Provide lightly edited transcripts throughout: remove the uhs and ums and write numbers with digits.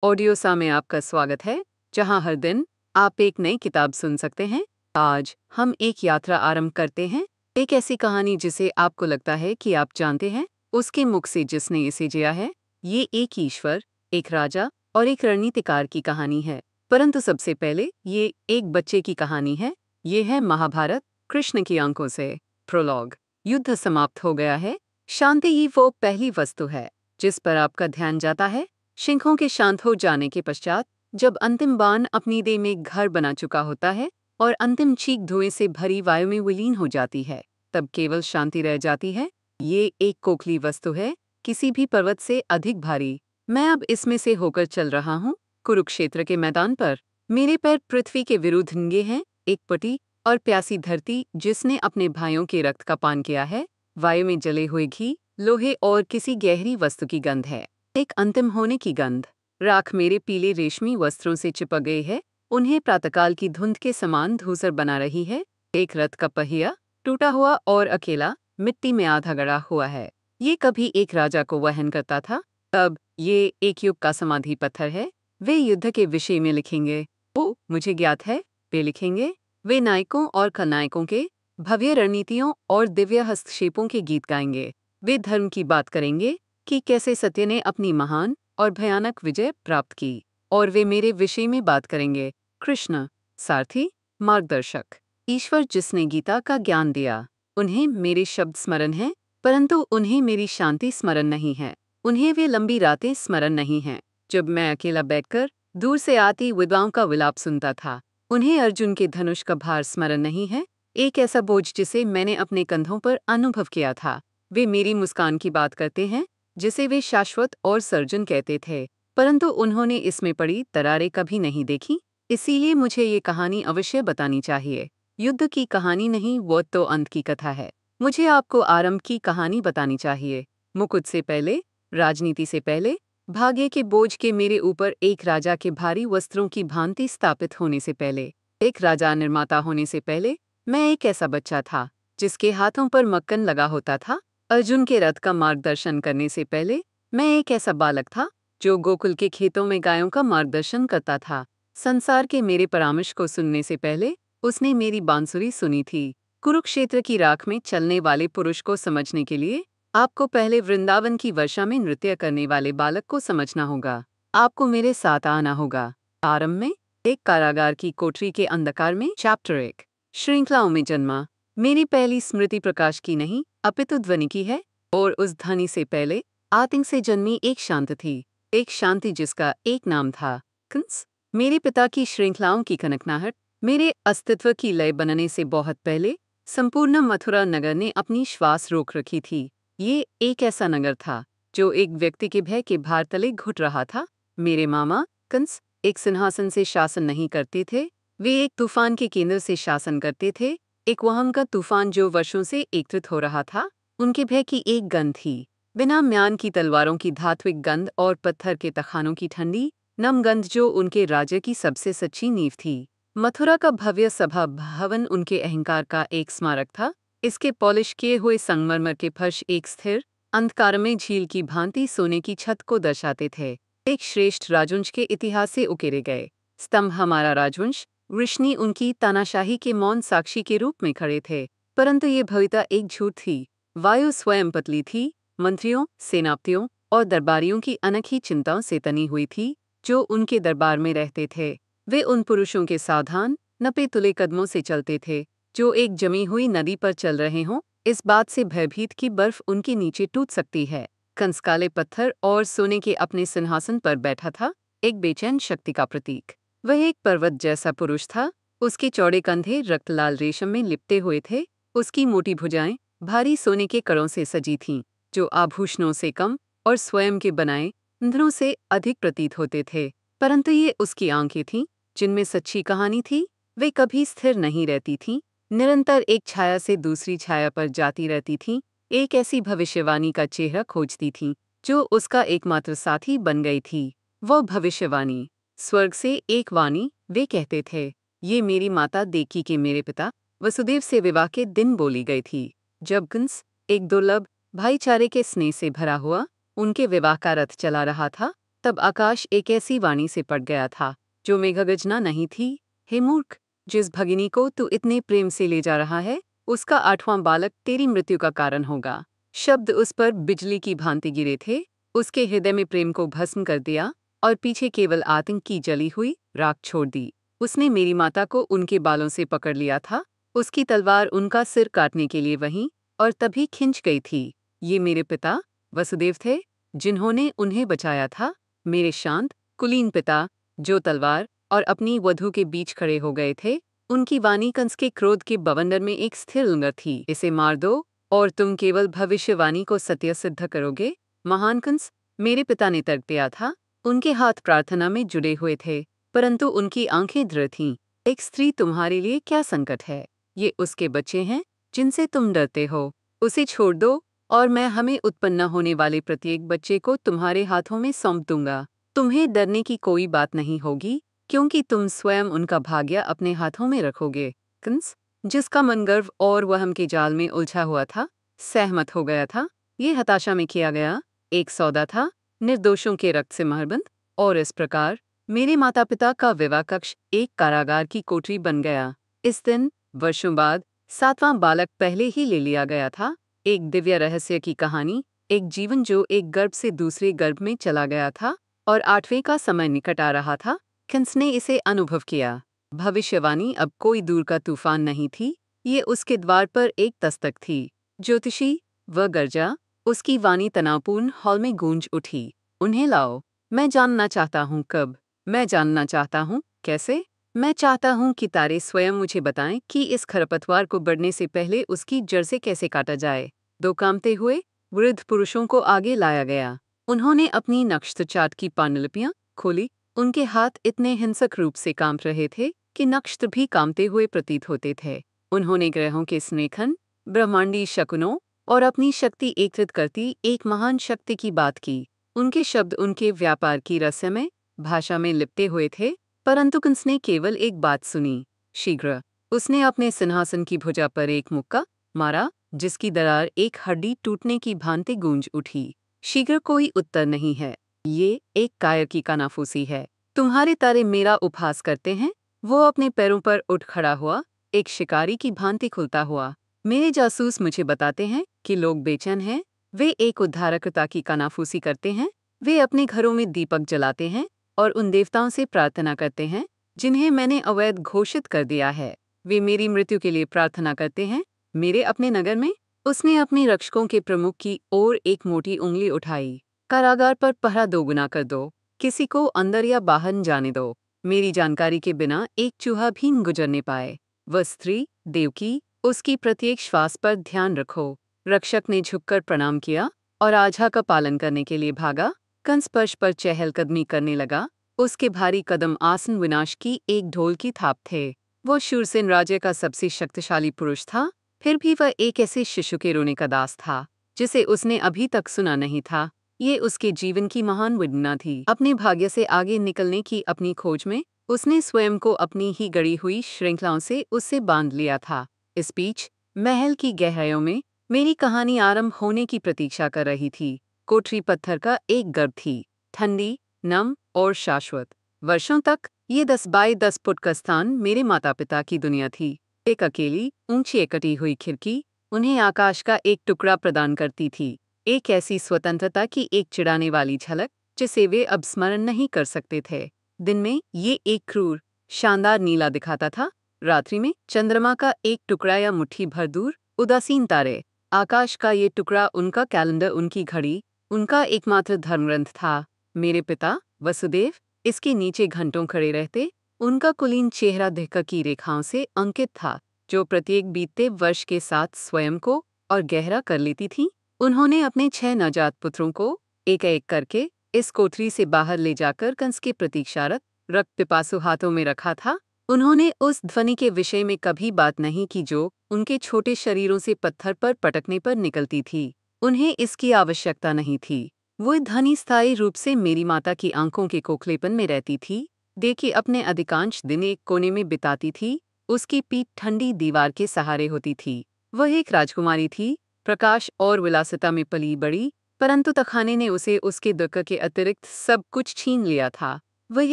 ऑडियोसा में आपका स्वागत है, जहां हर दिन आप एक नई किताब सुन सकते हैं। आज हम एक यात्रा आरंभ करते हैं, एक ऐसी कहानी जिसे आपको लगता है कि आप जानते हैं, उसके मुख से जिसने इसे जिया है। ये एक ईश्वर, एक राजा और एक रणनीतिकार की कहानी है। परंतु सबसे पहले ये एक बच्चे की कहानी है। ये है महाभारत, कृष्ण की आंखों से। प्रोलॉग। युद्ध समाप्त हो गया है। शांति ही वो पहली वस्तु है जिस पर आपका ध्यान जाता है। शिंखों के शांत हो जाने के पश्चात, जब अंतिम बाण अपनी देह में घर बना चुका होता है और अंतिम चीख धुएं से भरी वायु में विलीन हो जाती है, तब केवल शांति रह जाती है। ये एक खोखली वस्तु है, किसी भी पर्वत से अधिक भारी। मैं अब इसमें से होकर चल रहा हूँ, कुरुक्षेत्र के मैदान पर। मेरे पैर पृथ्वी के विरुद्ध नंगे हैं, एक पटी और प्यासी धरती जिसने अपने भाइयों के रक्त का पान किया है। वायु में जले हुए घी, लोहे और किसी गहरी वस्तु की गंध है, एक अंतिम होने की गंध। राख मेरे पीले रेशमी वस्त्रों से चिपक गई है, उन्हें प्रातःकाल की धुंध के समान धूसर बना रही है। एक रथ का पहिया टूटा हुआ और अकेला मिट्टी में आधा गड़ा हुआ है। ये कभी एक राजा को वहन करता था, अब ये एक युग का समाधि पत्थर है। वे युद्ध के विषय में लिखेंगे, ओ मुझे ज्ञात है, वे लिखेंगे। वे नायकों और खलनायकों के भव्य रणनीतियों और दिव्य हस्तक्षेपों के गीत गाएंगे। वे धर्म की बात करेंगे कि कैसे सत्य ने अपनी महान और भयानक विजय प्राप्त की। और वे मेरे विषय में बात करेंगे, कृष्ण, सारथी, मार्गदर्शक, ईश्वर जिसने गीता का ज्ञान दिया। उन्हें मेरे शब्द स्मरण हैं, परंतु उन्हें मेरी शांति स्मरण नहीं है। उन्हें वे लंबी रातें स्मरण नहीं हैं, जब मैं अकेला बैठकर दूर से आती विधवाओं का विलाप सुनता था। उन्हें अर्जुन के धनुष का भार स्मरण नहीं है, एक ऐसा बोझ जिसे मैंने अपने कंधों पर अनुभव किया था। वे मेरी मुस्कान की बात करते हैं, जिसे वे शाश्वत और सर्जन कहते थे, परंतु उन्होंने इसमें पड़ी दरारें कभी नहीं देखी। इसीलिए मुझे ये कहानी अवश्य बतानी चाहिए। युद्ध की कहानी नहीं, वो तो अंत की कथा है। मुझे आपको आरंभ की कहानी बतानी चाहिए। मुकुट से पहले, राजनीति से पहले, भाग्य के बोझ के मेरे ऊपर एक राजा के भारी वस्त्रों की भांति स्थापित होने से पहले, एक राजा निर्माता होने से पहले, मैं एक ऐसा बच्चा था जिसके हाथों पर मक्खन लगा होता था। अर्जुन के रथ का मार्गदर्शन करने से पहले, मैं एक ऐसा बालक था जो गोकुल के खेतों में गायों का मार्गदर्शन करता था। संसार के मेरे परामर्श को सुनने से पहले उसने मेरी बांसुरी सुनी थी। कुरुक्षेत्र की राख में चलने वाले पुरुष को समझने के लिए आपको पहले वृंदावन की वर्षा में नृत्य करने वाले बालक को समझना होगा। आपको मेरे साथ आना होगा। आरंभ में, एक कारागार की कोठरी के अंधकार में। चैप्टर 1। श्रृंखलाओं में जन्मा। मेरी पहली स्मृति प्रकाश की नहीं, अपितु ध्वनि की है। और उस ध्वनि से पहले आतिंग से जन्मी एक शांति थी, एक शांति जिसका एक नाम था, कंस। मेरे पिता की श्रृंखलाओं की खनकनाहट, मेरे अस्तित्व की लय बनने से बहुत पहले संपूर्ण मथुरा नगर ने अपनी श्वास रोक रखी थी। ये एक ऐसा नगर था जो एक व्यक्ति के भय के भार तले घुट रहा था। मेरे मामा कंस एक सिंहासन से शासन नहीं करते थे, वे एक तूफान के केंद्र से शासन करते थे, एक वहम का तूफान जो वर्षों से एकत्रित हो रहा था। उनके भय की एक गंध थी, बिना म्यान की तलवारों की धात्विक गंध और पत्थर के तखानों की ठंडी नम गंध जो उनके राज्य की सबसे सच्ची नींव थी। मथुरा का भव्य सभा भवन उनके अहंकार का एक स्मारक था। इसके पॉलिश किए हुए संगमरमर के फर्श एक स्थिर अंधकारमय झील की भांति सोने की छत को दर्शाते थे। एक श्रेष्ठ राजवंश के इतिहास से उकेरे गए स्तंभ हमारा राजवंश। वृष्णि उनकी तानाशाही के मौन साक्षी के रूप में खड़े थे, परंतु ये भव्यता एक झूठ थी। वायु स्वयं पतली थी, मंत्रियों, सेनापतियों और दरबारियों की अनोखी चिंताओं से तनी हुई थी जो उनके दरबार में रहते थे। वे उन पुरुषों के सावधान, नपे तुले कदमों से चलते थे जो एक जमी हुई नदी पर चल रहे हों, इस बात से भयभीत कि बर्फ उनके नीचे टूट सकती है। कंस काले पत्थर और सोने के अपने सिंहासन पर बैठा था, एक बेचैन शक्ति का प्रतीक। वह एक पर्वत जैसा पुरुष था, उसके चौड़े कंधे रक्तलाल रेशम में लिपटे हुए थे, उसकी मोटी भुजाएं भारी सोने के कड़ों से सजी थीं, जो आभूषणों से कम और स्वयं के बनाए इंद्रों से अधिक प्रतीत होते थे। परंतु ये उसकी आंखें थीं, जिनमें सच्ची कहानी थी। वे कभी स्थिर नहीं रहती थीं, निरंतर एक छाया से दूसरी छाया पर जाती रहती थीं, एक ऐसी भविष्यवाणी का चेहरा खोजती थीं, जो उसका एकमात्र साथी बन गई थी। वह भविष्यवाणी स्वर्ग से एक वाणी, वे कहते थे, ये मेरी माता देवकी के मेरे पिता वसुदेव से विवाह के दिन बोली गई थी, जब कंस एक दुर्लभ भाईचारे के स्नेह से भरा हुआ उनके विवाह का रथ चला रहा था। तब आकाश एक ऐसी वाणी से पट गया था जो मेघगर्जना नहीं थी। हे मूर्ख, जिस भगिनी को तू इतने प्रेम से ले जा रहा है, उसका 8वां बालक तेरी मृत्यु का कारण होगा। शब्द उस पर बिजली की भांति गिरे थे, उसके हृदय में प्रेम को भस्म कर दिया और पीछे केवल आतंक की जली हुई राख छोड़ दी। उसने मेरी माता को उनके बालों से पकड़ लिया था, उसकी तलवार उनका सिर काटने के लिए वहीं और तभी खिंच गई थी। ये मेरे पिता वसुदेव थे, जिन्होंने उन्हें बचाया था, मेरे शांत कुलीन पिता, जो तलवार और अपनी वधू के बीच खड़े हो गए थे। उनकी वाणी कंस के क्रोध के बवंडर में एक स्थिर लंगर थी। इसे मार दो और तुम केवल भविष्यवाणी को सत्य सिद्ध करोगे। महान कंस, मेरे पिता ने तर्क दिया था। उनके हाथ प्रार्थना में जुड़े हुए थे, परंतु उनकी आंखें दृढ़ थीं। एक स्त्री तुम्हारे लिए क्या संकट है? ये उसके बच्चे हैं जिनसे तुम डरते हो। उसे छोड़ दो और मैं हमें उत्पन्न होने वाले प्रत्येक बच्चे को तुम्हारे हाथों में सौंप दूंगा। तुम्हें डरने की कोई बात नहीं होगी, क्योंकि तुम स्वयं उनका भाग्य अपने हाथों में रखोगे। कंस, जिसका मन गर्व और वहम के जाल में उलझा हुआ था, सहमत हो गया था। ये हताशा में किया गया एक सौदा था, निर्दोषों के रक्त से महरबंद। और इस प्रकार मेरे माता पिता का विवाह कक्ष एक कारागार की कोठरी बन गया। इस दिन वर्षों बाद 7वां बालक पहले ही ले लिया गया था। एक दिव्य रहस्य की कहानी, एक जीवन जो एक गर्भ से दूसरे गर्भ में चला गया था और 8वें का समय निकट आ रहा था। कंस ने इसे अनुभव किया। भविष्यवाणी अब कोई दूर का तूफान नहीं थी, ये उसके द्वार पर एक दस्तक थी। ज्योतिषी व गर्जा, उसकी वाणी तनावपूर्ण हॉल में गूंज उठी। उन्हें लाओ। मैं जानना चाहता हूँ कब। मैं जानना चाहता हूँ कैसे। मैं चाहता हूँ कि तारे स्वयं मुझे बताएं कि इस खरपतवार को बढ़ने से पहले उसकी जड़ से कैसे काटा जाए। 2 कामते हुए वृद्ध पुरुषों को आगे लाया गया। उन्होंने अपनी नक्षत्र चार्ट की पांडुलिपियां खोली। उनके हाथ इतने हिंसक रूप से कांप रहे थे कि नक्षत्र भी कांपते हुए प्रतीत होते थे। उन्होंने ग्रहों के स्नेहन, ब्रह्मांडीय शकुनों और अपनी शक्ति एकत्रित करती एक महान शक्ति की बात की। उनके शब्द उनके व्यापार की रहस्यमय भाषा में लिपटे हुए थे, परंतु कंस ने केवल एक बात सुनी। शीघ्र उसने अपने सिंहासन की भुजा पर एक मुक्का मारा, जिसकी दरार एक हड्डी टूटने की भांति गूंज उठी। शीघ्र कोई उत्तर नहीं है। ये एक कायर की कानाफूसी है। तुम्हारे तारे मेरा उपहास करते हैं। वो अपने पैरों पर उठ खड़ा हुआ, एक शिकारी की भांति खुलता हुआ। मेरे जासूस मुझे बताते हैं कि लोग बेचैन हैं। वे एक उद्धारकर्ता की कानाफूसी करते हैं। वे अपने घरों में दीपक जलाते हैं और उन देवताओं से प्रार्थना करते हैं जिन्हें मैंने अवैध घोषित कर दिया है। वे मेरी मृत्यु के लिए प्रार्थना करते हैं। मेरे अपने नगर में उसने अपने रक्षकों के प्रमुख की ओर एक मोटी उंगली उठाई। कारागार पर पहरा 2 गुना कर दो। किसी को अंदर या बाहर न जाने दो। मेरी जानकारी के बिना एक चूहा भी न गुजरने पाए। वह स्त्री देवकी, उसकी प्रत्येक श्वास पर ध्यान रखो। रक्षक ने झुककर प्रणाम किया और आज्ञा का पालन करने के लिए भागा। कंस स्पर्श पर चहलकदमी करने लगा। उसके भारी कदम आसन विनाश की एक ढोल की थाप थे। वो शूरसेन राज्य का सबसे शक्तिशाली पुरुष था, फिर भी वह एक ऐसे शिशु के रोने का दास था जिसे उसने अभी तक सुना नहीं था। ये उसके जीवन की महान विडंबना थी। अपने भाग्य से आगे निकलने की अपनी खोज में उसने स्वयं को अपनी ही गढ़ी हुई श्रृंखलाओं से उससे बांध लिया था। इस बीच महल की गहराइयों में मेरी कहानी आरंभ होने की प्रतीक्षा कर रही थी। कोठरी पत्थर का एक गर्भ थी, ठंडी, नम और शाश्वत। वर्षों तक ये 10 बाई 10 फुट का स्थान मेरे माता पिता की दुनिया थी। एक अकेली, ऊंची कटी हुई खिड़की उन्हें आकाश का एक टुकड़ा प्रदान करती थी। एक ऐसी स्वतंत्रता की एक चिढ़ाने वाली झलक जिसे वे अब स्मरण नहीं कर सकते थे। दिन में ये एक क्रूर, शानदार नीला दिखाता था। रात्रि में चंद्रमा का एक टुकड़ा या मुट्ठी भर दूर उदासीन तारे। आकाश का ये टुकड़ा उनका कैलेंडर, उनकी घड़ी, उनका एकमात्र धर्मग्रंथ था। मेरे पिता वसुदेव इसके नीचे घंटों खड़े रहते। उनका कुलीन चेहरा धिक्कार की रेखाओं से अंकित था, जो प्रत्येक बीतते वर्ष के साथ स्वयं को और गहरा कर लेती थीं। उन्होंने अपने 6 नवजात पुत्रों को एक एक करके इस कोठरी से बाहर ले जाकर कंस के प्रतीक्षारत रक्त पिपासु हाथों में रखा था। उन्होंने उस ध्वनि के विषय में कभी बात नहीं की जो उनके छोटे शरीरों से पत्थर पर पटकने पर निकलती थी। उन्हें इसकी आवश्यकता नहीं थी। वो ध्वनि स्थायी रूप से मेरी माता की आंखों के खोखलेपन में रहती थी। देखी अपने अधिकांश दिन एक कोने में बिताती थी। उसकी पीठ ठंडी दीवार के सहारे होती थी। वह एक राजकुमारी थी, प्रकाश और विलासिता में पली बड़ी। परंतु तखाने ने उसे उसके दुख के अतिरिक्त सब कुछ छीन लिया था। वह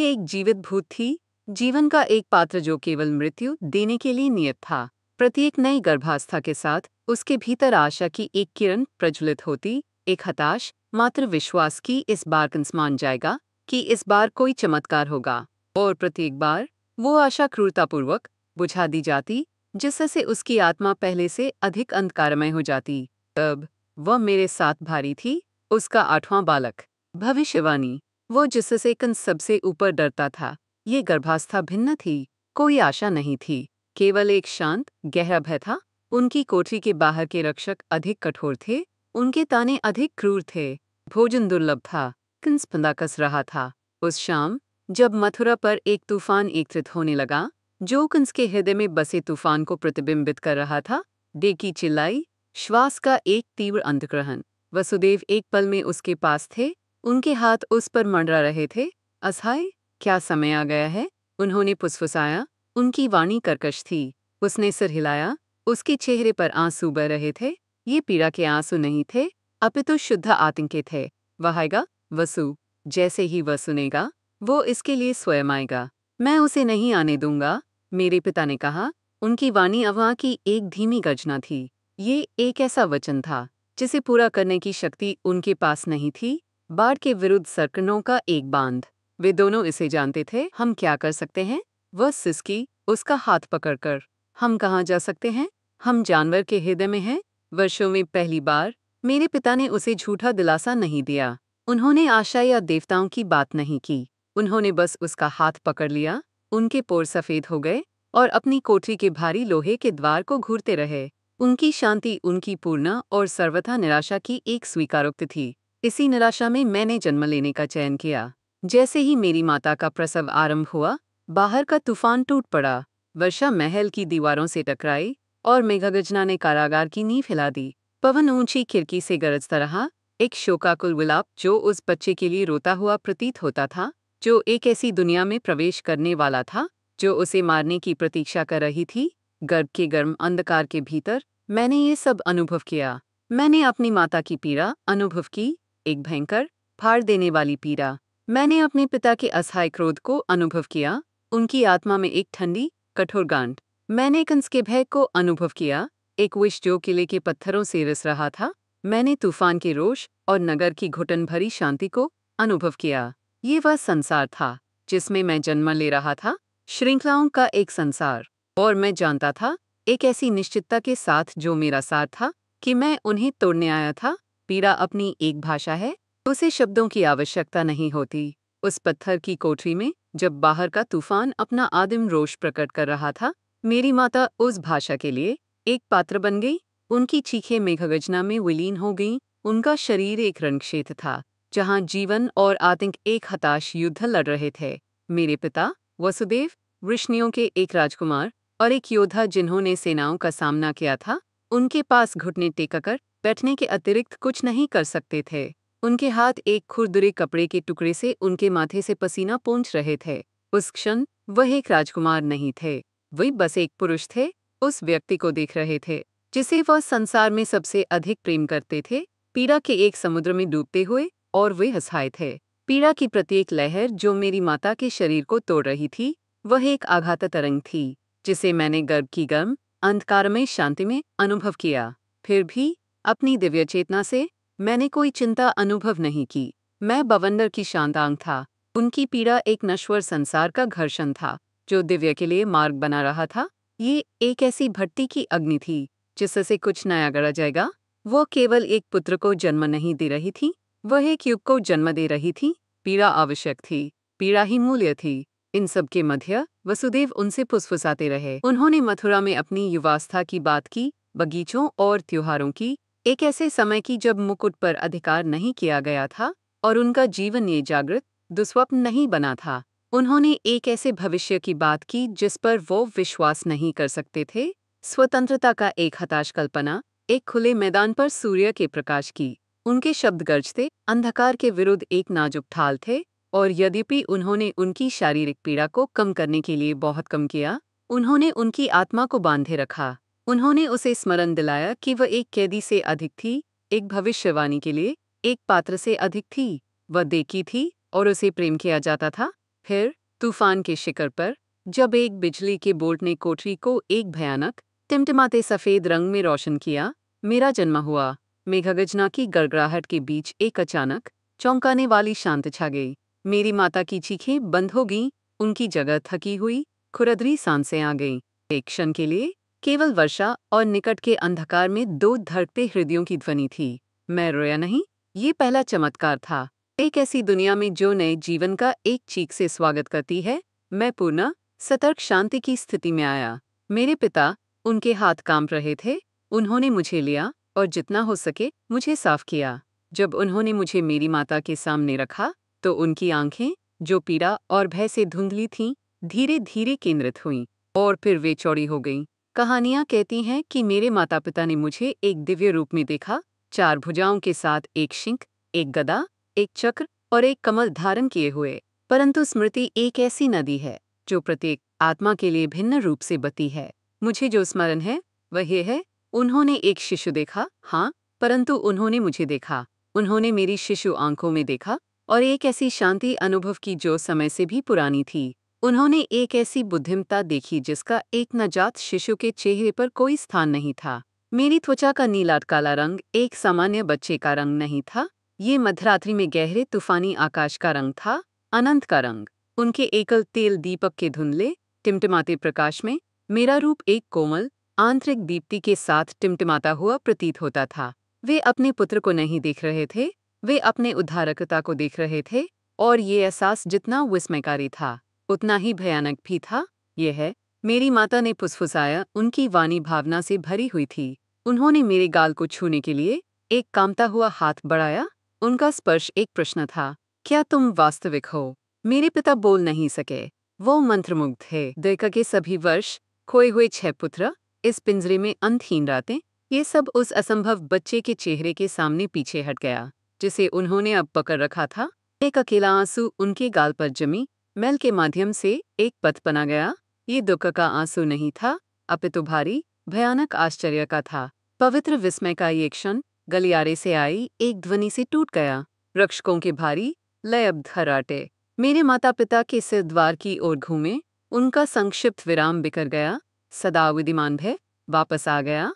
एक जीवित भूत थी, जीवन का एक पात्र जो केवल मृत्यु देने के लिए नियत था। प्रत्येक नई गर्भावस्था के साथ उसके भीतर आशा की एक किरण प्रज्वलित होती, एक हताश मात्र विश्वास की इस बार कंस मान जाएगा कि इस बार कोई चमत्कार होगा। और प्रत्येक बार वो आशा क्रूरतापूर्वक बुझा दी जाती, जिससे उसकी आत्मा पहले से अधिक अंधकारमय हो जाती। तब वह मेरे साथ भारी थी, उसका 8वां बालक, भविष्यवाणी, वो जिससे कंस सबसे ऊपर डरता था। ये गर्भावस्था भिन्न थी, कोई आशा नहीं थी, केवल एक शांत गहरा भय था। उनकी कोठरी के बाहर के रक्षक अधिक कठोर थे, उनके ताने अधिक क्रूर थे, भोजन दुर्लभ था, कंस फंदा कस रहा था। उस शाम जब मथुरा पर एक तूफान एकत्रित होने लगा, जो कंस के हृदय में बसे तूफान को प्रतिबिंबित कर रहा था, डेकी चिल्लाई, श्वास का एक तीव्र अंतग्रहण। वसुदेव एक पल में उसके पास थे, उनके हाथ उस पर मंडरा रहे थे। असहाय, क्या समय आ गया है? उन्होंने फुसफुसाया, उनकी वाणी कर्कश थी। उसने सिर हिलाया, उसके चेहरे पर आंसू बह रहे थे। ये पीड़ा के आंसू नहीं थे, अपितु शुद्ध आतंक के थे। वह आएगा, वसु। जैसे ही वह सुनेगा, वो इसके लिए स्वयं आएगा। मैं उसे नहीं आने दूंगा, मेरे पिता ने कहा। उनकी वाणी अवा की एक धीमी गर्जना थी। ये एक ऐसा वचन था जिसे पूरा करने की शक्ति उनके पास नहीं थी। बाढ़ के विरुद्ध सरकनों का एक बांध। वे दोनों इसे जानते थे। हम क्या कर सकते हैं? वह सिसकी, उसका हाथ पकड़कर। हम कहाँ जा सकते हैं? हम जानवर के हृदय में हैं। वर्षों में पहली बार मेरे पिता ने उसे झूठा दिलासा नहीं दिया। उन्होंने आशा या देवताओं की बात नहीं की, उन्होंने बस उसका हाथ पकड़ लिया। उनके पोर सफेद हो गए और अपनी कोठरी के भारी लोहे के द्वार को घूरते रहे। उनकी शांति उनकी पूर्ण और सर्वथा निराशा की एक स्वीकारोक्ति थी। इसी निराशा में मैंने जन्म लेने का चयन किया। जैसे ही मेरी माता का प्रसव आरंभ हुआ, बाहर का तूफान टूट पड़ा। वर्षा महल की दीवारों से टकराई और मेघगर्जना ने कारागार की नींव हिला दी। पवन ऊंची खिड़की से गरजता रहा, एक शोकाकुल विलाप जो उस बच्चे के लिए रोता हुआ प्रतीत होता था, जो एक ऐसी दुनिया में प्रवेश करने वाला था जो उसे मारने की प्रतीक्षा कर रही थी। गर्भ के गर्म अंधकार के भीतर मैंने ये सब अनुभव किया। मैंने अपनी माता की पीड़ा अनुभव की, एक भयंकर, फाड़ देने वाली पीड़ा। मैंने अपने पिता के असहाय क्रोध को अनुभव किया, उनकी आत्मा में एक ठंडी, कठोर गांठ। मैंने कंस के भय को अनुभव किया, एक विष जो किले के पत्थरों से रिस रहा था। मैंने तूफान के रोष और नगर की घुटन भरी शांति को अनुभव किया। ये वह संसार था जिसमें मैं जन्म ले रहा था, श्रृंखलाओं का एक संसार। और मैं जानता था, एक ऐसी निश्चितता के साथ जो मेरा साथ था, कि मैं उन्हें तोड़ने आया था। पीड़ा अपनी एक भाषा है, उसे शब्दों की आवश्यकता नहीं होती। उस पत्थर की कोठरी में जब बाहर का तूफान अपना आदिम रोष प्रकट कर रहा था, मेरी माता उस भाषा के लिए एक पात्र बन गई। उनकी चीखें मेघगर्जना में विलीन हो गईं। उनका शरीर एक रणक्षेत्र था, जहां जीवन और आतंक एक हताश युद्ध लड़ रहे थे। मेरे पिता वसुदेव, वृष्णियों के एक राजकुमार और एक योद्धा जिन्होंने सेनाओं का सामना किया था, उनके पास घुटने टेककर बैठने के अतिरिक्त कुछ नहीं कर सकते थे। उनके हाथ एक खुरदुरे कपड़े के टुकड़े से उनके माथे से पसीना पोंछ रहे थे। उस क्षण वह एक राजकुमार नहीं थे, वे बस एक पुरुष थे। उस व्यक्ति को देख रहे थे जिसे वह संसार में सबसे अधिक प्रेम करते थे, पीड़ा के एक समुद्र में डूबते हुए, और वे असहाय थे। पीड़ा की प्रत्येक लहर जो मेरी माता के शरीर को तोड़ रही थी, वह एक आघात तरंग थी जिसे मैंने गर्भ की गर्म अंधकारमय शांति में अनुभव किया। फिर भी अपनी दिव्य चेतना से मैंने कोई चिंता अनुभव नहीं की। मैं बवंडर की शांतांग था। उनकी पीड़ा एक नश्वर संसार का घर्षण था जो दिव्य के लिए मार्ग बना रहा था। ये एक ऐसी भट्टी की अग्नि थी जिससे कुछ नया गढ़ा जाएगा। वो केवल एक पुत्र को जन्म नहीं दे रही थी, वह एक युग को जन्म दे रही थी। पीड़ा आवश्यक थी, पीड़ा ही मूल्य थी। इन सब के मध्य वसुदेव उनसे फुसफुसाते रहे। उन्होंने मथुरा में अपनी युवावस्था की बात की, बगीचों और त्योहारों की, एक ऐसे समय की जब मुकुट पर अधिकार नहीं किया गया था और उनका जीवन ये जागृत दुस्वप्न नहीं बना था। उन्होंने एक ऐसे भविष्य की बात की जिस पर वो विश्वास नहीं कर सकते थे, स्वतंत्रता का एक हताश कल्पना, एक खुले मैदान पर सूर्य के प्रकाश की। उनके शब्द गरजते अंधकार के विरुद्ध एक नाजुक ढाल थे, और यद्यपि उन्होंने उनकी शारीरिक पीड़ा को कम करने के लिए बहुत कम किया, उन्होंने उनकी आत्मा को बांधे रखा। उन्होंने उसे स्मरण दिलाया कि वह एक कैदी से अधिक थी, एक भविष्यवाणी के लिए एक पात्र से अधिक थी। वह देखी थी और उसे प्रेम किया जाता था। फिर तूफान के शिखर पर जब एक बिजली के बोल्ट ने कोठरी को एक भयानक टिमटिमाते सफेद रंग में रोशन किया, मेरा जन्म हुआ। मेघगर्जना की गड़गड़ाहट के बीच एक अचानक चौंकाने वाली शांति छा गई। मेरी माता की चीखें बंद हो गईं, उनकी जगह थकी हुई खुरदरी सांसें आ गईं। एक क्षण के लिए केवल वर्षा और निकट के अंधकार में दो धड़कते हृदयों की ध्वनि थी। मैं रोया नहीं, ये पहला चमत्कार था। एक ऐसी दुनिया में जो नए जीवन का एक चीख से स्वागत करती है। मैं पूर्ण सतर्क शांति की स्थिति में आया। मेरे पिता, उनके हाथ कांप रहे थे। उन्होंने मुझे लिया और जितना हो सके मुझे साफ किया। जब उन्होंने मुझे मेरी माता के सामने रखा तो उनकी आंखें, जो पीड़ा और भय से धुंधली थीं, धीरे धीरे केंद्रित हुईं और फिर वे चौड़ी हो गईं। कहानियां कहती हैं कि मेरे माता पिता ने मुझे एक दिव्य रूप में देखा, 4 भुजाओं के साथ, एक शिंक, एक गदा, एक चक्र और एक कमल धारण किए हुए। परंतु स्मृति एक ऐसी नदी है जो प्रत्येक आत्मा के लिए भिन्न रूप से बहती है। मुझे जो स्मरण है वह ये है, उन्होंने एक शिशु देखा, हाँ, परंतु उन्होंने मुझे देखा। उन्होंने मेरी शिशु आंखों में देखा और एक ऐसी शांति अनुभव की जो समय से भी पुरानी थी। उन्होंने एक ऐसी बुद्धिमत्ता देखी जिसका एक नवजात शिशु के चेहरे पर कोई स्थान नहीं था। मेरी त्वचा का नीला काला रंग एक सामान्य बच्चे का रंग नहीं था, ये मध्यरात्रि में गहरे तूफानी आकाश का रंग था, अनंत का रंग। उनके एकल तेल दीपक के धुंधले टिमटिमाते प्रकाश में मेरा रूप एक कोमल आंतरिक दीप्ति के साथ टिमटिमाता हुआ प्रतीत होता था। वे अपने पुत्र को नहीं देख रहे थे, वे अपने उद्धारकता को देख रहे थे, और ये एहसास जितना विस्मयकारी था उतना ही भयानक भी था। यह है, मेरी माता ने फुसफुसाया, उनकी वाणी भावना से भरी हुई थी। उन्होंने मेरे गाल को छूने के लिए एक कांपता हुआ हाथ बढ़ाया। उनका स्पर्श एक प्रश्न था, क्या तुम वास्तविक हो? मेरे पिता बोल नहीं सके, वो मंत्रमुग्ध थे। दयका के सभी वर्ष, खोए हुए 6 पुत्र, इस पिंजरे में अंतहीन रातें, ये सब उस असंभव बच्चे के चेहरे के सामने पीछे हट गया जिसे उन्होंने अब पकड़ रखा था। एक अकेला आंसू उनके गाल पर जमी मैल के माध्यम से एक पथ बना गया। ये दुख का आंसू नहीं था, अपितु भारी भयानक आश्चर्य का था। पवित्र विस्मय का ये क्षण गलियारे से आई एक ध्वनि से टूट गया। रक्षकों के भारी लयबद्ध खर्राटे मेरे माता पिता के सिर द्वार की ओर घूमे। उनका संक्षिप्त विराम बिखर गया। सदा विद्यमान भय वापस आ गया।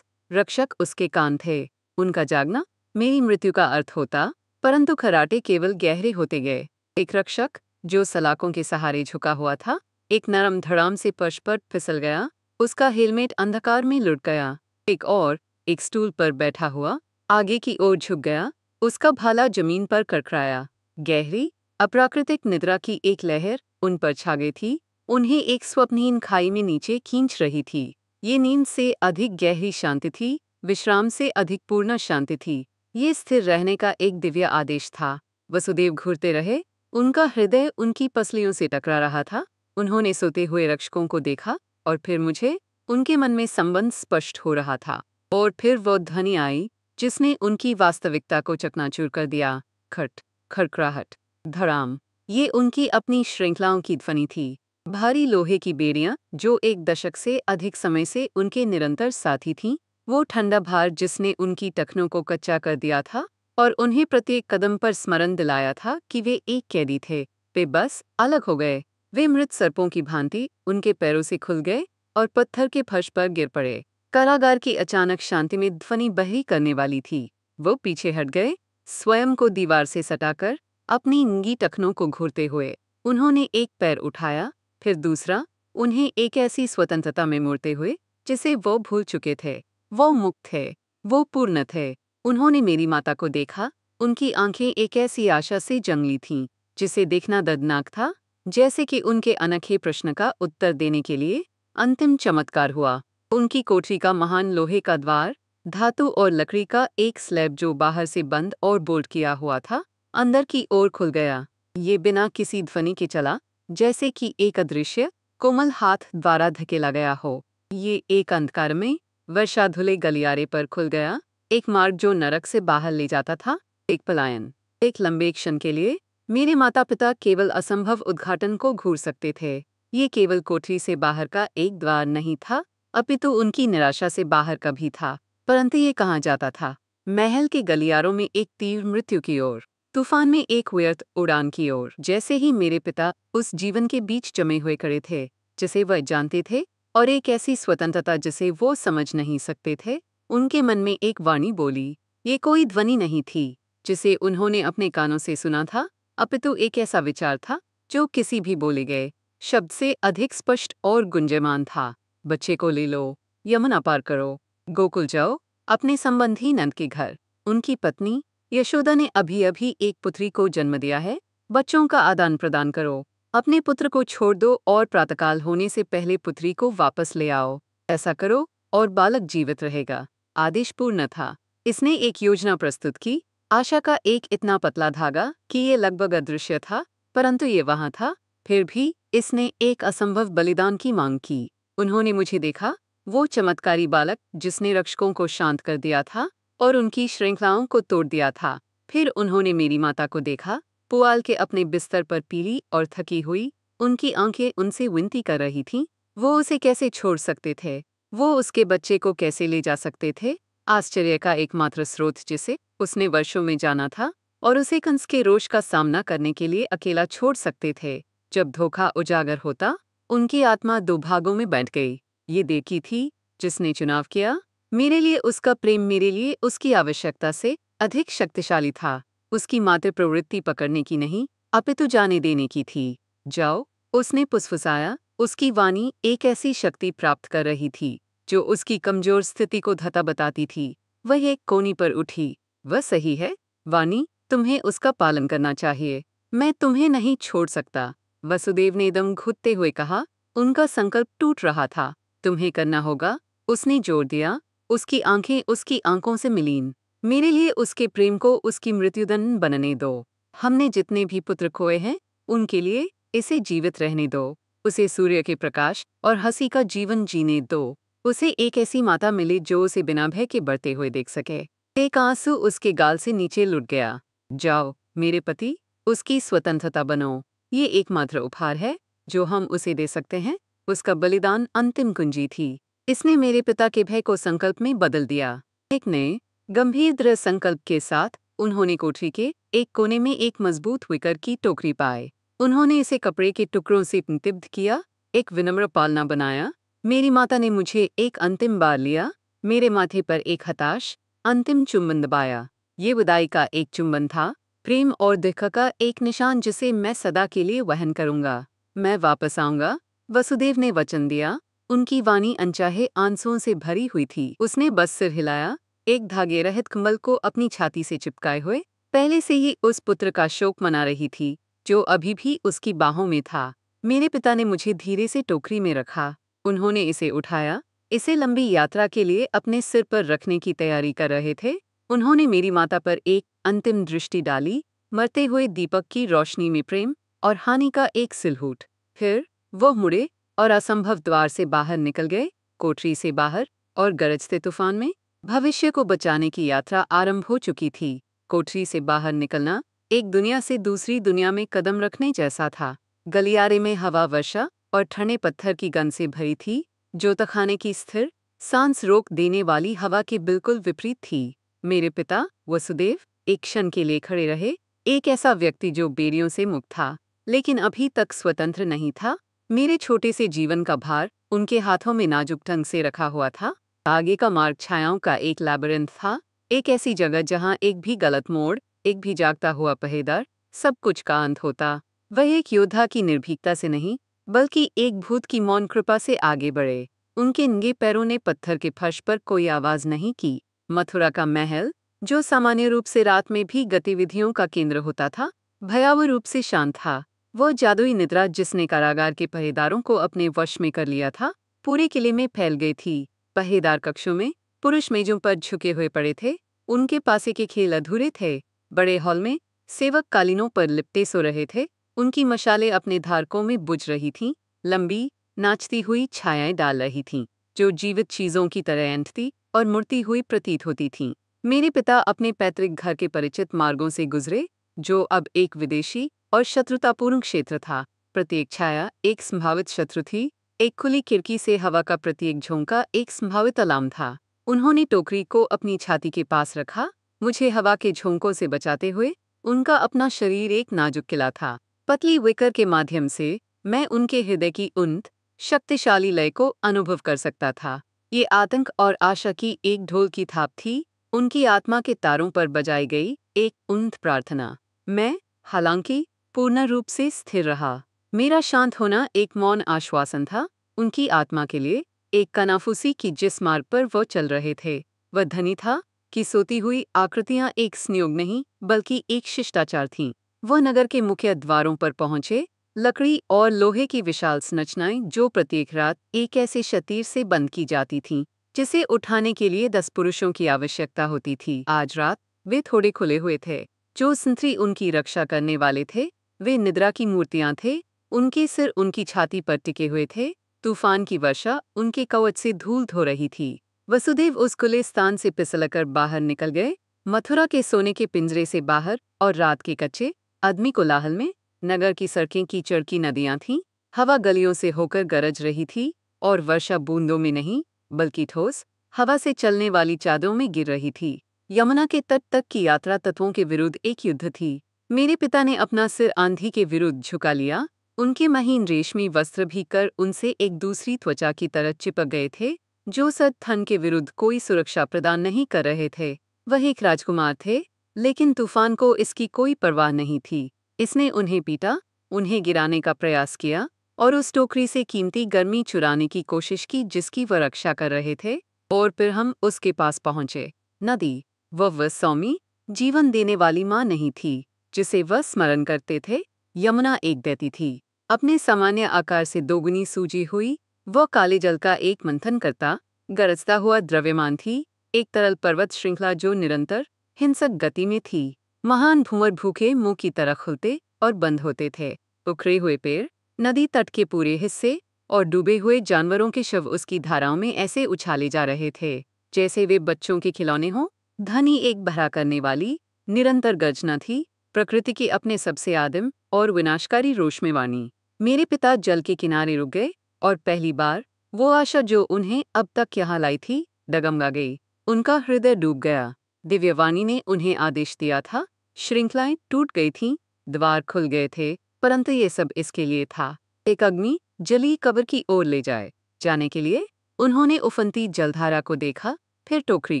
रक्षक उसके कान थे। उनका जागना मेरी मृत्यु का अर्थ होता, परंतु खर्राटे केवल गहरे होते गए। एक रक्षक जो सलाखों के सहारे झुका हुआ था, एक नरम धड़ाम से फर्श पर फिसल गया। उसका हेलमेट अंधकार में लुढ़क गया। एक और, एक स्टूल पर बैठा हुआ, आगे की ओर झुक गया। उसका भाला जमीन पर कड़कड़ाया। गहरी अप्राकृतिक निद्रा की एक लहर उन पर छा गई थी, उन्हें एक स्वप्नहीन खाई में नीचे खींच रही थी। ये नींद से अधिक गहरी शांति थी, विश्राम से अधिक पूर्ण शांति थी। ये स्थिर रहने का एक दिव्य आदेश था। वसुदेव घूरते रहे, उनका हृदय उनकी पसलियों से टकरा रहा था। उन्होंने सोते हुए रक्षकों को देखा और फिर मुझे। उनके मन में संबंध स्पष्ट हो रहा था। और फिर वो ध्वनि आई जिसने उनकी वास्तविकता को चकनाचूर कर दिया। खट, खड़खड़ाहट, धड़ाम। ये उनकी अपनी श्रृंखलाओं की ध्वनि थी। भारी लोहे की बेड़ियां जो एक दशक से अधिक समय से उनके निरंतर साथी थीं। वो ठंडा भार जिसने उनकी टखनों को कच्चा कर दिया था और उन्हें प्रत्येक कदम पर स्मरण दिलाया था कि वे एक कैदी थे। वे बस अलग हो गए। वे मृत सर्पों की भांति उनके पैरों से खुल गए और पत्थर के फर्श पर गिर पड़े। कारागार की अचानक शांति में ध्वनि बहरी करने वाली थी। वो पीछे हट गए, स्वयं को दीवार से सटाकर, अपनी नंगी टखनों को घूरते हुए। उन्होंने एक पैर उठाया, फिर दूसरा, उन्हें एक ऐसी स्वतंत्रता में मोड़ते हुए जिसे वो भूल चुके थे। वो मुक्त थे, वो पूर्ण थे। उन्होंने मेरी माता को देखा। उनकी आंखें एक ऐसी आशा से जंगली थीं जिसे देखना दर्दनाक था, जैसे कि उनके अनोखे प्रश्न का उत्तर देने के लिए अंतिम चमत्कार हुआ। उनकी कोठरी का महान लोहे का द्वार, धातु और लकड़ी का एक स्लैब जो बाहर से बंद और बोल्ट किया हुआ था, अंदर की ओर खुल गया। ये बिना किसी ध्वनि के चला, जैसे कि एक अदृश्य कोमल हाथ द्वारा धकेला गया हो। ये एक अंधकार में वर्षा धुले गलियारे पर खुल गया। एक मार्ग जो नरक से बाहर ले जाता था, एक पलायन। एक लंबे क्षण के लिए मेरे माता पिता केवल असंभव उद्घाटन को घूर सकते थे। ये केवल कोठरी से बाहर का एक द्वार नहीं था, अपितु उनकी निराशा से बाहर का भी था। परंतु ये कहाँ जाता था? महल के गलियारों में एक तीर मृत्यु की ओर, तूफान में एक व्यर्थ उड़ान की ओर। जैसे ही मेरे पिता उस जीवन के बीच जमे हुए खड़े थे जिसे वह जानते थे, और एक ऐसी स्वतंत्रता जिसे वो समझ नहीं सकते थे, उनके मन में एक वाणी बोली। ये कोई ध्वनि नहीं थी जिसे उन्होंने अपने कानों से सुना था, अपितु एक ऐसा विचार था जो किसी भी बोले गए शब्द से अधिक स्पष्ट और गुंजयमान था। बच्चे को ले लो, यमुना पार करो, गोकुल जाओ, अपने संबंधी नंद के घर। उनकी पत्नी यशोदा ने अभी अभी एक पुत्री को जन्म दिया है। बच्चों का आदान प्रदान करो, अपने पुत्र को छोड़ दो और प्रातःकाल होने से पहले पुत्री को वापस ले आओ। ऐसा करो और बालक जीवित रहेगा। आदेश पूर्ण था। इसने एक योजना प्रस्तुत की, आशा का एक इतना पतला धागा कि ये लगभग अदृश्य था, परंतु ये वहां था। फिर भी इसने एक असंभव बलिदान की मांग की। उन्होंने मुझे देखा, वो चमत्कारी बालक जिसने रक्षकों को शांत कर दिया था और उनकी श्रृंखलाओं को तोड़ दिया था। फिर उन्होंने मेरी माता को देखा, पुआल के अपने बिस्तर पर पीली और थकी हुई, उनकी आंखें उनसे विनती कर रही थीं। वो उसे कैसे छोड़ सकते थे? वो उसके बच्चे को कैसे ले जा सकते थे? आश्चर्य का एकमात्र स्रोत जिसे उसने वर्षों में जाना था और उसे कंस के रोष का सामना करने के लिए अकेला छोड़ सकते थे। जब धोखा उजागर होता, उनकी आत्मा दो भागों में बंट गई। ये देखी थी जिसने चुनाव किया, मेरे लिए उसका प्रेम मेरे लिए उसकी आवश्यकता से अधिक शक्तिशाली था। उसकी मातृ प्रवृत्ति पकड़ने की नहीं, अपितु जाने देने की थी। जाओ, उसने फुसफुसाया। उसकी वाणी एक ऐसी शक्ति प्राप्त कर रही थी जो उसकी कमजोर स्थिति को धता बताती थी। वह एक कोनी पर उठी। वह सही है, वाणी, तुम्हें उसका पालन करना चाहिए। मैं तुम्हें नहीं छोड़ सकता। वसुदेव ने दम घुटते हुए कहा। उनका संकल्प टूट रहा था। तुम्हें करना होगा, उसने जोर दिया। उसकी आंखें उसकी आंखों से मिलीं। मेरे लिए उसके प्रेम को उसकी मृत्युदंड बनने दो। हमने जितने भी पुत्र खोए हैं, उनके लिए इसे जीवित रहने दो। उसे सूर्य के प्रकाश और हंसी का जीवन जीने दो। उसे एक ऐसी माता मिले जो उसे बिना भय के बढ़ते हुए देख सके। एक आंसू उसके गाल से नीचे लुढ़क गया। जाओ, मेरे पति, उसकी स्वतंत्रता बनो। ये एकमात्र उपहार है जो हम उसे दे सकते हैं। उसका बलिदान अंतिम कुंजी थी। इसने मेरे पिता के भय को संकल्प में बदल दिया। एक नए, गंभीर दृढ़ संकल्प के साथ उन्होंने कोठरी के एक कोने में एक मजबूत विकर की टोकरी पाई। उन्होंने इसे कपड़े के टुकड़ों से निबद्ध किया, एक विनम्र पालना बनाया। मेरी माता ने मुझे एक अंतिम बार लिया, मेरे माथे पर एक हताश, अंतिम चुंबन दबाया। ये विदाई का एक चुंबन था, प्रेम और दुख का एक निशान जिसे मैं सदा के लिए वहन करूंगा। मैं वापस आऊंगा, वसुदेव ने वचन दिया। उनकी वाणी अनचाहे आंसुओं से भरी हुई थी। उसने बस सिर हिलाया, एक धागे रहित कमल को अपनी छाती से चिपकाए हुए, पहले से ही उस पुत्र का शोक मना रही थी जो अभी भी उसकी बाहों में था। मेरे पिता ने मुझे धीरे से टोकरी में रखा। उन्होंने इसे उठाया, इसे लंबी यात्रा के लिए अपने सिर पर रखने की तैयारी कर रहे थे। उन्होंने मेरी माता पर एक अंतिम दृष्टि डाली, मरते हुए दीपक की रोशनी में प्रेम और हानि का एक सिलहूट। फिर वह मुड़े और असंभव द्वार से बाहर निकल गए, कोठरी से बाहर, और गरजते तूफान में भविष्य को बचाने की यात्रा आरंभ हो चुकी थी। कोठरी से बाहर निकलना एक दुनिया से दूसरी दुनिया में कदम रखने जैसा था। गलियारे में हवा वर्षा और ठंडे पत्थर की गंध से भरी थी, जो तखाने की स्थिर, सांस रोक देने वाली हवा के बिल्कुल विपरीत थी। मेरे पिता, वसुदेव, एक क्षण के लिए खड़े रहे, एक ऐसा व्यक्ति जो बेड़ियों से मुक्त था, लेकिन अभी तक स्वतंत्र नहीं था। मेरे छोटे से जीवन का भार उनके हाथों में नाजुक ढंग से रखा हुआ था। आगे का मार्ग छायाओं का एक लैबिरिंथ था, एक ऐसी जगह जहां एक भी गलत मोड़, एक भी जागता हुआ पहेदार, सब कुछ का अंत होता। वह एक योद्धा की निर्भीकता से नहीं, बल्कि एक भूत की मौन कृपा से आगे बढ़े। उनके नंगे पैरों ने पत्थर के फर्श पर कोई आवाज नहीं की। मथुरा का महल, जो सामान्य रूप से रात में भी गतिविधियों का केंद्र होता था, भयावह रूप से शांत था। वह जादुई निद्रा जिसने कारागार के पहरेदारों को अपने वश में कर लिया था, पूरे किले में फैल गई थी। पहरेदार कक्षों में पुरुष मेजों पर झुके हुए पड़े थे, उनके पासे के खेल अधूरे थे। बड़े हॉल में सेवक कालीनों पर लिपटे सो रहे थे, उनकी मशालें अपने धारकों में बुझ रही थीं, लंबी, नाचती हुई छायाएं डाल रही थीं, जो जीवित चीजों की तरह ऐंठती और मुड़ती हुई प्रतीत होती थीं। मेरे पिता अपने पैतृक घर के परिचित मार्गों से गुजरे, जो अब एक विदेशी और शत्रुतापूर्ण क्षेत्र था। प्रत्येक छाया एक संभावित शत्रु थी, एक खुली खिड़की से हवा का प्रत्येक झोंका एक संभावित अलार्म था। उन्होंने टोकरी को अपनी छाती के पास रखा, मुझे हवा के झोंकों से बचाते हुए। उनका अपना शरीर एक नाजुक किला था। पतली विकर के माध्यम से मैं उनके हृदय की उन्नत, शक्तिशाली लय को अनुभव कर सकता था। ये आतंक और आशा की एक ढोल की थाप थी, उनकी आत्मा के तारों पर बजाई गई एक उन्नत प्रार्थना। मैं, हालांकि, पूर्ण रूप से स्थिर रहा। मेरा शांत होना एक मौन आश्वासन था, उनकी आत्मा के लिए, एक कनाफूसी की जिस मार्ग पर वो चल रहे थे। वह धनी था कि सोती हुई आकृतियां एक संयोग नहीं बल्कि एक शिष्टाचार थीं। वह नगर के मुख्य द्वारों पर पहुंचे, लकड़ी और लोहे की विशाल संरचनाएं जो प्रत्येक रात एक ऐसे शतीर से बंद की जाती थीं जिसे उठाने के लिए 10 पुरुषों की आवश्यकता होती थी। आज रात वे थोड़े खुले हुए थे। जो संतरी उनकी रक्षा करने वाले थे वे निद्रा की मूर्तियां थे, उनके सिर उनकी छाती पर टिके हुए थे। तूफान की वर्षा उनके कवच से धूल धो रही थी। वसुदेव उस खुले स्थान से फिसलकर बाहर निकल गए, मथुरा के सोने के पिंजरे से बाहर, और रात के कच्चे आदमी कोलाहल में नगर की सड़कें कीचड़ की नदियां थीं। हवा गलियों से होकर गरज रही थी और वर्षा बूंदों में नहीं बल्कि ठोस हवा से चलने वाली चादरों में गिर रही थी। यमुना के तट तक की यात्रा तत्वों के विरुद्ध एक युद्ध थी। मेरे पिता ने अपना सिर आंधी के विरुद्ध झुका लिया। उनके महीन रेशमी वस्त्र भी कर उनसे एक दूसरी त्वचा की तरह चिपक गए थे, जो सर्द ठंड के विरुद्ध कोई सुरक्षा प्रदान नहीं कर रहे थे। वह एक राजकुमार थे, लेकिन तूफान को इसकी कोई परवाह नहीं थी। इसने उन्हें पीटा, उन्हें गिराने का प्रयास किया और उस टोकरी से कीमती गर्मी चुराने की कोशिश की जिसकी वह रक्षा कर रहे थे। और फिर हम उसके पास पहुंचे। नदी, वह सौम्य, जीवन देने वाली माँ नहीं थी जिसे वह स्मरण करते थे। यमुना एक दैती थी, अपने सामान्य आकार से दोगुनी सूजी हुई। वह काले जल का एक मंथन करता, गरजता हुआ द्रव्यमान थी, एक तरल पर्वत श्रृंखला जो निरंतर हिंसक गति में थी। महान भंवर भूखे मुंह की तरह खुलते और बंद होते थे। उखड़े हुए पेड़, नदी तट के पूरे हिस्से और डूबे हुए जानवरों के शव उसकी धाराओं में ऐसे उछाले जा रहे थे जैसे वे बच्चों के खिलौने हों। ध्वनि एक बहरा करने वाली निरंतर गर्जना थी, प्रकृति की अपने सबसे आदिम और विनाशकारी रोष में वाणी। मेरे पिता जल के किनारे रुक गए और पहली बार वो आशा जो उन्हें अब तक यहाँ लाई थी डगमगा गई। उनका हृदय डूब गया। दिव्यवाणी ने उन्हें आदेश दिया था। श्रृंखलाएं टूट गई थीं, द्वार खुल गए थे, परंतु ये सब इसके लिए था, एक अग्नि जली कब्र की ओर ले जाने के लिए। उन्होंने उफनती जलधारा को देखा, फिर टोकरी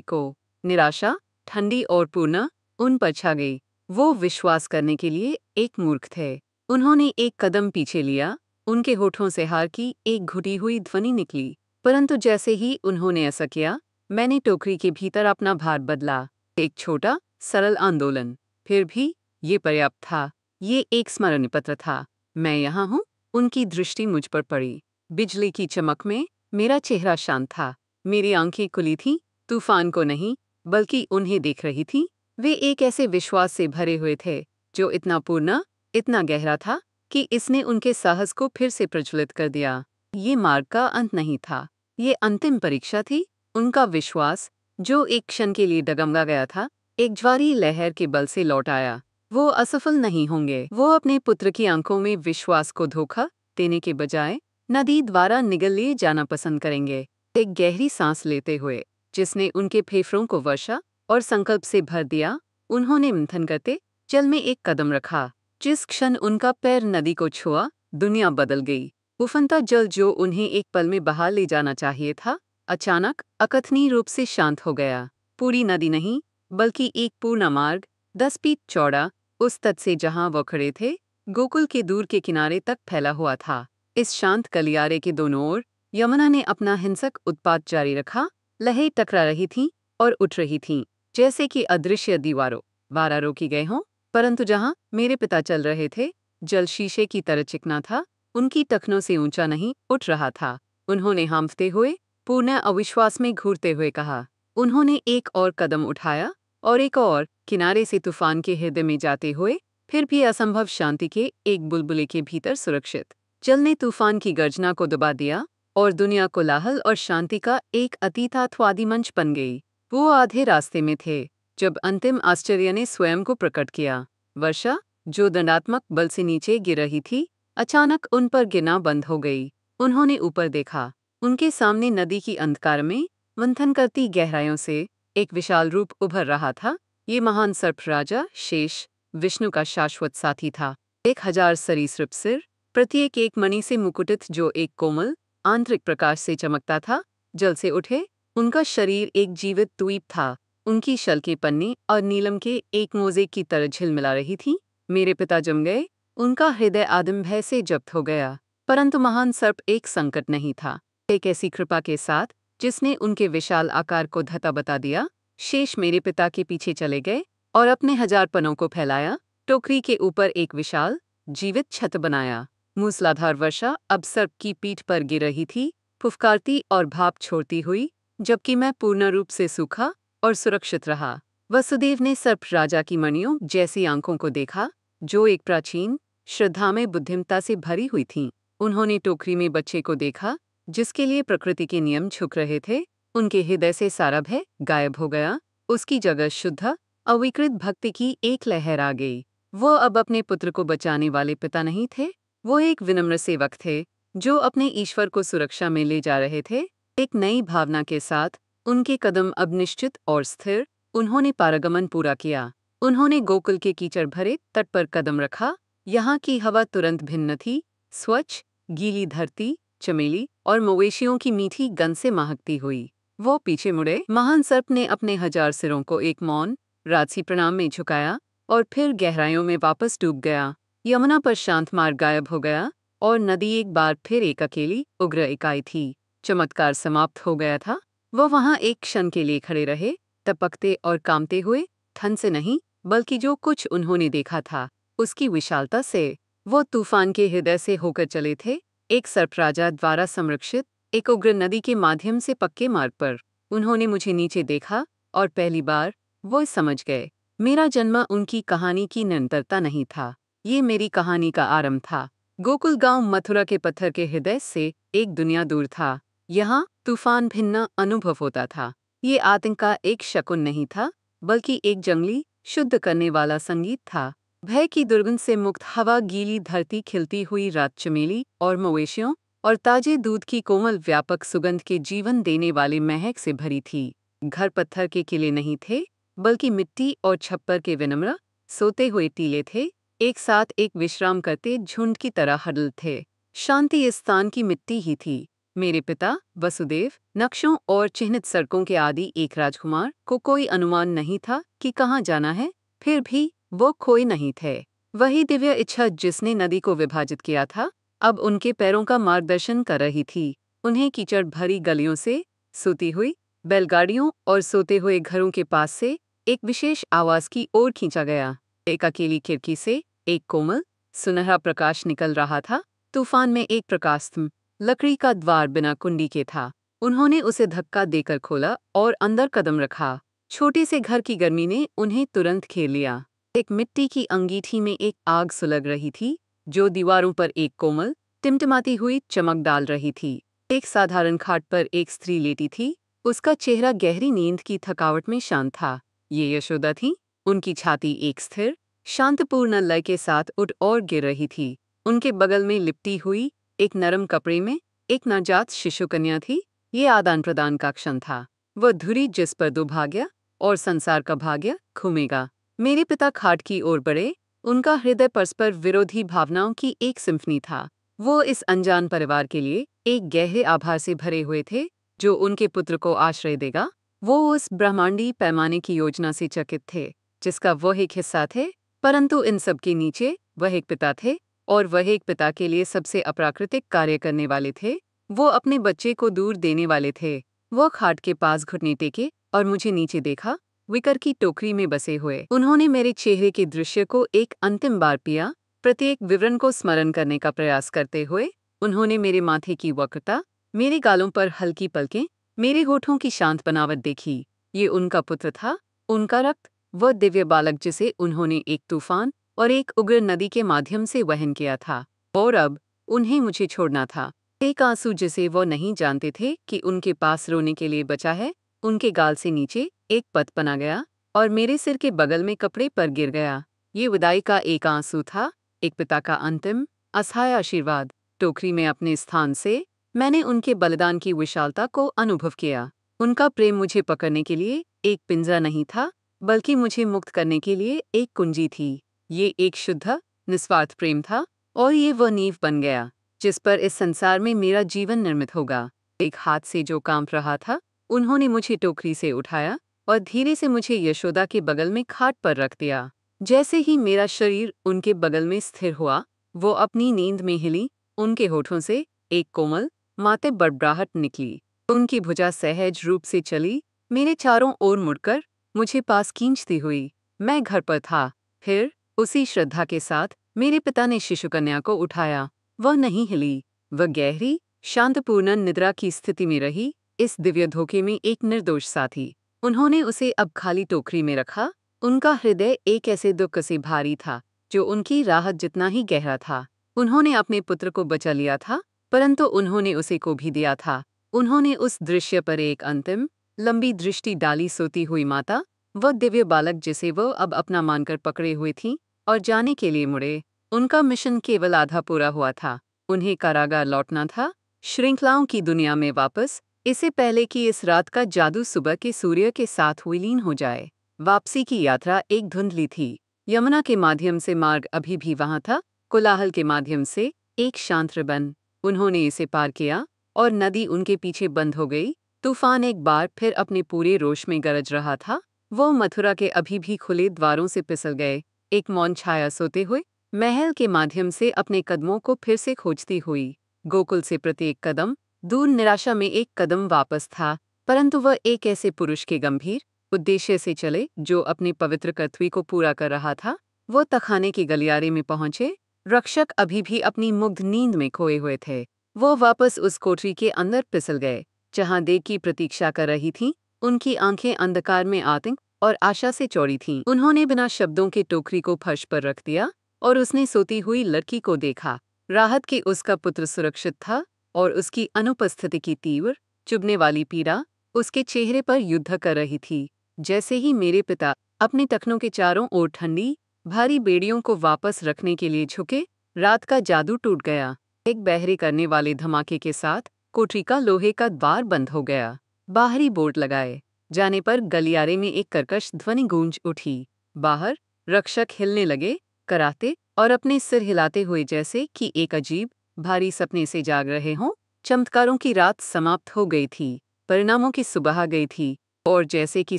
को। निराशा, ठंडी और पूर्ण, उन पर छा गई। वो विश्वास करने के लिए एक मूर्ख थे। उन्होंने एक कदम पीछे लिया, उनके होठों से हार की एक घुटी हुई ध्वनि निकली। परंतु जैसे ही उन्होंने ऐसा किया, मैंने टोकरी के भीतर अपना भार बदला। एक छोटा, सरल आंदोलन। फिर भी ये पर्याप्त था। ये एक स्मरण पत्र था। मैं यहाँ हूँ। उनकी दृष्टि मुझ पर पड़ी। बिजली की चमक में मेरा चेहरा शांत था। मेरी आंखें खुली थीं, तूफान को नहीं बल्कि उन्हें देख रही थीं। वे एक ऐसे विश्वास से भरे हुए थे जो इतना पूर्ण, इतना गहरा था कि इसने उनके साहस को फिर से प्रज्वलित कर दिया। ये मार्ग का अंत नहीं था, ये अंतिम परीक्षा थी। उनका विश्वास, जो एक क्षण के लिए डगमगा गया था, एक ज्वारी लहर के बल से लौट आया। वो असफल नहीं होंगे। वो अपने पुत्र की आंखों में विश्वास को धोखा देने के बजाय नदी द्वारा निगल लिए जाना पसंद करेंगे। एक गहरी सांस लेते हुए, जिसने उनके फेफड़ों को वर्षा और संकल्प से भर दिया, उन्होंने मंथन करते जल में एक कदम रखा। जिस क्षण उनका पैर नदी को छुआ, दुनिया बदल गई। उफनता जल जो उन्हें एक पल में बहा ले जाना चाहिए था, अचानक अकथनीय रूप से शांत हो गया। पूरी नदी नहीं, बल्कि एक पूर्ण मार्ग, 10 फीट चौड़ा, उस तट से जहां वो खड़े थे, गोकुल के दूर के किनारे तक फैला हुआ था। इस शांत गलियारे के दोनों ओर यमुना ने अपना हिंसक उत्पात जारी रखा। लहरें टकरा रही थीं और उठ रही थीं, जैसे कि अदृश्य दीवारों द्वारा रोकी गए हों। परंतु जहां मेरे पिता चल रहे थे, जल शीशे की तरह चिकना था, उनकी टखनों से ऊंचा नहीं उठ रहा था। उन्होंने हांफते हुए, पूर्ण अविश्वास में घूरते हुए कहा। उन्होंने एक और कदम उठाया और एक और, किनारे से तूफान के हृदय में जाते हुए, फिर भी असंभव शांति के एक बुलबुले के भीतर सुरक्षित। जल ने तूफान की गर्जना को दबा दिया और दुनिया कोलाहल और शांति का एक अतीतात्वादी मंच बन गई। वो आधे रास्ते में थे जब अंतिम आश्चर्य ने स्वयं को प्रकट किया। वर्षा, जो दंडात्मक बल से नीचे गिर रही थी, अचानक उन पर गिरना बंद हो गई। उन्होंने ऊपर देखा। उनके सामने नदी की अंधकार में मंथन करती गहराइयों से एक विशाल रूप उभर रहा था, ये महान सर्प राजा शेष विष्णु का शाश्वत साथी था। 1000 सरीसृप सिर, प्रत्येक एक मणि से मुकुटित, जो एक कोमल आंतरिक प्रकाश से चमकता था। जल से उठे उनका शरीर एक जीवित द्वीप था। उनकी शल के पन्ने और नीलम के एक मोज़ेक की तरह झिलमिला रही थी। मेरे पिता जम गए। उनका हृदय आदिम भय से जब्त हो गया। परंतु महान सर्प एक संकट नहीं था। एक ऐसी कृपा के साथ जिसने उनके विशाल आकार को धता बता दिया, शेष मेरे पिता के पीछे चले गए और अपने 1000 पनों को फैलाया। टोकरी के ऊपर एक विशाल जीवित छत बनाया। मूसलाधार वर्षा अब सर्प की पीठ पर गिर रही थी, फुफकारती और भाप छोड़ती हुई, जबकि मैं पूर्ण रूप से सूखा और सुरक्षित रहा। वसुदेव ने सर्प राजा की मणियों जैसी आंखों को देखा, जो एक प्राचीन श्रद्धामय बुद्धिमत्ता से भरी हुई थीं। उन्होंने टोकरी में बच्चे को देखा, जिसके लिए प्रकृति के नियम झुक रहे थे। उनके हृदय से सारा भय गायब हो गया। उसकी जगह शुद्ध अविकृत भक्ति की एक लहर आ गई। वो अब अपने पुत्र को बचाने वाले पिता नहीं थे, वो एक विनम्र सेवक थे, जो अपने ईश्वर को सुरक्षा में ले जा रहे थे। एक नई भावना के साथ उनके कदम अब निश्चित और स्थिर। उन्होंने पारगमन पूरा किया। उन्होंने गोकुल के कीचड़ भरे तट पर कदम रखा। यहाँ की हवा तुरंत भिन्न थी, स्वच्छ, गीली धरती, चमेली और मवेशियों की मीठी गंध से महकती हुई। वो पीछे मुड़े। महान सर्प ने अपने 1000 सिरों को एक मौन राजसी प्रणाम में झुकाया और फिर गहराइयों में वापस डूब गया। यमुना पर शांत मार्ग गायब हो गया और नदी एक बार फिर एक अकेली उग्र इकाई थी। चमत्कार समाप्त हो गया था। वो वहां एक क्षण के लिए खड़े रहे, टपकते और कांपते हुए, ठंड से नहीं बल्कि जो कुछ उन्होंने देखा था उसकी विशालता से। वो तूफान के हृदय से होकर चले थे, एक सर्प राजा द्वारा संरक्षित, एक उग्र नदी के माध्यम से पक्के मार्ग पर। उन्होंने मुझे नीचे देखा और पहली बार वो समझ गए, मेरा जन्म उनकी कहानी की निरंतरता नहीं था, ये मेरी कहानी का आरंभ था। गोकुल गांव मथुरा के पत्थर के हृदय से एक दुनिया दूर था। यहाँ तूफान भिन्न अनुभव होता था। ये आतंक का एक शकुन नहीं था, बल्कि एक जंगली शुद्ध करने वाला संगीत था। भय की दुर्गंध से मुक्त हवा, गीली धरती, खिलती हुई रात, चमेली और मवेशियों और ताजे दूध की कोमल व्यापक सुगंध के जीवन देने वाले महक से भरी थी। घर पत्थर के किले नहीं थे, बल्कि मिट्टी और छप्पर के विनम्र सोते हुए टीले थे, एक साथ एक विश्राम करते झुंड की तरह हडल थे। शांति इस स्थान की मिट्टी ही थी। मेरे पिता वसुदेव, नक्शों और चिह्नित सड़कों के आदि एक राजकुमार को कोई अनुमान नहीं था कि कहाँ जाना है, फिर भी वो खोए नहीं थे। वही दिव्य इच्छा जिसने नदी को विभाजित किया था, अब उनके पैरों का मार्गदर्शन कर रही थी। उन्हें कीचड़ भरी गलियों से, सोती हुई बैलगाड़ियों और सोते हुए घरों के पास से एक विशेष आवाज की ओर खींचा गया। एक अकेली खिड़की से एक कोमल सुनहरा प्रकाश निकल रहा था। तूफान में एक प्रकाश स्तंभ, लकड़ी का द्वार बिना कुंडी के था। उन्होंने उसे धक्का देकर खोला और अंदर कदम रखा। छोटे से घर की गर्मी ने उन्हें तुरंत घेर लिया। एक मिट्टी की अंगीठी में एक आग सुलग रही थी, जो दीवारों पर एक कोमल टिमटिमाती हुई चमक डाल रही थी। एक साधारण खाट पर एक स्त्री लेटी थी। उसका चेहरा गहरी नींद की थकावट में शांत था। ये यशोदा थी। उनकी छाती एक स्थिर शांतपूर्ण लय के साथ उठ और गिर रही थी। उनके बगल में लिपटी हुई एक नरम कपड़े में एक नवजात शिशु कन्या थी। ये आदान प्रदान का क्षण था। वह धुरी जिस पर दो भाग्य और संसार का भाग्य घूमेगा। मेरे पिता खाट की ओर बढ़े। उनका हृदय परस्पर विरोधी भावनाओं की एक सिम्फनी था। वो इस अनजान परिवार के लिए एक गहरे आभार से भरे हुए थे, जो उनके पुत्र को आश्रय देगा। वो उस ब्रह्मांडी पैमाने की योजना से चकित थे, जिसका वह एक हिस्सा थे। परंतु इन सब के नीचे वह एक पिता थे, और वह एक पिता के लिए सबसे अप्राकृतिक कार्य करने वाले थे। वो अपने बच्चे को दूर देने वाले थे। वो खाट के पास घुटने टेके और मुझे नीचे देखा, विकर की टोकरी में बसे हुए। उन्होंने मेरे चेहरे के दृश्य को एक अंतिम बार पिया, प्रत्येक विवरण को स्मरण करने का प्रयास करते हुए। उन्होंने मेरे माथे की वक्रता, मेरे गालों पर हल्की पलकें, मेरे होठों की शांत बनावट देखी। ये उनका पुत्र था, उनका रक्त, वह दिव्य बालक जिसे उन्होंने एक तूफान और एक उग्र नदी के माध्यम से वहन किया था। और अब उन्हें मुझे छोड़ना था। एक आंसू जिसे वो नहीं जानते थे कि उनके पास रोने के लिए बचा है, उनके गाल से नीचे एक पत बना गया और मेरे सिर के बगल में कपड़े पर गिर गया। ये विदाई का एक आंसू था, एक पिता का अंतिम असहाय आशीर्वाद। टोकरी में अपने स्थान से मैंने उनके बलिदान की विशालता को अनुभव किया। उनका प्रेम मुझे पकड़ने के लिए एक पिंजरा नहीं था, बल्कि मुझे मुक्त करने के लिए एक कुंजी थी। ये एक शुद्ध, निस्वार्थ प्रेम था, और ये वह नींव बन गया जिस पर इस संसार में मेरा जीवन निर्मित होगा। एक हाथ से जो कांप रहा था, उन्होंने मुझे टोकरी से उठाया और धीरे से मुझे यशोदा के बगल में खाट पर रख दिया। जैसे ही मेरा शरीर उनके बगल में स्थिर हुआ, वो अपनी नींद में हिली। उनके होठों से एक कोमल, माते बड़बड़ाहट निकली। उनकी भुजा सहज रूप से चली, मेरे चारों ओर मुड़कर मुझे पास खींचती हुई। मैं घर पर था। फिर उसी श्रद्धा के साथ मेरे पिता ने शिशु कन्या को उठाया। वह नहीं हिली। वह गहरी, शांतपूर्ण निद्रा की स्थिति में रही। इस दिव्य धोखे में एक निर्दोष साथी। उन्होंने उसे अब खाली टोकरी में रखा। उनका हृदय एक ऐसे दुख से भारी था जो उनकी राहत जितना ही गहरा था। उन्होंने अपने पुत्र को बचा लिया था, परंतु उन्होंने उसे को भी दिया था। उन्होंने उस दृश्य पर एक अंतिम, लंबी दृष्टि डाली। सोती हुई माता, वह दिव्य बालक जिसे वह अब अपना मानकर पकड़े हुए थी और जाने के लिए मुड़े। उनका मिशन केवल आधा पूरा हुआ था। उन्हें कारागार लौटना था, श्रृंखलाओं की दुनिया में वापस, इससे पहले कि इस रात का जादू सुबह के सूर्य के साथ विलीन हो जाए। वापसी की यात्रा एक धुंधली थी। यमुना के माध्यम से मार्ग अभी भी वहां था, कोलाहल के माध्यम से एक शांत रिबन। उन्होंने इसे पार किया और नदी उनके पीछे बंद हो गई। तूफान एक बार फिर अपने पूरे रोश में गरज रहा था। वो मथुरा के अभी भी खुले द्वारों से फिसल गए। एक मौन छाया सोते हुए महल के माध्यम से अपने कदमों को फिर से खोजती हुई। गोकुल से प्रत्येक कदम दूर निराशा में एक कदम वापस था, परंतु वह एक ऐसे पुरुष के गंभीर उद्देश्य से चले जो अपने पवित्र कर्तव्य को पूरा कर रहा था। वो तखाने के गलियारे में पहुंचे। रक्षक अभी भी अपनी मुग्ध नींद में खोए हुए थे। वो वापस उस कोठरी के अंदर फिसल गए जहां देव की प्रतीक्षा कर रही थीं। उनकी आंखें अंधकार में आतंक और आशा से चौड़ी थीं। उन्होंने बिना शब्दों के टोकरी को फर्श पर रख दिया और उसने सोती हुई लड़की को देखा। राहत कि उसका पुत्र सुरक्षित था और उसकी अनुपस्थिति की तीव्र, चुभने वाली पीड़ा उसके चेहरे पर युद्ध कर रही थी। जैसे ही मेरे पिता अपने टखनों के चारों ओर ठंडी, भारी बेड़ियों को वापस रखने के लिए झुके, रात का जादू टूट गया। एक बहरे करने वाले धमाके के साथ कोठरी का लोहे का द्वार बंद हो गया। बाहरी बोर्ड लगाए जाने पर गलियारे में एक कर्कश ध्वनि गूंज उठी। बाहर रक्षक हिलने लगे, कराते और अपने सिर हिलाते हुए जैसे कि एक अजीब, भारी सपने से जाग रहे हों। चमत्कारों की रात समाप्त हो गई थी, परिणामों की सुबह आ गई थी, और जैसे कि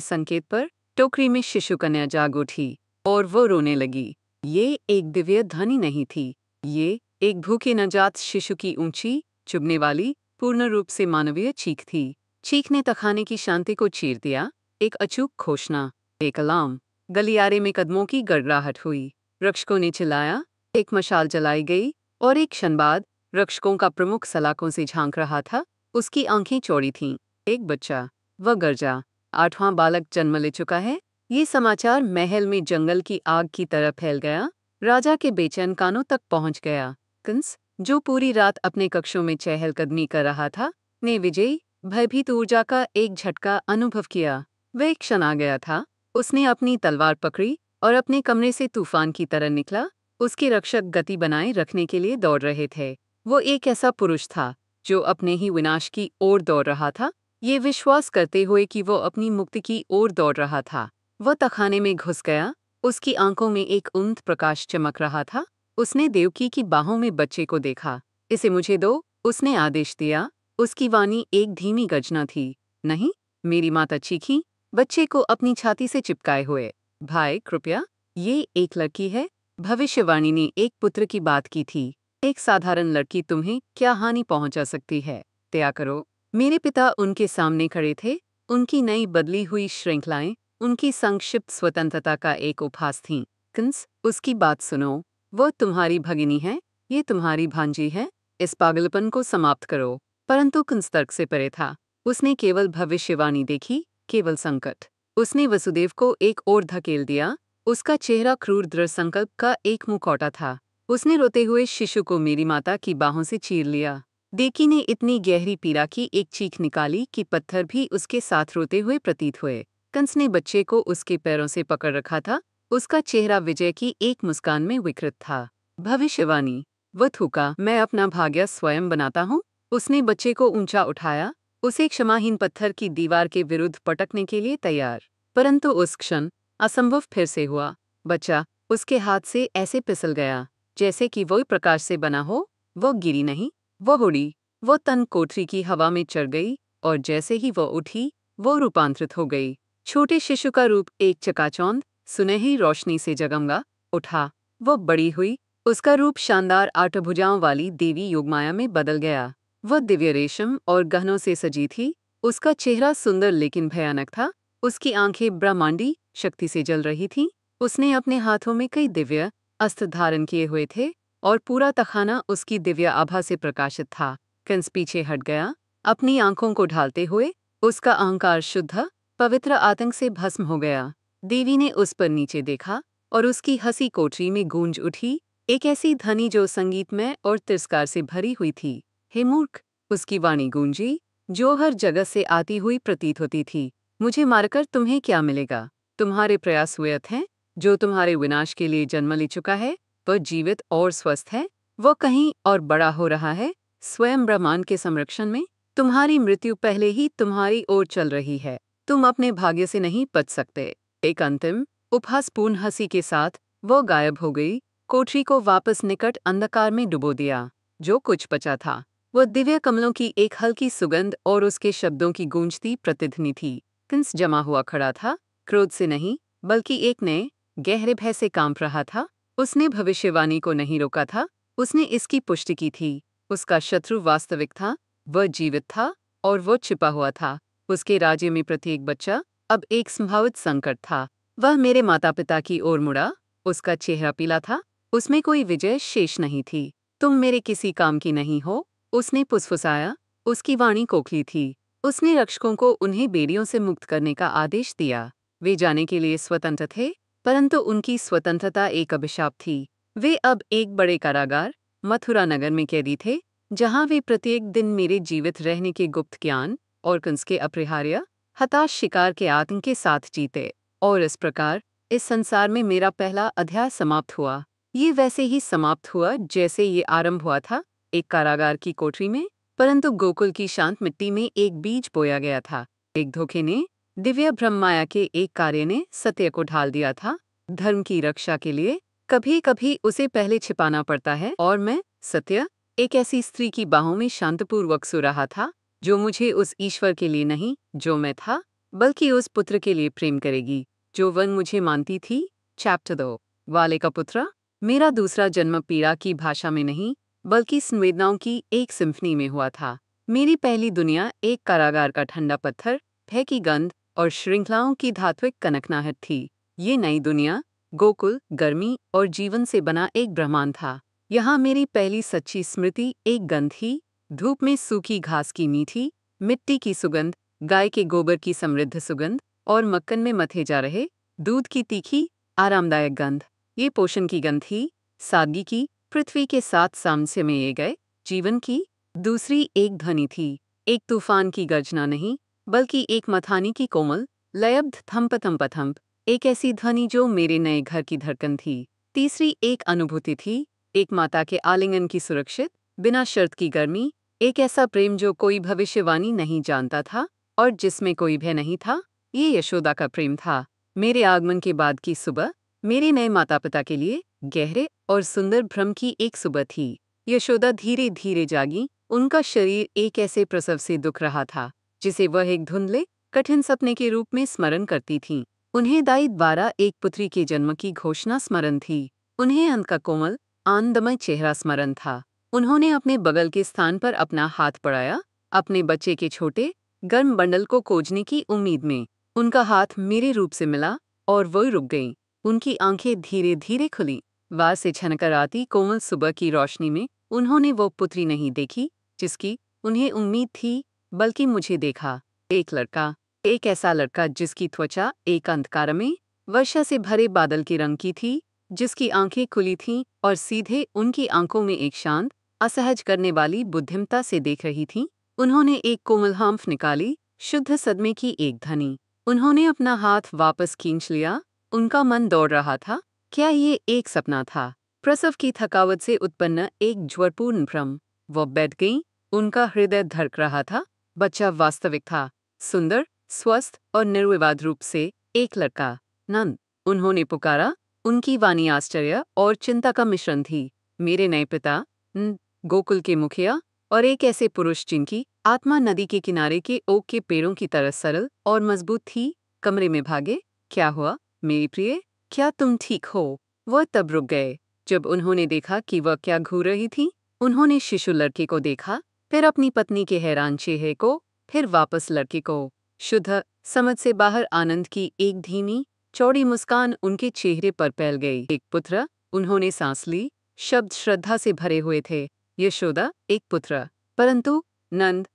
संकेत पर टोकरी में शिशु कन्या जाग उठी और वो रोने लगी। ये एक दिव्य ध्वनि नहीं थी, ये एक भूखे नवजात शिशु की ऊंची, चुभने वाली, पूर्ण रूप से मानवीय चीख थी। चीख ने तखाने की शांति को चीर दिया। एक अचूक घोषणा, एक अलार्म। गलियारे में कदमों की गड़गड़ाहट हुई। रक्षकों ने चिल्लाया, एक मशाल जलाई गई, और एक क्षण बाद रक्षकों का प्रमुख सलाखों से झांक रहा था। उसकी आंखें चौड़ी थीं। एक बच्चा, वह गरजा, 8वां बालक जन्म ले चुका है। ये समाचार महल में जंगल की आग की तरह फैल गया। राजा के बेचैन कानों तक पहुंच गया। कंस, जो पूरी रात अपने कक्षों में चहलकदमी कर रहा था, ने विजयी, भयभीत ऊर्जा का एक झटका अनुभव किया। वह एक क्षण आ गया था। उसने अपनी तलवार पकड़ी और अपने कमरे से तूफान की तरह निकला। उसके रक्षक गति बनाए रखने के लिए दौड़ रहे थे। वो एक ऐसा पुरुष था जो अपने ही विनाश की ओर दौड़ रहा था, ये विश्वास करते हुए कि वो अपनी मुक्ति की ओर दौड़ रहा था। वह तखाने में घुस गया। उसकी आंखों में एक उन्नत प्रकाश चमक रहा था। उसने देवकी की बाहों में बच्चे को देखा। इसे मुझे दो, उसने आदेश दिया। उसकी वाणी एक धीमी गर्जना थी। नहीं, मेरी माता चीखी, बच्चे को अपनी छाती से चिपकाए हुए। भाई कृपया, ये एक लड़की है। भविष्यवाणी ने एक पुत्र की बात की थी। एक साधारण लड़की तुम्हें क्या हानि पहुंचा सकती है? त्याग करो। मेरे पिता उनके सामने खड़े थे। उनकी नई बदली हुई श्रृंखलाएं उनकी संक्षिप्त स्वतंत्रता का एक उपहास थीं। कंस, उसकी बात सुनो। वो तुम्हारी भगिनी है, ये तुम्हारी भांजी है। इस पागलपन को समाप्त करो। परंतु कंस तर्क से परे था। उसने केवल भविष्यवाणी देखी, केवल संकट। उसने वसुदेव को एक ओर धकेल दिया। उसका चेहरा क्रूर दृढ़ संकल्प का एक मुखौटा था। उसने रोते हुए शिशु को मेरी माता की बाहों से चीर लिया। देवकी ने इतनी गहरी पीड़ा की एक चीख निकाली कि पत्थर भी उसके साथ रोते हुए प्रतीत हुए। कंस ने बच्चे को उसके पैरों से पकड़ रखा था। उसका चेहरा विजय की एक मुस्कान में विकृत था। भविष्यवाणी, वह थूका, मैं अपना भाग्य स्वयं बनाता हूँ। उसने बच्चे को ऊंचा उठाया, उसे क्षमाहीन पत्थर की दीवार के विरुद्ध पटकने के लिए तैयार। परंतु उस क्षण असंभव फिर से हुआ। बच्चा उसके हाथ से ऐसे फिसल गया जैसे कि वो प्रकाश से बना हो। वो गिरी नहीं, वो उड़ी। वो तन कोठरी की हवा में चढ़ गई और जैसे ही वो उठी वो रूपांतरित हो गई। छोटे शिशु का रूप एक चकाचौंध सुनहरी रोशनी से जगमगा उठा। वो बड़ी हुई, उसका रूप शानदार अष्टभुजाओं वाली देवी योगमाया में बदल गया। वह दिव्य रेशम और गहनों से सजी थी। उसका चेहरा सुंदर लेकिन भयानक था। उसकी आंखें ब्रह्मांडी शक्ति से जल रही थीं। उसने अपने हाथों में कई दिव्य अस्त्र धारण किए हुए थे और पूरा तखाना उसकी दिव्य आभा से प्रकाशित था। कंस पीछे हट गया, अपनी आंखों को ढालते हुए। उसका अहंकार शुद्ध पवित्र आतंक से भस्म हो गया। देवी ने उस पर नीचे देखा और उसकी हंसी कोठरी में गूंज उठी, एक ऐसी ध्वनि जो संगीतमय और तिरस्कार से भरी हुई थी। हे मूर्ख, उसकी वाणी गूंजी, जो हर जगह से आती हुई प्रतीत होती थी। मुझे मारकर तुम्हें क्या मिलेगा? तुम्हारे प्रयास व्यर्थ हैं। जो तुम्हारे विनाश के लिए जन्म ले चुका है वह जीवित और स्वस्थ है। वो कहीं और बड़ा हो रहा है, स्वयं ब्रह्मांड के संरक्षण में। तुम्हारी मृत्यु पहले ही तुम्हारी ओर चल रही है। तुम अपने भाग्य से नहीं बच सकते। एक अंतिम उपहासपूर्ण हंसी के साथ वो गायब हो गई, कोठरी को वापस निकट अंधकार में डुबो दिया। जो कुछ बचा था वह दिव्य कमलों की एक हल्की सुगंध और उसके शब्दों की गूंजती प्रतिध्वनि थी। कंस जमा हुआ खड़ा था, क्रोध से नहीं बल्कि एक नए गहरे भय से कांप रहा था। उसने भविष्यवाणी को नहीं रोका था, उसने इसकी पुष्टि की थी। उसका शत्रु वास्तविक था, वह जीवित था और वो छिपा हुआ था। उसके राज्य में प्रत्येक बच्चा अब एक संभावित संकट था। वह मेरे माता पिता की ओर मुड़ा, उसका चेहरा पीला था, उसमें कोई विजय शेष नहीं थी। तुम मेरे किसी काम की नहीं हो, उसने फुसफुसाया। उसकी वाणी खोखली थी। उसने रक्षकों को उन्हें बेड़ियों से मुक्त करने का आदेश दिया। वे जाने के लिए स्वतंत्र थे, परंतु उनकी स्वतंत्रता एक अभिशाप थी। वे अब एक बड़े कारागार मथुरा नगर में कैदी थे, जहां वे प्रत्येक दिन मेरे जीवित रहने के गुप्त ज्ञान और कंस के अपरिहार्य हताश शिकार के आतंक के साथ जीते। और इस प्रकार इस संसार में मेरा पहला अध्याय समाप्त हुआ। ये वैसे ही समाप्त हुआ जैसे ये आरंभ हुआ था, एक कारागार की कोठरी में। परंतु गोकुल की शांत मिट्टी में एक बीज बोया गया था। एक धोखे ने, दिव्य ब्रह्माया के एक कार्य ने सत्य को ढाल दिया था। धर्म की रक्षा के लिए कभी कभी उसे पहले छिपाना पड़ता है, और मैं सत्य एक ऐसी स्त्री की बाहों में शांतपूर्वक सो रहा था, जो मुझे उस ईश्वर के लिए नहीं जो मैं था, बल्कि उस पुत्र के लिए प्रेम करेगी जो वन मुझे मानती थी। चैप्टर 2 वाले का पुत्र। मेरा दूसरा जन्म पीड़ा की भाषा में नहीं बल्कि संवेदनाओं की एक सिम्फनी में हुआ था। मेरी पहली दुनिया एक कारागार का ठंडा पत्थर, भय की गंध और श्रृंखलाओं की धात्विक कनकनाहट थी। ये नई दुनिया गोकुल, गर्मी और जीवन से बना एक ब्रह्मांड था। यहाँ मेरी पहली सच्ची स्मृति एक गंध थी, धूप में सूखी घास की मीठी मिट्टी की सुगंध, गाय के गोबर की समृद्ध सुगंध और मक्खन में मथे जा रहे दूध की तीखी आरामदायक गंध। ये पोषण की गंध थी, सादगी की, पृथ्वी के साथ सामंजस्य में ये गए जीवन की। दूसरी एक ध्वनि थी, एक तूफान की गर्जना नहीं बल्कि एक मथानी की कोमल लयब्ध थंप थंप थंप, एक ऐसी ध्वनि जो मेरे नए घर की धड़कन थी। तीसरी एक अनुभूति थी, एक माता के आलिंगन की सुरक्षित बिना शर्त की गर्मी, एक ऐसा प्रेम जो कोई भविष्यवाणी नहीं जानता था और जिसमें कोई भय नहीं था। ये यशोदा का प्रेम था। मेरे आगमन के बाद की सुबह मेरे नए माता पिता के लिए गहरे और सुंदर भ्रम की एक सुबह थी। यशोदा धीरे धीरे जागी, उनका शरीर एक ऐसे प्रसव से दुख रहा था जिसे वह एक धुंधले कठिन सपने के रूप में स्मरण करती थीं। उन्हें दाई द्वारा एक पुत्री के जन्म की घोषणा स्मरण थी। उन्हें अंत का कोमल आनंदमय चेहरा स्मरण था। उन्होंने अपने बगल के स्थान पर अपना हाथ बढ़ाया, अपने बच्चे के छोटे गर्म बंडल को खोजने की उम्मीद में। उनका हाथ मेरे रूप से मिला और वो रुक गईं। उनकी आंखें धीरे धीरे खुली। वार से छनकर आती कोमल सुबह की रोशनी में उन्होंने वो पुत्री नहीं देखी जिसकी उन्हें उम्मीद थी, बल्कि मुझे देखा। एक लड़का, एक ऐसा लड़का जिसकी त्वचा एक अंधकार में वर्षा से भरे बादल के रंग की थी, जिसकी आंखें खुली थीं और सीधे उनकी आंखों में एक शांत असहज करने वाली बुद्धिमता से देख रही थीं। उन्होंने एक कोमल हांफ निकाली, शुद्ध सदमे की एक ध्वनि। उन्होंने अपना हाथ वापस खींच लिया। उनका मन दौड़ रहा था। क्या ये एक सपना था? प्रसव की थकावट से उत्पन्न एक ज्वरपूर्ण भ्रम? वो बैठ गईं, उनका हृदय धड़क रहा था। बच्चा वास्तविक था, सुंदर, स्वस्थ और निर्विवाद रूप से एक लड़का। नंद उन्होंने पुकारा। उनकी वाणी आश्चर्य और चिंता का मिश्रण थी। मेरे नए पिता, गोकुल के मुखिया, और एक ऐसे पुरुष जिनकी आत्मा नदी के किनारे के ओक के पेड़ों की तरह सरल और मजबूत थी, कमरे में भागे। क्या हुआ मेरी प्रिय, क्या तुम ठीक हो? वह तब रुक गए जब उन्होंने देखा कि वह क्या घूर रही थी। उन्होंने शिशु लड़के को देखा, फिर अपनी पत्नी के हैरान चेहरे को, फिर वापस लड़के को। शुद्ध समझ से बाहर आनंद की एक धीमी चौड़ी मुस्कान उनके चेहरे पर फैल गई। एक पुत्र, उन्होंने सांस ली। शब्द श्रद्धा से भरे हुए थे। यशोदा, एक पुत्र। परंतु नंद,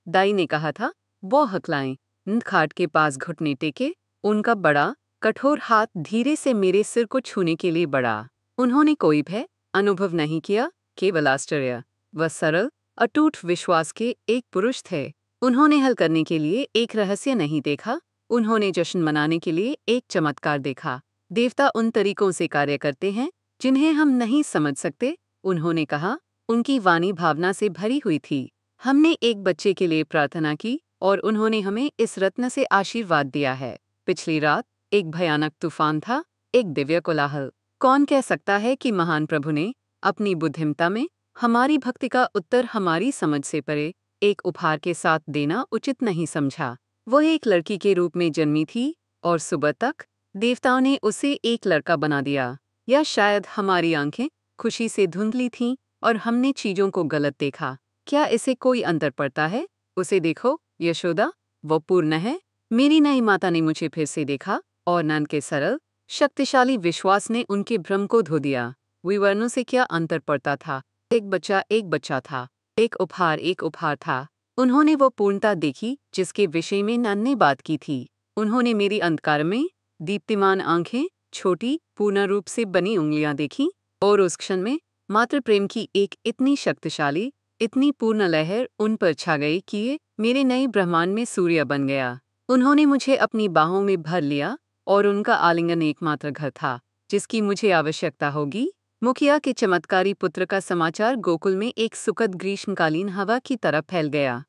दाई ने कहा था। वो हकलाएं। नंद खाट के पास घुटने टेके, उनका बड़ा कठोर हाथ धीरे से मेरे सिर को छूने के लिए बढ़ा। उन्होंने कोई भय अनुभव नहीं किया, केवल आश्चर्य। वह सरल अटूट विश्वास के एक पुरुष थे। उन्होंने हल करने के लिए एक रहस्य नहीं देखा, उन्होंने जश्न मनाने के लिए एक चमत्कार देखा। देवता उन तरीकों से कार्य करते हैं जिन्हें हम नहीं समझ सकते, उन्होंने कहा। उनकी वाणी भावना से भरी हुई थी। हमने एक बच्चे के लिए प्रार्थना की और उन्होंने हमें इस रत्न से आशीर्वाद दिया है। पिछली रात एक भयानक तूफान था, एक दिव्य कोलाहल। कौन कह सकता है कि महान प्रभु ने अपनी बुद्धिमत्ता में हमारी भक्ति का उत्तर हमारी समझ से परे एक उपहार के साथ देना उचित नहीं समझा। वह एक लड़की के रूप में जन्मी थी और सुबह तक देवताओं ने उसे एक लड़का बना दिया। या शायद हमारी आंखें खुशी से धुंधली थीं और हमने चीजों को गलत देखा। क्या इसे कोई अंतर पड़ता है? उसे देखो यशोदा, वो पूर्ण है। मेरी नई माता ने मुझे फिर से देखा और नंद के सरल शक्तिशाली विश्वास ने उनके भ्रम को धो दिया। विवरणों से क्या अंतर पड़ता था? एक बच्चा था। एक उपहार था। उन्होंने वो पूर्णता देखी जिसके विषय में नंद ने बात की थी। उन्होंने मेरी अंधकार में दीप्तिमान आंखें, छोटी पूर्ण रूप से बनी उंगलियां देखी, और उस क्षण में मातृ प्रेम की एक इतनी शक्तिशाली, इतनी पूर्ण लहर उन पर छा गई कि ये मेरे नए ब्रह्मांड में सूर्य बन गया। उन्होंने मुझे अपनी बाहों में भर लिया और उनका आलिंगन एकमात्र घर था जिसकी मुझे आवश्यकता होगी। मुखिया के चमत्कारी पुत्र का समाचार गोकुल में एक सुखद ग्रीष्मकालीन हवा की तरह फैल गया।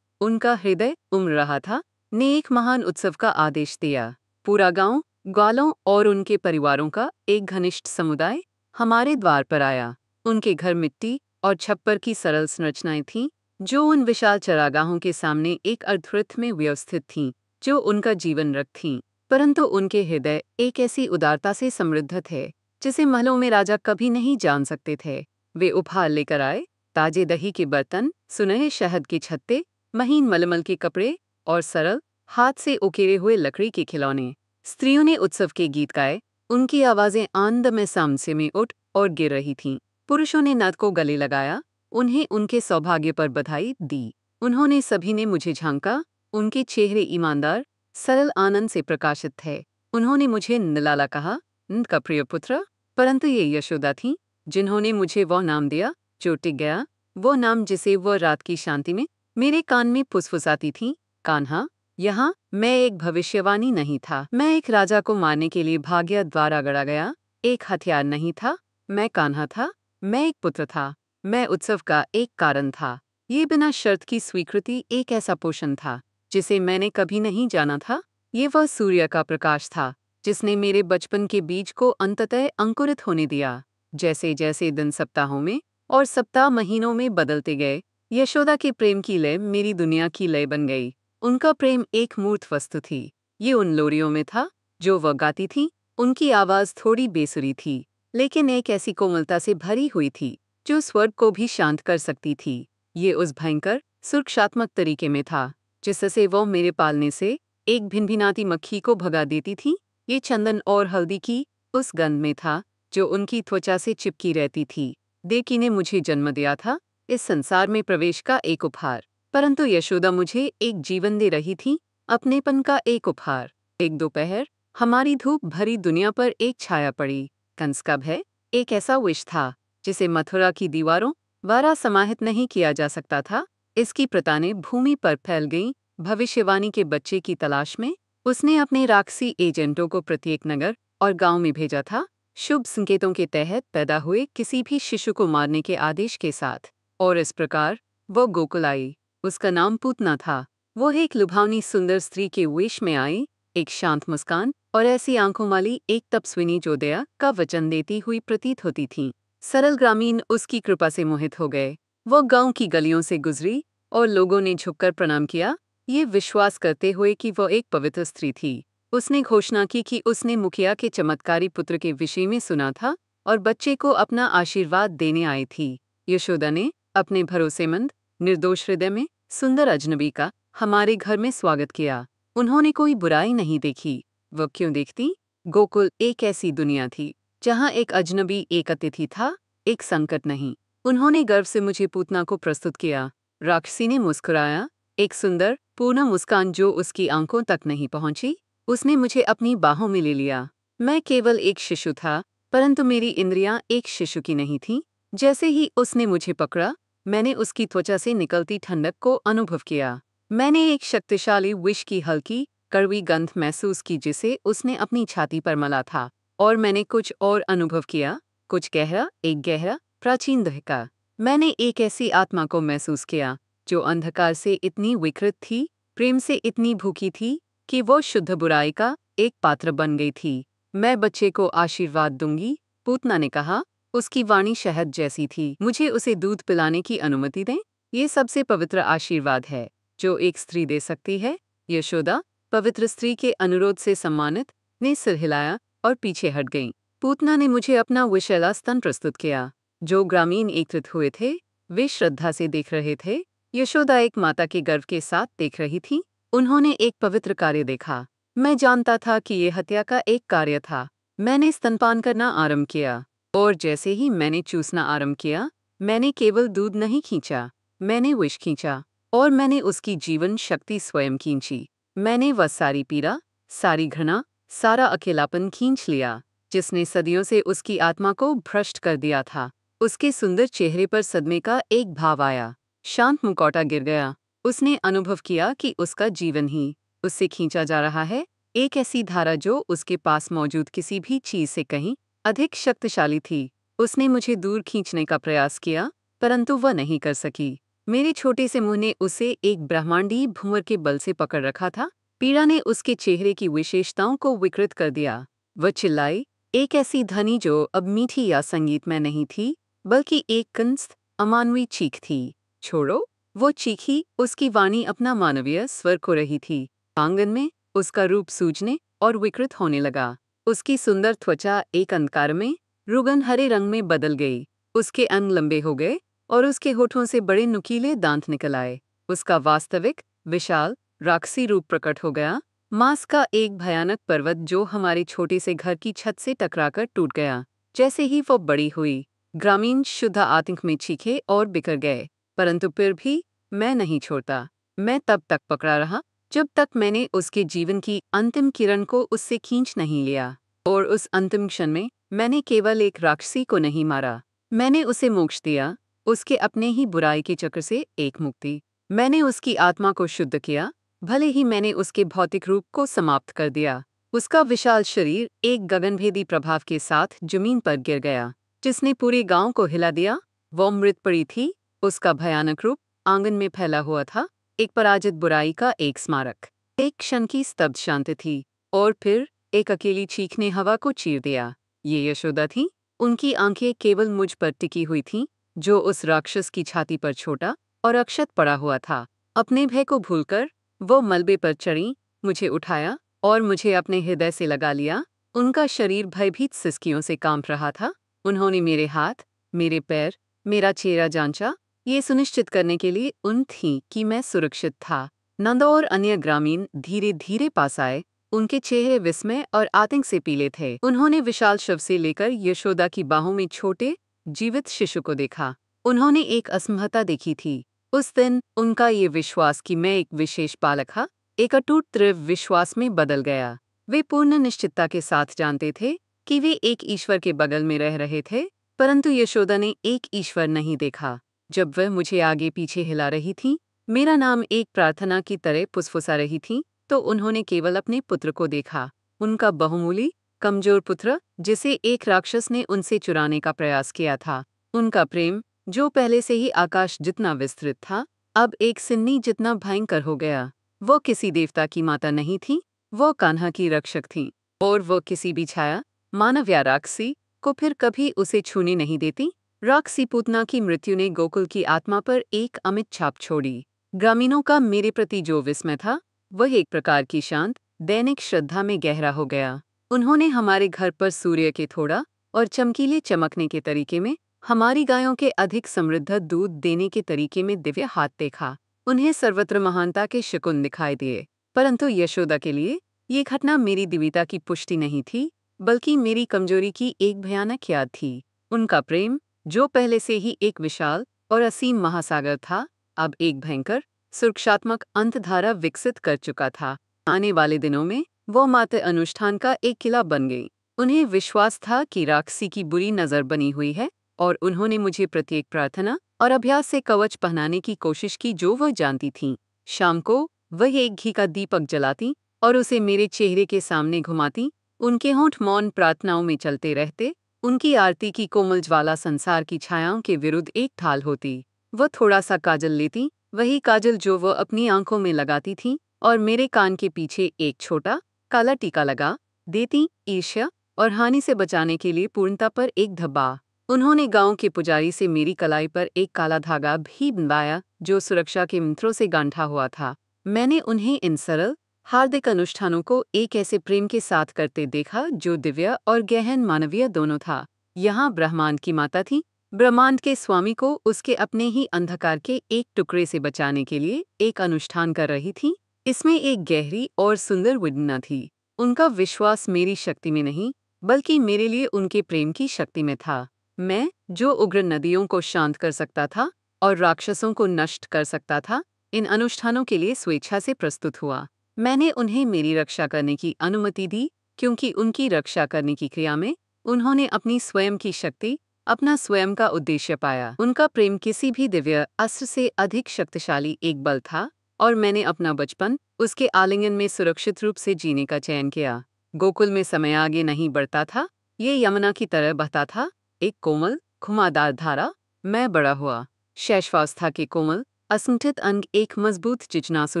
उनका हृदय उमड़ रहा था, ने एक महान उत्सव का आदेश दिया। पूरा गांव, ग्वालों और उनके परिवारों का एक घनिष्ठ समुदाय हमारे द्वार पर आया। उनके घर मिट्टी और छप्पर की सरल संरचनाएं थीं, जो उन विशाल चरागाहों के सामने एक अर्धवृत्त में व्यवस्थित थीं, जो उनका जीवन रख थीं। परंतु उनके हृदय एक ऐसी उदारता से समृद्ध थे जिसे महलों में राजा कभी नहीं जान सकते थे। वे उपहार लेकर आए, ताजे दही के बर्तन, सुनहरे शहद के छत्ते, महीन मलमल के कपड़े और सरल हाथ से उकेरे हुए लकड़ी के खिलौने। स्त्रियों ने उत्सव के गीत गाए, उनकी आवाजें आनंद में सामसे में उठ और गिर रही थीं। पुरुषों ने नद को गले लगाया, उन्हें उनके सौभाग्य पर बधाई दी। उन्होंने सभी ने मुझे झांका, उनके चेहरे ईमानदार, सरल आनंद से प्रकाशित थे। उन्होंने मुझे निराला कहा, नंद का प्रिय पुत्र। परंतु ये यशोदा थीं जिन्होंने मुझे वो नाम दिया जो टिक गया, वो नाम जिसे वह रात की शांति में मेरे कान में फुसफुसाती थीं। कान्हा, यहाँ मैं एक भविष्यवाणी नहीं था, मैं एक राजा को मारने के लिए भाग्य द्वारा गढ़ा गया एक हथियार नहीं था। मैं कान्हा था, मैं एक पुत्र था, मैं उत्सव का एक कारण था। ये बिना शर्त की स्वीकृति एक ऐसा पोषण था जिसे मैंने कभी नहीं जाना था। ये वह सूर्य का प्रकाश था जिसने मेरे बचपन के बीज को अंततः अंकुरित होने दिया। जैसे जैसे दिन सप्ताहों में और सप्ताह महीनों में बदलते गए, यशोदा के प्रेम की लय मेरी दुनिया की लय बन गई। उनका प्रेम एक मूर्त वस्तु थी। ये उन लोरियों में था जो वह गाती थी। उनकी आवाज़ थोड़ी बेसुरी थी, लेकिन एक ऐसी कोमलता से भरी हुई थी जो स्वर्ग को भी शांत कर सकती थी। ये उस भयंकर सुरक्षात्मक तरीके में था जिससे वो मेरे पालने से एक भिनभिनाती मक्खी को भगा देती थी। ये चंदन और हल्दी की उस गंध में था जो उनकी त्वचा से चिपकी रहती थी। देकी ने मुझे जन्म दिया था, इस संसार में प्रवेश का एक उपहार। परंतु यशोदा मुझे एक जीवन दे रही थी, अपनेपन का एक उपहार। एक दोपहर हमारी धूप भरी दुनिया पर एक छाया पड़ी। कंस का भय एक ऐसा विष था जिसे मथुरा की दीवारों द्वारा समाहित नहीं किया जा सकता था। इसकी प्रतानें भूमि पर फैल गईं। भविष्यवाणी के बच्चे की तलाश में उसने अपने राक्षसी एजेंटों को प्रत्येक नगर और गांव में भेजा था, शुभ संकेतों के तहत पैदा हुए किसी भी शिशु को मारने के आदेश के साथ। और इस प्रकार वो गोकुल आई। उसका नाम पूतना था। वो एक लुभावनी सुंदर स्त्री के वेश में आई, एक शांत मुस्कान और ऐसी आंखों वाली एक तपस्विनी जो दया का वचन देती हुई प्रतीत होती थीं। सरल ग्रामीण उसकी कृपा से मोहित हो गए। वो गांव की गलियों से गुजरी और लोगों ने झुककर प्रणाम किया, ये विश्वास करते हुए कि वो एक पवित्र स्त्री थी। उसने घोषणा की कि उसने मुखिया के चमत्कारी पुत्र के विषय में सुना था और बच्चे को अपना आशीर्वाद देने आई थी। यशोदा ने अपने भरोसेमंद, निर्दोष हृदय में सुंदर अजनबी का हमारे घर में स्वागत किया। उन्होंने कोई बुराई नहीं देखी। वो क्यों देखती? गोकुल एक ऐसी दुनिया थी जहाँ एक अजनबी एक अतिथि था, एक संकट नहीं। उन्होंने गर्व से मुझे पूतना को प्रस्तुत किया। राक्षसी ने मुस्कुराया, एक सुंदर, पूर्ण मुस्कान जो उसकी आंखों तक नहीं पहुंची। उसने मुझे अपनी बाहों में ले लिया। मैं केवल एक शिशु था, परंतु मेरी इंद्रियां एक शिशु की नहीं थीं। जैसे ही उसने मुझे पकड़ा, मैंने उसकी त्वचा से निकलती ठंडक को अनुभव किया। मैंने एक शक्तिशाली विष की हल्की, कड़वी गंध महसूस की जिसे उसने अपनी छाती पर मला था, और मैंने कुछ और अनुभव किया, कुछ गहरा, एक गहरा, प्राचीन दहका। मैंने एक ऐसी आत्मा को महसूस किया जो अंधकार से इतनी विकृत थी, प्रेम से इतनी भूखी थी कि वो शुद्ध बुराई का एक पात्र बन गई थी। मैं बच्चे को आशीर्वाद दूंगी, पूतना ने कहा। उसकी वाणी शहद जैसी थी। मुझे उसे दूध पिलाने की अनुमति दें। ये सबसे पवित्र आशीर्वाद है जो एक स्त्री दे सकती है। यशोदा, पवित्र स्त्री के अनुरोध से सम्मानित, ने सिर हिलाया और पीछे हट गईं। पूतना ने मुझे अपना विषैला स्तन प्रस्तुत किया। जो ग्रामीण एकत्रित हुए थे, वे श्रद्धा से देख रहे थे। यशोदा एक माता के गर्व के साथ देख रही थी। उन्होंने एक पवित्र कार्य देखा। मैं जानता था कि ये हत्या का एक कार्य था। मैंने स्तनपान करना आरंभ किया, और जैसे ही मैंने चूसना आरंभ किया, मैंने केवल दूध नहीं खींचा, मैंने विष खींचा, और मैंने उसकी जीवन शक्ति स्वयं खींची। मैंने वह सारी पीड़ा, सारी घृणा, सारा अकेलापन खींच लिया जिसने सदियों से उसकी आत्मा को भ्रष्ट कर दिया था। उसके सुंदर चेहरे पर सदमे का एक भाव आया। शांत मुखौटा गिर गया। उसने अनुभव किया कि उसका जीवन ही उससे खींचा जा रहा है, एक ऐसी धारा जो उसके पास मौजूद किसी भी चीज से कहीं अधिक शक्तिशाली थी। उसने मुझे दूर खींचने का प्रयास किया, परंतु वह नहीं कर सकी। मेरे छोटे से मुंह ने उसे एक ब्रह्मांडीय भंवर के बल से पकड़ रखा था। पीड़ा ने उसके चेहरे की विशेषताओं को विकृत कर दिया। वह चिल्लाई, एक ऐसी ध्वनि जो अब मीठी या संगीत में नहीं थी, बल्कि एक कंस्त, अमानवीय चीख थी। छोड़ो! वो चीखी, उसकी वाणी अपना मानवीय स्वर खो रही थी। आंगन में उसका रूप सूझने और विकृत होने लगा। उसकी सुंदर त्वचा एक अंधकार में रुगन हरे रंग में बदल गई। उसके अंग लंबे हो गए और उसके होठों से बड़े नुकीले दांत निकल आए। उसका वास्तविक, विशाल, राक्षसी रूप प्रकट हो गया। मांस का एक भयानक पर्वत जो हमारे छोटे से घर की छत से टकराकर टूट गया। जैसे ही वो बड़ी हुई, ग्रामीण शुद्ध आतंक में चीखे और बिखर गए। परंतु फिर भी मैं नहीं छोड़ता। मैं तब तक पकड़ा रहा जब तक मैंने उसके जीवन की अंतिम किरण को उससे खींच नहीं लिया। और उस अंतिम क्षण में मैंने केवल एक राक्षसी को नहीं मारा, मैंने उसे मोक्ष दिया, उसके अपने ही बुराई के चक्र से एक मुक्ति। मैंने उसकी आत्मा को शुद्ध किया, भले ही मैंने उसके भौतिक रूप को समाप्त कर दिया। उसका विशाल शरीर एक गगनभेदी प्रभाव के साथ जमीन पर गिर गया, जिसने पूरे गांव को हिला दिया। वो मृत पड़ी थी। उसका भयानक रूप आंगन में फैला हुआ था, एक पराजित बुराई का एक स्मारक। एक क्षण की स्तब्ध शांति थी, और फिर एक अकेली चीख ने हवा को चीर दिया। ये यशोदा थी। उनकी आंखें केवल मुझ पर टिकी हुई थीं, जो उस राक्षस की छाती पर छोटा और अक्षत पड़ा हुआ था। अपने भय को भूलकर वो मलबे पर चढ़ी, मुझे उठाया और मुझे अपने हृदय से लगा लिया। उनका शरीर भयभीत सिसकियों से कांप रहा था। उन्होंने मेरे हाथ, मेरे पैर, मेरा चेहरा जांचा, ये सुनिश्चित करने के लिए उन थीं कि मैं सुरक्षित था। नंद और अन्य ग्रामीण धीरे धीरे पास आए। उनके चेहरे विस्मय और आतंक से पीले थे। उन्होंने विशाल शव से लेकर यशोदा की बाहों में छोटे, जीवित शिशु को देखा। उन्होंने एक असमहता देखी थी। उस दिन उनका ये विश्वास कि मैं एक विशेष बालक था, एक अटूट तीव्र विश्वास में बदल गया। वे पूर्ण निश्चितता के साथ जानते थे कि वे एक ईश्वर के बगल में रह रहे थे, परंतु यशोदा ने एक ईश्वर नहीं देखा। जब वह मुझे आगे पीछे हिला रही थी, मेरा नाम एक प्रार्थना की तरह फुसफुसा रही थी, तो उन्होंने केवल अपने पुत्र को देखा, उनका बहुमूल्य, कमजोर पुत्र जिसे एक राक्षस ने उनसे चुराने का प्रयास किया था। उनका प्रेम, जो पहले से ही आकाश जितना विस्तृत था, अब एक सिन्नी जितना भयंकर हो गया। वो किसी देवता की माता नहीं थी, वो कान्हा की रक्षक थीं और वो किसी भी छाया, मानव या राक्षसी को फिर कभी उसे छूने नहीं देती। राक्षसी पूतना की मृत्यु ने गोकुल की आत्मा पर एक अमिट छाप छोड़ी। ग्रामीणों का मेरे प्रति जो विस्मय था, वह एक प्रकार की शांत, दैनिक श्रद्धा में गहरा हो गया। उन्होंने हमारे घर पर सूर्य के थोड़ा और चमकीले चमकने के तरीके में, हमारी गायों के अधिक समृद्ध दूध देने के तरीके में दिव्य हाथ देखा। उन्हें सर्वत्र महानता के शकुन दिखाई दिए, परंतु यशोदा के लिए ये घटना मेरी दिव्यता की पुष्टि नहीं थी, बल्कि मेरी कमजोरी की एक भयानक याद थी। उनका प्रेम, जो पहले से ही एक विशाल और असीम महासागर था, अब एक भयंकर, सुरक्षात्मक अंतधारा विकसित कर चुका था। आने वाले दिनों में वो मात्र अनुष्ठान का एक किला बन गई। उन्हें विश्वास था कि राक्षसी की बुरी नज़र बनी हुई है, और उन्होंने मुझे प्रत्येक प्रार्थना और अभ्यास से कवच पहनाने की कोशिश की जो वह जानती थीं। शाम को वह एक घी का दीपक जलाती और उसे मेरे चेहरे के सामने घुमाती। उनके होंठ मौन प्रार्थनाओं में चलते रहते। उनकी आरती की कोमल ज्वाला संसार की छायाओं के विरुद्ध एक ढाल होती। वह थोड़ा सा काजल लेती, वही काजल जो वह अपनी आंखों में लगाती थी, और मेरे कान के पीछे एक छोटा काला टीका लगा देती। ईर्ष्या और हानि से बचाने के लिए पूर्णता पर एक धब्बा। उन्होंने गांव के पुजारी से मेरी कलाई पर एक काला धागा भी बनवाया जो सुरक्षा के मंत्रों से गांठा हुआ था। मैंने उन्हें इन सरल, हार्दिक अनुष्ठानों को एक ऐसे प्रेम के साथ करते देखा जो दिव्य और गहन मानवीय दोनों था। यहाँ ब्रह्मांड की माता थी, ब्रह्मांड के स्वामी को उसके अपने ही अंधकार के एक टुकड़े से बचाने के लिए एक अनुष्ठान कर रही थी। इसमें एक गहरी और सुंदर विडंबना थी। उनका विश्वास मेरी शक्ति में नहीं, बल्कि मेरे लिए उनके प्रेम की शक्ति में था। मैं, जो उग्र नदियों को शांत कर सकता था और राक्षसों को नष्ट कर सकता था, इन अनुष्ठानों के लिए स्वेच्छा से प्रस्तुत हुआ। मैंने उन्हें मेरी रक्षा करने की अनुमति दी, क्योंकि उनकी रक्षा करने की क्रिया में उन्होंने अपनी स्वयं की शक्ति, अपना स्वयं का उद्देश्य पाया। उनका प्रेम किसी भी दिव्य अस्त्र से अधिक शक्तिशाली एक बल था, और मैंने अपना बचपन उसके आलिंगन में सुरक्षित रूप से जीने का चयन किया। गोकुल में समय आगे नहीं बढ़ता था, ये यमुना की तरह बहता था, एक कोमल, घुमावदार धारा। मैं बड़ा हुआ। शैशवावस्था के कोमल, असंगठित अंग एक मजबूत जिज्ञासु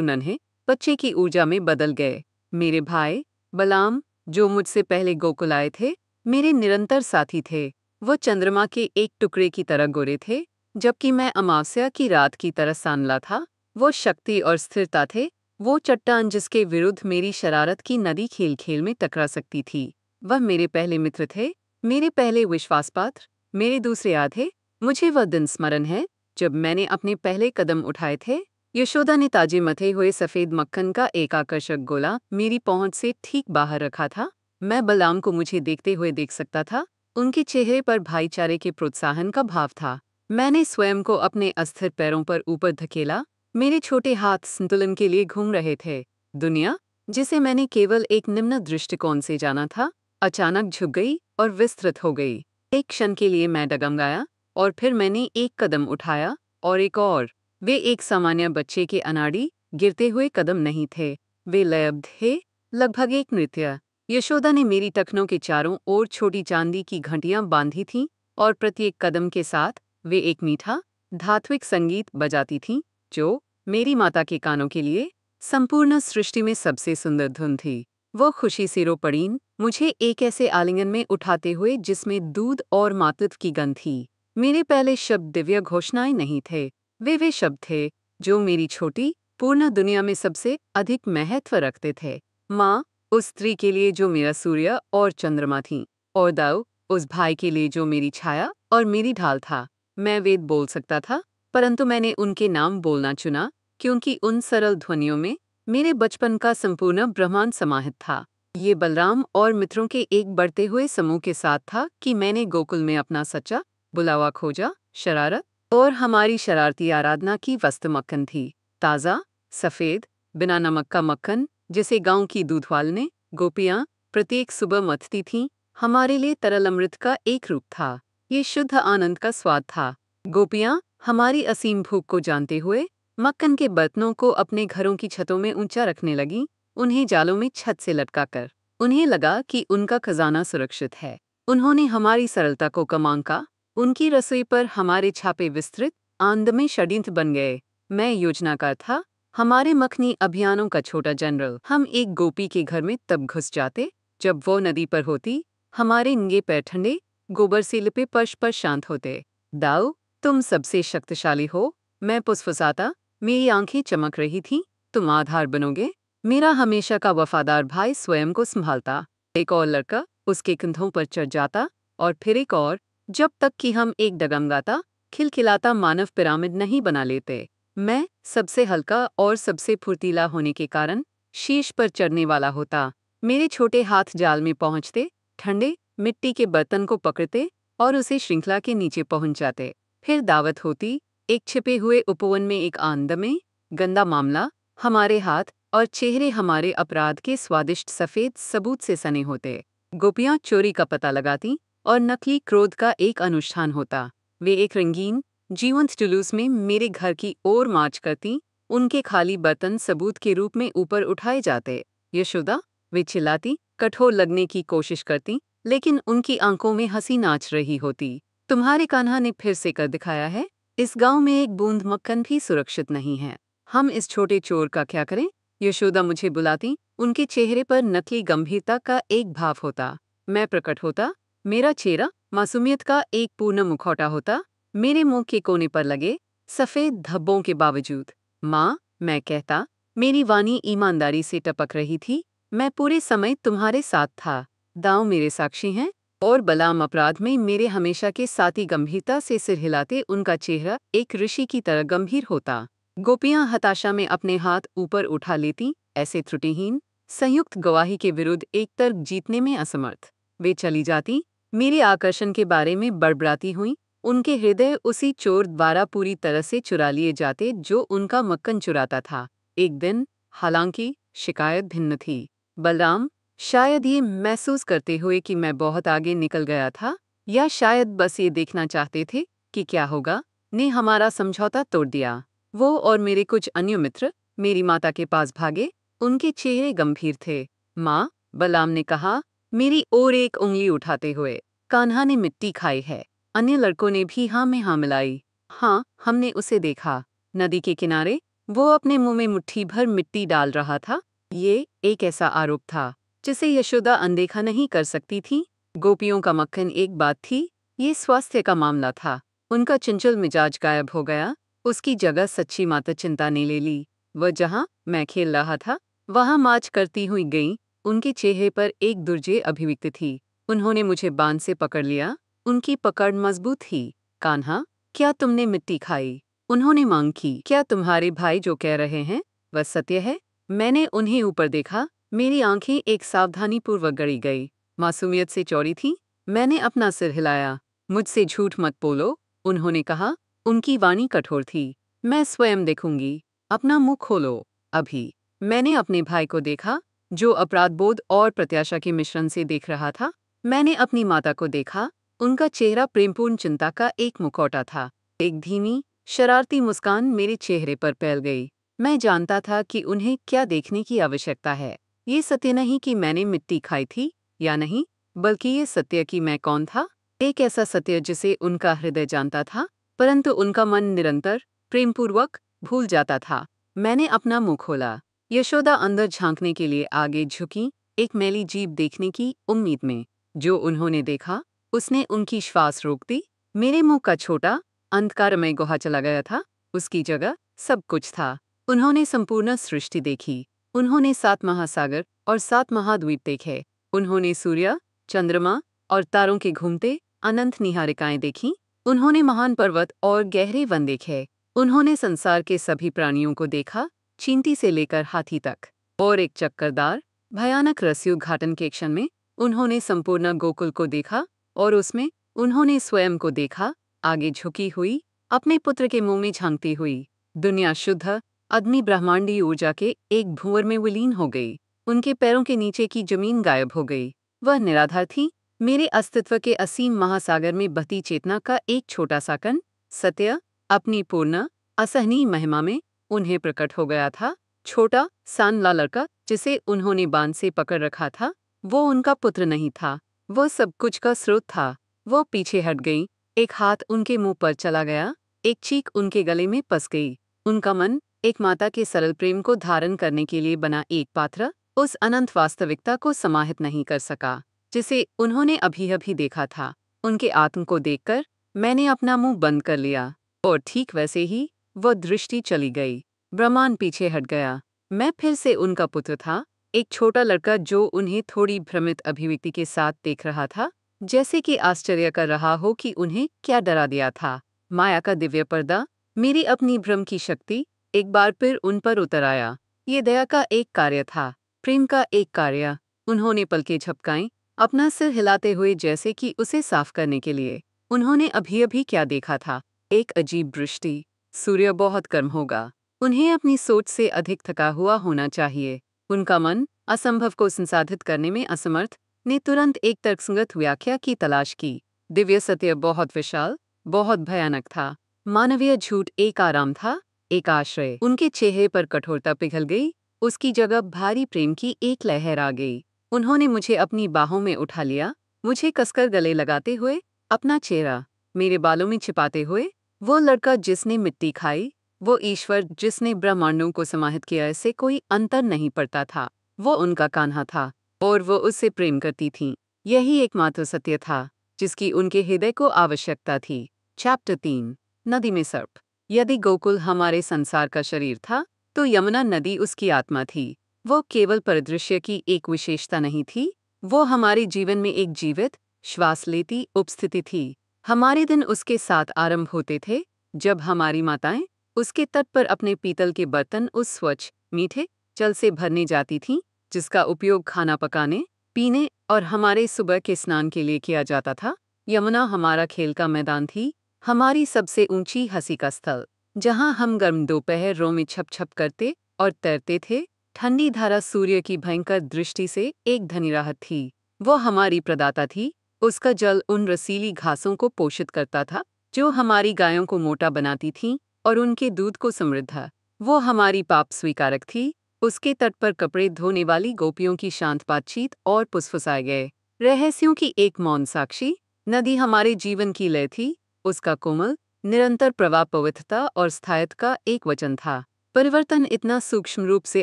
नन्हे बच्चे की ऊर्जा में बदल गए। मेरे भाई बलराम, जो मुझसे पहले गोकुल आए थे, मेरे निरंतर साथी थे। वो चंद्रमा के एक टुकड़े की तरह गोरे थे, जबकि मैं अमावस्या की रात की तरह सांवला था। वो शक्ति और स्थिरता थे, वो चट्टान जिसके विरुद्ध मेरी शरारत की नदी खेल खेल में टकरा सकती थी। वह मेरे पहले मित्र थे, मेरे पहले विश्वासपात्र, मेरे दूसरे आधे। मुझे वह दिन स्मरण है जब मैंने अपने पहले कदम उठाए थे। यशोदा ने ताजे मथे हुए सफेद मक्खन का एक आकर्षक गोला मेरी पहुंच से ठीक बाहर रखा था। मैं बलराम को मुझे देखते हुए देख सकता था। उनके चेहरे पर भाईचारे के प्रोत्साहन का भाव था। मैंने स्वयं को अपने अस्थिर पैरों पर ऊपर धकेला। मेरे छोटे हाथ संतुलन के लिए घूम रहे थे। दुनिया, जिसे मैंने केवल एक निम्न दृष्टिकोण से जाना था, अचानक झुक गई और विस्तृत हो गई। एक क्षण के लिए मैं डगमगाया, और फिर मैंने एक कदम उठाया, और एक और। वे एक सामान्य बच्चे के अनाड़ी, गिरते हुए कदम नहीं थे। वे लयबद्ध थे, लगभग एक नृत्य। यशोदा ने मेरी टखनों के चारों ओर छोटी चांदी की घंटियां बांधी थीं, और प्रत्येक कदम के साथ वे एक मीठा, धात्विक संगीत बजाती थीं, जो मेरी माता के कानों के लिए संपूर्ण सृष्टि में सबसे सुंदर धुन थी। वो खुशी से रो पड़ीं, मुझे एक ऐसे आलिंगन में उठाते हुए जिसमें दूध और मातृत्व की गंध थी। मेरे पहले शब्द दिव्य घोषणाएं नहीं थे, वे शब्द थे जो मेरी छोटी, पूर्ण दुनिया में सबसे अधिक महत्व रखते थे। माँ, उस स्त्री के लिए जो मेरा सूर्य और चंद्रमा थी, और दाऊ, उस भाई के लिए जो मेरी छाया और मेरी ढाल था। मैं वेद बोल सकता था, परंतु मैंने उनके नाम बोलना चुना, क्योंकि उन सरल ध्वनियों में मेरे बचपन का संपूर्ण ब्रह्मांड समाहित था। ये बलराम और मित्रों के एक बढ़ते हुए समूह के साथ था कि मैंने गोकुल में अपना सच्चा बुलावा खोजा। शरारत और हमारी शरारती आराधना की वस्तु मक्खन थी। ताज़ा, सफ़ेद, बिना नमक का मक्खन, जिसे गांव की दूधवाल गोपियां प्रत्येक सुबह मथती थीं, हमारे लिए तरल अमृत का एक रूप था। ये शुद्ध आनंद का स्वाद था। गोपियां हमारी असीम भूख को जानते हुए मक्खन के बर्तनों को अपने घरों की छतों में ऊंचा रखने लगीं, उन्हें जालों में छत से लटकाकर। उन्हें लगा कि उनका खजाना सुरक्षित है। उन्होंने हमारी सरलता को कम आंका। उनकी रसोई पर हमारे छापे विस्तृत आनंदमय षड्यंत्र बन गए। मैं योजनाकार था, हमारे मखनी अभियानों का छोटा जनरल। हम एक गोपी के घर में तब घुस जाते जब वो नदी पर होती। हमारे नंगे पैर ठंडे गोबर से लिपे फर्श पर शांत होते। दाऊ, तुम सबसे शक्तिशाली हो, मैं फुसफुसाता। मेरी आंखें चमक रही थीं। तुम आधार बनोगे। मेरा हमेशा का वफादार भाई स्वयं को संभालता। एक और लड़का उसके कंधों पर चढ़ जाता और फिर एक और, जब तक कि हम एक डगमगाता खिलखिलाता मानव पिरामिड नहीं बना लेते। मैं सबसे हल्का और सबसे फुर्तीला होने के कारण शीर्ष पर चढ़ने वाला होता। मेरे छोटे हाथ जाल में पहुंचते, ठंडे मिट्टी के बर्तन को पकड़ते और उसे श्रृंखला के नीचे पहुंच जाते। फिर दावत होती, एक छिपे हुए उपवन में एक आंदमे गंदा मामला। हमारे हाथ और चेहरे हमारे अपराध के स्वादिष्ट सफेद सबूत से सने होते। गोपियां चोरी का पता लगाती और नकली क्रोध का एक अनुष्ठान होता। वे एक रंगीन जीवंत जुलूस में मेरे घर की ओर मार्च करती। उनके खाली बर्तन सबूत के रूप में ऊपर उठाए जाते। यशोदा, वे चिल्लाती, कठोर लगने की कोशिश करती, लेकिन उनकी आंखों में हंसी नाच रही होती। तुम्हारे कान्हा ने फिर से कर दिखाया है। इस गांव में एक बूंद मक्खन भी सुरक्षित नहीं है। हम इस छोटे चोर का क्या करें? यशोदा मुझे बुलाती। उनके चेहरे पर नकली गंभीरता का एक भाव होता। मैं प्रकट होता। मेरा चेहरा मासूमियत का एक पूर्ण मुखौटा होता। मेरे मुंह के कोने पर लगे सफेद धब्बों के बावजूद। माँ, मैं कहता। मेरी वाणी ईमानदारी से टपक रही थी। मैं पूरे समय तुम्हारे साथ था। दांव मेरे साक्षी हैं। और बलाम अपराध में मेरे हमेशा के साथी गंभीरता से सिर हिलाते उनका चेहरा एक ऋषि की तरह गंभीर होता। गोपियां हताशा में अपने हाथ ऊपर उठा लेती, ऐसे त्रुटिहीन संयुक्त गवाही के विरुद्ध एक तर्क जीतने में असमर्थ। वे चली जाती, मेरे आकर्षण के बारे में बड़बड़ाती हुई। उनके हृदय उसी चोर द्वारा पूरी तरह से चुरा लिए जाते जो उनका मक्खन चुराता था। एक दिन, हालांकि, शिकायत भिन्न थी। बलराम, शायद ये महसूस करते हुए कि मैं बहुत आगे निकल गया था, या शायद बस ये देखना चाहते थे कि क्या होगा, ने हमारा समझौता तोड़ दिया। वो और मेरे कुछ अन्य मित्र मेरी माता के पास भागे। उनके चेहरे गंभीर थे। माँ, बलराम ने कहा, मेरी ओर एक उंगली उठाते हुए, कान्हा ने मिट्टी खाई है। अन्य लड़कों ने भी हाँ में हाँ मिलाई। हाँ, हमने उसे देखा। नदी के किनारे वो अपने मुंह में मुट्ठी भर मिट्टी डाल रहा था। ये एक ऐसा आरोप था जिसे यशोदा अनदेखा नहीं कर सकती थी। गोपियों का मक्खन एक बात थी, ये स्वास्थ्य का मामला था। उनका चंचल मिजाज गायब हो गया। उसकी जगह सच्ची माता चिंता ने ले ली। वह जहाँ मैं खेल रहा था, वहाँ मार्च करती हुई गई। उनके चेहरे पर एक दुर्जय अभिव्यक्ति थी। उन्होंने मुझे बांध से पकड़ लिया। उनकी पकड़ मजबूत थी। कान्हा, क्या तुमने मिट्टी खाई? उन्होंने मांग की। क्या तुम्हारे भाई जो कह रहे हैं वह सत्य है? मैंने उन्हें ऊपर देखा। मेरी आंखें एक सावधानीपूर्वक गड़ी गई, मासूमियत से चौड़ी थी। मैंने अपना सिर हिलाया। मुझसे झूठ मत बोलो, उन्होंने कहा। उनकी वाणी कठोर थी। मैं स्वयं देखूंगी। अपना मुंह खोलो, अभी। मैंने अपने भाई को देखा, जो अपराधबोध और प्रत्याशा के मिश्रण से देख रहा था। मैंने अपनी माता को देखा। उनका चेहरा प्रेमपूर्ण चिंता का एक मुखौटा था। एक धीमी, शरारती मुस्कान मेरे चेहरे पर फैल गई। मैं जानता था कि उन्हें क्या देखने की आवश्यकता है। ये सत्य नहीं कि मैंने मिट्टी खाई थी या नहीं, बल्कि ये सत्य कि मैं कौन था। एक ऐसा सत्य जिसे उनका हृदय जानता था, परंतु उनका मन निरंतर, प्रेमपूर्वक भूल जाता था। मैंने अपना मुंह खोला। यशोदा अंदर झांकने के लिए आगे झुकी, एक मैली जीभ देखने की उम्मीद में। जो उन्होंने देखा, उसने उनकी श्वास रोक दी। मेरे मुंह का छोटा, अंधकारमय गुहा चला गया था। उसकी जगह सब कुछ था। उन्होंने संपूर्ण सृष्टि देखी। उन्होंने 7 महासागर और 7 महाद्वीप देखे। उन्होंने सूर्य, चंद्रमा और तारों के घूमते अनंत निहारिकाएं देखीं। उन्होंने महान पर्वत और गहरे वन देखे। उन्होंने संसार के सभी प्राणियों को देखा, चींटी से लेकर हाथी तक। और एक चक्करदार, भयानक रस्योद्घाटन के क्षण में उन्होंने संपूर्ण गोकुल को देखा, और उसमें उन्होंने स्वयं को देखा, आगे झुकी हुई, अपने पुत्र के मुंह में झांकती हुई। दुनिया शुद्ध, अग्नि ब्रह्मांडीय ऊर्जा के एक भंवर में विलीन हो गई। उनके पैरों के नीचे की जमीन गायब हो गई। वह निराधार थी। मेरे अस्तित्व के असीम महासागर में बहती चेतना का एक छोटा सा कण, सत्य, अपनी पूर्ण, असहनीय महिमा में उन्हें प्रकट हो गया था। छोटा, सानला लड़का जिसे उन्होंने बांध से पकड़ रखा था, वो उनका पुत्र नहीं था। वो सब कुछ का स्रोत था। वो पीछे हट गई। एक हाथ उनके मुंह पर चला गया। एक चीख उनके गले में फंस गई। उनका मन एक माता के सरल प्रेम को धारण करने के लिए बना एक पात्र उस अनंत वास्तविकता को समाहित नहीं कर सका जिसे उन्होंने अभी अभी देखा था। उनके आत्म को देखकर मैंने अपना मुंह बंद कर लिया और ठीक वैसे ही वह दृष्टि चली गई। ब्रह्मांड पीछे हट गया। मैं फिर से उनका पुत्र था, एक छोटा लड़का जो उन्हें थोड़ी भ्रमित अभिव्यक्ति के साथ देख रहा था, जैसे कि आश्चर्य कर रहा हो कि उन्हें क्या डरा दिया था। माया का दिव्य पर्दा, मेरी अपनी भ्रम की शक्ति, एक बार फिर उन पर उतर आया। ये दया का एक कार्य था, प्रेम का एक कार्य। उन्होंने पलकें झपकाईं, अपना सिर हिलाते हुए जैसे कि उसे साफ करने के लिए। उन्होंने अभी अभी क्या देखा था? एक अजीब दृष्टि। सूर्य बहुत गर्म होगा। उन्हें अपनी सोच से अधिक थका हुआ होना चाहिए। उनका मन, असंभव को संसाधित करने में असमर्थ, ने तुरंत एक तर्कसंगत व्याख्या की तलाश की। दिव्य सत्य बहुत विशाल, बहुत भयानक था। मानवीय झूठ एक आराम था, एक आश्रय। उनके चेहरे पर कठोरता पिघल गई, उसकी जगह भारी प्रेम की एक लहर आ गई। उन्होंने मुझे अपनी बाहों में उठा लिया, मुझे कसकर गले लगाते हुए, अपना चेहरा मेरे बालों में छिपाते हुए। वो लड़का जिसने मिट्टी खाई, वो ईश्वर जिसने ब्रह्मांडों को समाहित किया, इससे कोई अंतर नहीं पड़ता था। वो उनका कान्हा था और वो उससे प्रेम करती थी। यही एकमात्र सत्य था जिसकी उनके हृदय को आवश्यकता थी। चैप्टर 3, नदी में सर्प। यदि गोकुल हमारे संसार का शरीर था, तो यमुना नदी उसकी आत्मा थी। वो केवल परिदृश्य की एक विशेषता नहीं थी, वो हमारे जीवन में एक जीवित, श्वास लेती उपस्थिति थी। हमारे दिन उसके साथ आरंभ होते थे, जब हमारी माताएं उसके तट पर अपने पीतल के बर्तन उस स्वच्छ, मीठे जल से भरने जाती थीं, जिसका उपयोग खाना पकाने, पीने और हमारे सुबह के स्नान के लिए किया जाता था। यमुना हमारा खेल का मैदान थी, हमारी सबसे ऊंची हंसी का स्थल, जहां हम गर्म दोपहरों में छप छप करते और तैरते थे। ठंडी धारा सूर्य की भयंकर दृष्टि से एक धनी राहत थी। वो हमारी प्रदाता थी। उसका जल उन रसीली घासों को पोषित करता था जो हमारी गायों को मोटा बनाती थीं और उनके दूध को समृद्ध। वो हमारी पाप स्वीकारक थी। उसके तट पर कपड़े धोने वाली गोपियों की शांत बातचीत और फुसफुसाए गए रहस्यों की एक मौन साक्षी। नदी हमारे जीवन की लय थी। उसका कोमल, निरंतर प्रवाह पवित्रता और स्थायित्व का एक वचन था। परिवर्तन इतना सूक्ष्म रूप से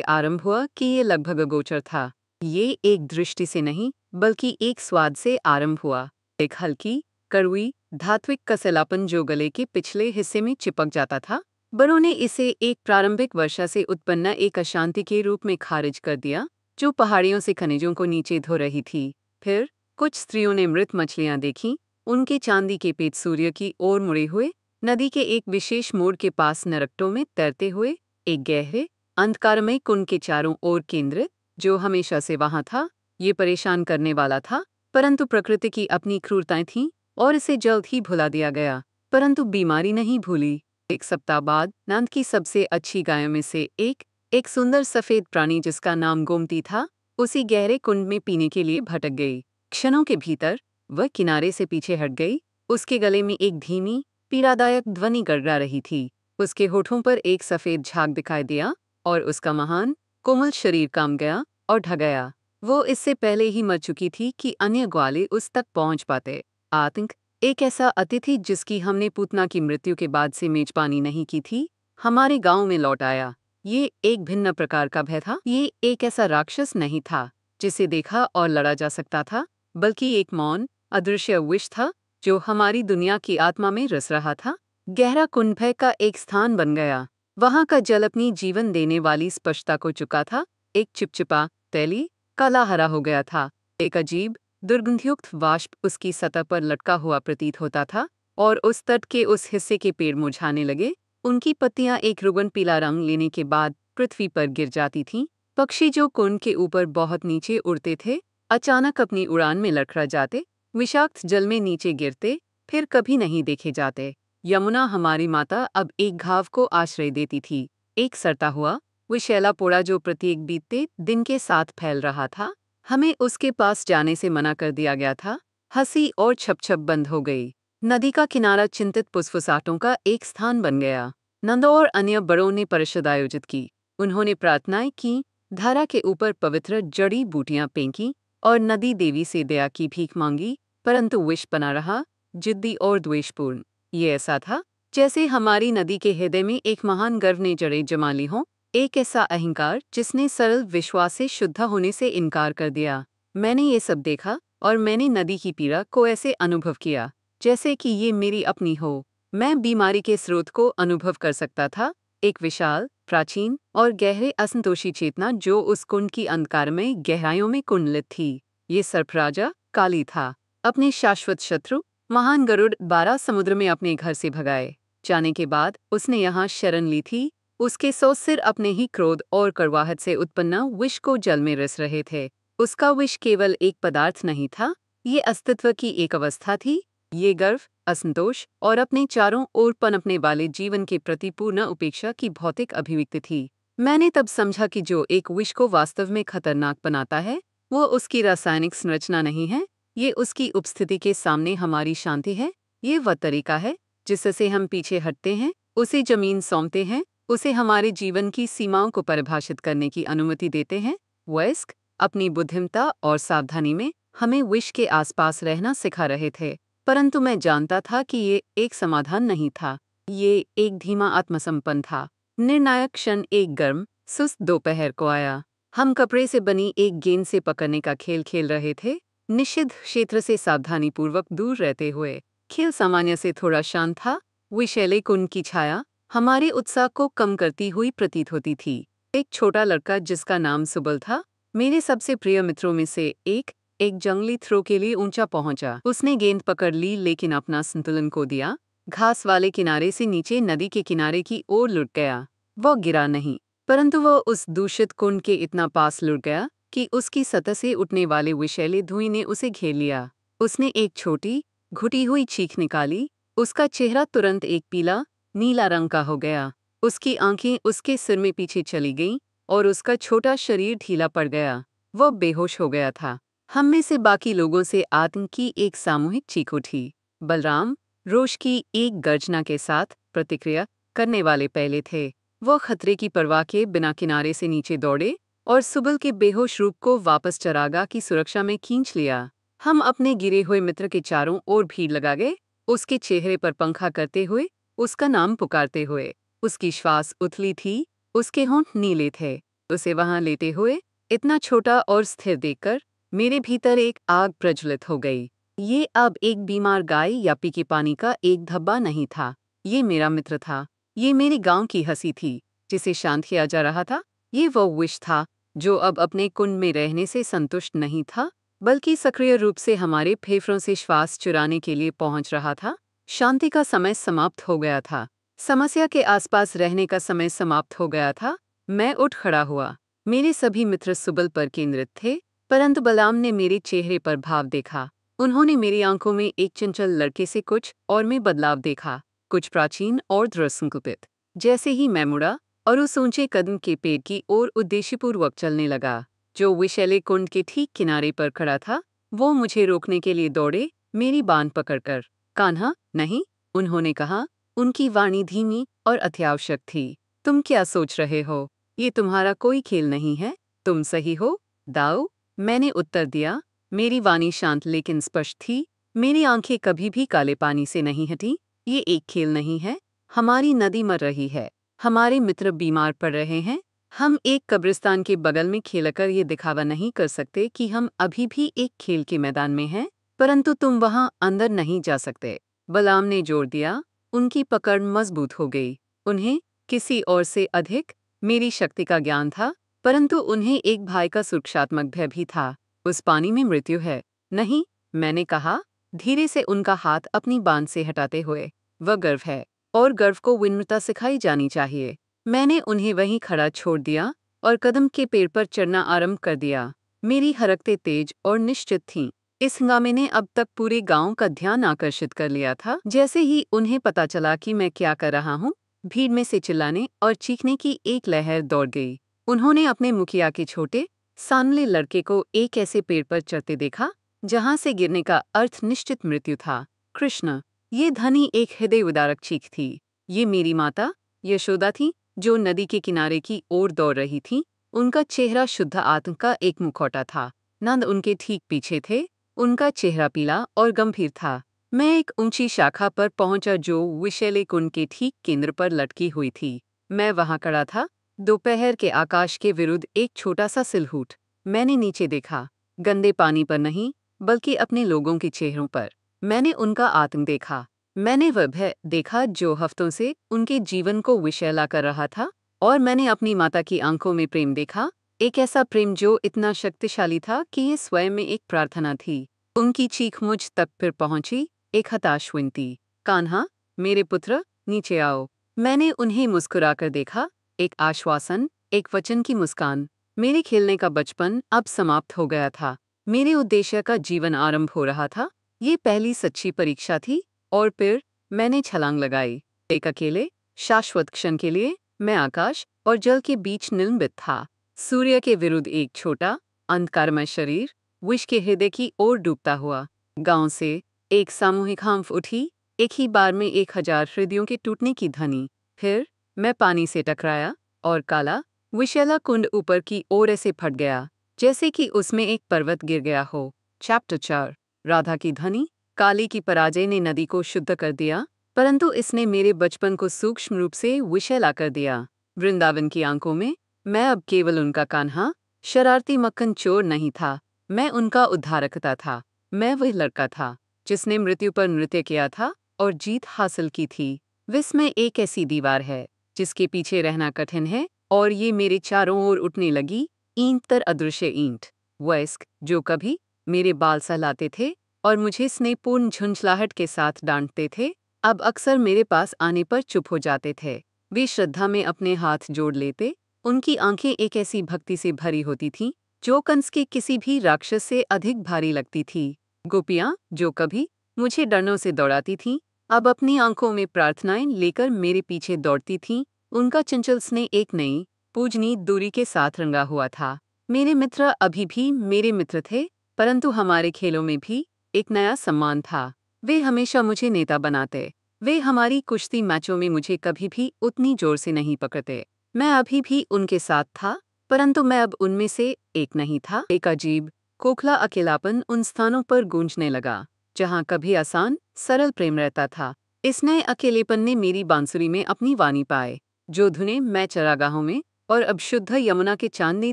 आरंभ हुआ कि ये लगभग अगोचर था। ये एक दृष्टि से नहीं, बल्कि एक स्वाद से आरंभ हुआ। एक हल्की, कड़वी, धात्विक कसलापन जो गले के पिछले हिस्से में चिपक जाता था। बड़ों ने इसे एक प्रारंभिक वर्षा से उत्पन्न एक अशांति के रूप में खारिज कर दिया, जो पहाड़ियों से खनिजों को नीचे धो रही थी। फिर कुछ स्त्रियों ने मृत मछलियां देखीं, उनके चांदी के पेट सूर्य की ओर मुड़े हुए, नदी के एक विशेष मोड़ के पास नरकटों में तैरते हुए, एक गहरे, अंधकारमय कुंड के चारों ओर केंद्रित, जो हमेशा से वहां था। ये परेशान करने वाला था, परंतु प्रकृति की अपनी क्रूरताएं थीं और इसे जल्द ही भुला दिया गया। परंतु बीमारी नहीं भूली। एक सप्ताह बाद नंद की सबसे अच्छी गायों में से एक सुंदर सफेद प्राणी जिसका नाम गोमती था, उसी गहरे कुंड में पीने के लिए भटक गई। क्षणों के भीतर वह किनारे से पीछे हट गई। उसके गले में एक धीमी, पीड़ादायक ध्वनि गड़गड़ा रही थी। उसके होठों पर एक सफेद झाग दिखाई दिया और उसका महान, कोमल शरीर काम गया और ढह गया। वो इससे पहले ही मर चुकी थी कि अन्य ग्वाले उस तक पहुंच पाते। आतंक, एक ऐसा अतिथि जिसकी हमने पूतना की मृत्यु के बाद से मेजबानी नहीं की थी, हमारे गांव में लौट आया। ये एक भिन्न प्रकार का भय था। ये एक ऐसा राक्षस नहीं था जिसे देखा और लड़ा जा सकता था, बल्कि एक मौन, अदृश्य विष था जो हमारी दुनिया की आत्मा में रस रहा था। गहरा कुंड भय का एक स्थान बन गया। वहां का जल अपनी जीवन देने वाली स्पष्टता को चुका था। एक चिपचिपा, तैली, काला हरा हो गया था। एक अजीब, दुर्गंधयुक्त वाष्प उसकी सतह पर लटका हुआ प्रतीत होता था और उस तट के उस हिस्से के पेड़ मुरझाने लगे। उनकी पत्तियां एक रुगन पीला रंग लेने के बाद पृथ्वी पर गिर जाती थीं। पक्षी जो कुंड के ऊपर बहुत नीचे उड़ते थे, अचानक अपनी उड़ान में लड़खड़ा जाते, विषाक्त जल में नीचे गिरते, फिर कभी नहीं देखे जाते। यमुना हमारी माता अब एक घाव को आश्रय देती थी, एक सरता हुआ, विषैला पोड़ा जो प्रत्येक बीतते दिन के साथ फैल रहा था। हमें उसके पास जाने से मना कर दिया गया था। हंसी और छप-छप बंद हो गई। नदी का किनारा चिंतित फुसफुसाहटों का एक स्थान बन गया। नंद और अन्य बड़ों ने परिषद आयोजित की। उन्होंने प्रार्थनाएं की, धारा के ऊपर पवित्र जड़ी बूटियां फेंकी और नदी देवी से दया की भीख मांगी, परंतु विष बना रहा, जिद्दी और द्वेषपूर्ण। ये ऐसा था जैसे हमारी नदी के हृदय में एक महान गर्व ने जड़ें जमा ली हों, एक ऐसा अहंकार जिसने सरल विश्वास से शुद्ध होने से इनकार कर दिया। मैंने ये सब देखा और मैंने नदी की पीड़ा को ऐसे अनुभव किया जैसे कि ये मेरी अपनी हो। मैं बीमारी के स्रोत को अनुभव कर सकता था, एक विशाल, प्राचीन और गहरे असंतोषी चेतना जो उस कुंड की अंधकारमय गहराइयों में कुंडलित थी। ये सर्पराजा काली था, अपने शाश्वत शत्रु महान गरुड़ 12 समुद्र में अपने घर से भगाए जाने के बाद उसने यहाँ शरण ली थी। उसके 100 सिर अपने ही क्रोध और कड़वाहट से उत्पन्न विष को जल में रिस रहे थे। उसका विष केवल एक पदार्थ नहीं था, ये अस्तित्व की एक अवस्था थी। ये गर्व, असंतोष और अपने चारों ओर पनपने वाले जीवन के प्रति पूर्ण उपेक्षा की भौतिक अभिव्यक्ति थी। मैंने तब समझा कि जो एक विष को वास्तव में खतरनाक बनाता है वो उसकी रासायनिक संरचना नहीं है, ये उसकी उपस्थिति के सामने हमारी शांति है। ये वह तरीका है जिससे हम पीछे हटते हैं, उसे जमीन सौंपते हैं, उसे हमारे जीवन की सीमाओं को परिभाषित करने की अनुमति देते हैं। वयस्क अपनी बुद्धिमत्ता और सावधानी में हमें विष के आसपास रहना सिखा रहे थे, परंतु मैं जानता था कि ये एक समाधान नहीं था, ये एक धीमा आत्मसंपन्न था। निर्णायक क्षण एक गर्म, सुस्त दोपहर को आया। हम कपड़े से बनी एक गेंद से पकड़ने का खेल खेल रहे थे, निषिद्ध क्षेत्र से सावधानीपूर्वक दूर रहते हुए। खेल सामान्य से थोड़ा शांत था। विषैले कुंड की छाया हमारे उत्साह को कम करती हुई प्रतीत होती थी। एक छोटा लड़का जिसका नाम सुबल था, मेरे सबसे प्रिय मित्रों में से एक जंगली थ्रो के लिए ऊंचा पहुंचा। उसने गेंद पकड़ ली लेकिन अपना संतुलन खो दिया। घास वाले किनारे से नीचे नदी के किनारे की ओर लुढ़क गया। वह गिरा नहीं, परंतु वह उस दूषित कुंड के इतना पास लुढ़क गया कि उसकी सतह से उठने वाले विषैले धुएं ने उसे घेर लिया। उसने एक छोटी, घुटी हुई चीख निकाली। उसका चेहरा तुरंत एक पीला, नीला रंग का हो गया। उसकी आंखें उसके सिर में पीछे चली गईं और उसका छोटा शरीर ढीला पड़ गया। वह बेहोश हो गया था। हम में से बाकी लोगों से आतंक की एक सामूहिक चीख उठी। बलराम, रोष की एक गर्जना के साथ प्रतिक्रिया करने वाले पहले थे। वह खतरे की परवाह के बिना किनारे से नीचे दौड़े और सुबल के बेहोश रूप को वापस चरागाह की सुरक्षा में खींच लिया। हम अपने गिरे हुए मित्र के चारों ओर भीड़ लगा गए, उसके चेहरे पर पंखा करते हुए, उसका नाम पुकारते हुए। उसकी श्वास उथली थी, उसके होंठ नीले थे। उसे वहां लेटे हुए, इतना छोटा और स्थिर देखकर मेरे भीतर एक आग प्रज्वलित हो गई। ये अब एक बीमार गाय या पीके पानी का एक धब्बा नहीं था, ये मेरा मित्र था। ये मेरे गांव की हंसी थी जिसे शांत किया जा रहा था। ये वो विष था जो अब अपने कुंड में रहने से संतुष्ट नहीं था, बल्कि सक्रिय रूप से हमारे फेफड़ों से श्वास चुराने के लिए पहुंच रहा था। शांति का समय समाप्त हो गया था। समस्या के आसपास रहने का समय समाप्त हो गया था। मैं उठ खड़ा हुआ। मेरे सभी मित्र सुबल पर केंद्रित थे, परंतु बलराम ने मेरे चेहरे पर भाव देखा। उन्होंने मेरी आंखों में एक चंचल लड़के से कुछ और में बदलाव देखा, कुछ प्राचीन और दृढ़ संकल्पित। जैसे ही मैं मुड़ा और उस ऊंचे कदम के पेड़ की ओर उद्देश्यपूर्वक चलने लगा जो विषैले कुंड के ठीक किनारे पर खड़ा था, वो मुझे रोकने के लिए दौड़े, मेरी बांध पकड़कर। कान्हा, नहीं, उन्होंने कहा। उनकी वाणी धीमी और अत्यावश्यक थी। तुम क्या सोच रहे हो? ये तुम्हारा कोई खेल नहीं है। तुम सही हो, दाऊ? मैंने उत्तर दिया। मेरी वाणी शांत लेकिन स्पष्ट थी। मेरी आंखें कभी भी काले पानी से नहीं हटी। ये एक खेल नहीं है। हमारी नदी मर रही है। हमारे मित्र बीमार पड़ रहे हैं। हम एक कब्रिस्तान के बगल में खेलकर ये दिखावा नहीं कर सकते कि हम अभी भी एक खेल के मैदान में हैं, परंतु तुम वहां अंदर नहीं जा सकते। बलराम ने जोर दिया। उनकी पकड़ मजबूत हो गई। उन्हें किसी और से अधिक मेरी शक्ति का ज्ञान था, परंतु उन्हें एक भाई का सुरक्षात्मक भय भी था। उस पानी में मृत्यु है। नहीं, मैंने कहा, धीरे से उनका हाथ अपनी बांध से हटाते हुए। वह गर्व है, और गर्व को विनम्रता सिखाई जानी चाहिए। मैंने उन्हें वहीं खड़ा छोड़ दिया और कदम के पेड़ पर चढ़ना आरंभ कर दिया। मेरी हरकतें तेज और निश्चित थीं। इस हंगामे ने अब तक पूरे गांव का ध्यान आकर्षित कर लिया था। जैसे ही उन्हें पता चला कि मैं क्या कर रहा हूँ, भीड़ में से चिल्लाने और चीखने की एक लहर दौड़ गई। उन्होंने अपने मुखिया के छोटे, सांवले लड़के को एक ऐसे पेड़ पर चढ़ते देखा जहां से गिरने का अर्थ निश्चित मृत्यु था। कृष्ण, ये ध्वनि एक हृदय उद्धारक चीख थी। ये मेरी माता यशोदा थी जो नदी के किनारे की ओर दौड़ रही थी। उनका चेहरा शुद्ध आत्मा का एक मुखौटा था। नंद उनके ठीक पीछे थे। उनका चेहरा पीला और गंभीर था। मैं एक ऊंची शाखा पर पहुंचा जो विशैले कुंड के ठीक केंद्र पर लटकी हुई थी। मैं वहां खड़ा था, दोपहर के आकाश के विरुद्ध एक छोटा सा सिलहूट। मैंने नीचे देखा, गंदे पानी पर नहीं, बल्कि अपने लोगों के चेहरों पर। मैंने उनका आतंक देखा। मैंने वह भय देखा जो हफ्तों से उनके जीवन को विषैला कर रहा था। और मैंने अपनी माता की आंखों में प्रेम देखा, एक ऐसा प्रेम जो इतना शक्तिशाली था कि ये स्वयं में एक प्रार्थना थी। उनकी चीख मुझ तक फिर पहुंची, एक हताश विनती, कान्हा, मेरे पुत्र, नीचे आओ। मैंने उन्हें मुस्कुराकर देखा, एक आश्वासन, एक वचन की मुस्कान। मेरे खेलने का बचपन अब समाप्त हो गया था। मेरे उद्देश्य का जीवन आरंभ हो रहा था। ये पहली सच्ची परीक्षा थी। और फिर मैंने छलांग लगाई। एक अकेले, शाश्वत क्षण के लिए मैं आकाश और जल के बीच निलंबित था। सूर्य के विरुद्ध एक छोटा, अंधकारमय शरीर, विष के हृदय की ओर डूबता हुआ। गांव से एक सामूहिक हंफ उठी, एक ही बार में 1000 हृदयों के टूटने की ध्वनि। फिर मैं पानी से टकराया और काला, विशैला कुंड ऊपर की ओर ऐसे फट गया, जैसे कि उसमें एक पर्वत गिर गया हो। चैप्टर 4। राधा की ध्वनि। काली की पराजय ने नदी को शुद्ध कर दिया, परंतु इसने मेरे बचपन को सूक्ष्म रूप से विषैला कर दिया। वृंदावन की आंखों में मैं अब केवल उनका कान्हा, शरारती मक्खन चोर नहीं था, मैं उनका उद्धारकता था। मैं वह लड़का था जिसने मृत्यु पर नृत्य किया था और जीत हासिल की थी। विस्मय एक ऐसी दीवार है जिसके पीछे रहना कठिन है, और ये मेरे चारों ओर उठने लगी, ईंट तर अदृश्य ईंट। वयस्क जो कभी मेरे बाल सहलाते थे और मुझे स्नेहपूर्ण झुंझलाहट के साथ डांटते थे, अब अक्सर मेरे पास आने पर चुप हो जाते थे। वे श्रद्धा में अपने हाथ जोड़ लेते, उनकी आंखें एक ऐसी भक्ति से भरी होती थीं जो कंस के किसी भी राक्षस से अधिक भारी लगती थी। गोपियाँ जो कभी मुझे डरनों से दौड़ाती थीं, अब अपनी आंखों में प्रार्थनाएं लेकर मेरे पीछे दौड़ती थीं। उनका चंचल स्नेह एक नई, पूजनीय दूरी के साथ रंगा हुआ था। मेरे मित्र अभी भी मेरे मित्र थे, परंतु हमारे खेलों में भी एक नया सम्मान था। वे हमेशा मुझे नेता बनाते। वे हमारी कुश्ती मैचों में मुझे कभी भी उतनी जोर से नहीं पकड़ते। मैं अभी भी उनके साथ था, परंतु मैं अब उनमें से एक नहीं था। एक अजीब, खोखला अकेलापन उन स्थानों पर गूंजने लगा जहां कभी आसान, सरल प्रेम रहता था। इस नए अकेलेपन ने मेरी बांसुरी में अपनी वाणी पाए। जो धुनें मैं चरागाहों में और अब शुद्ध यमुना के चांदनी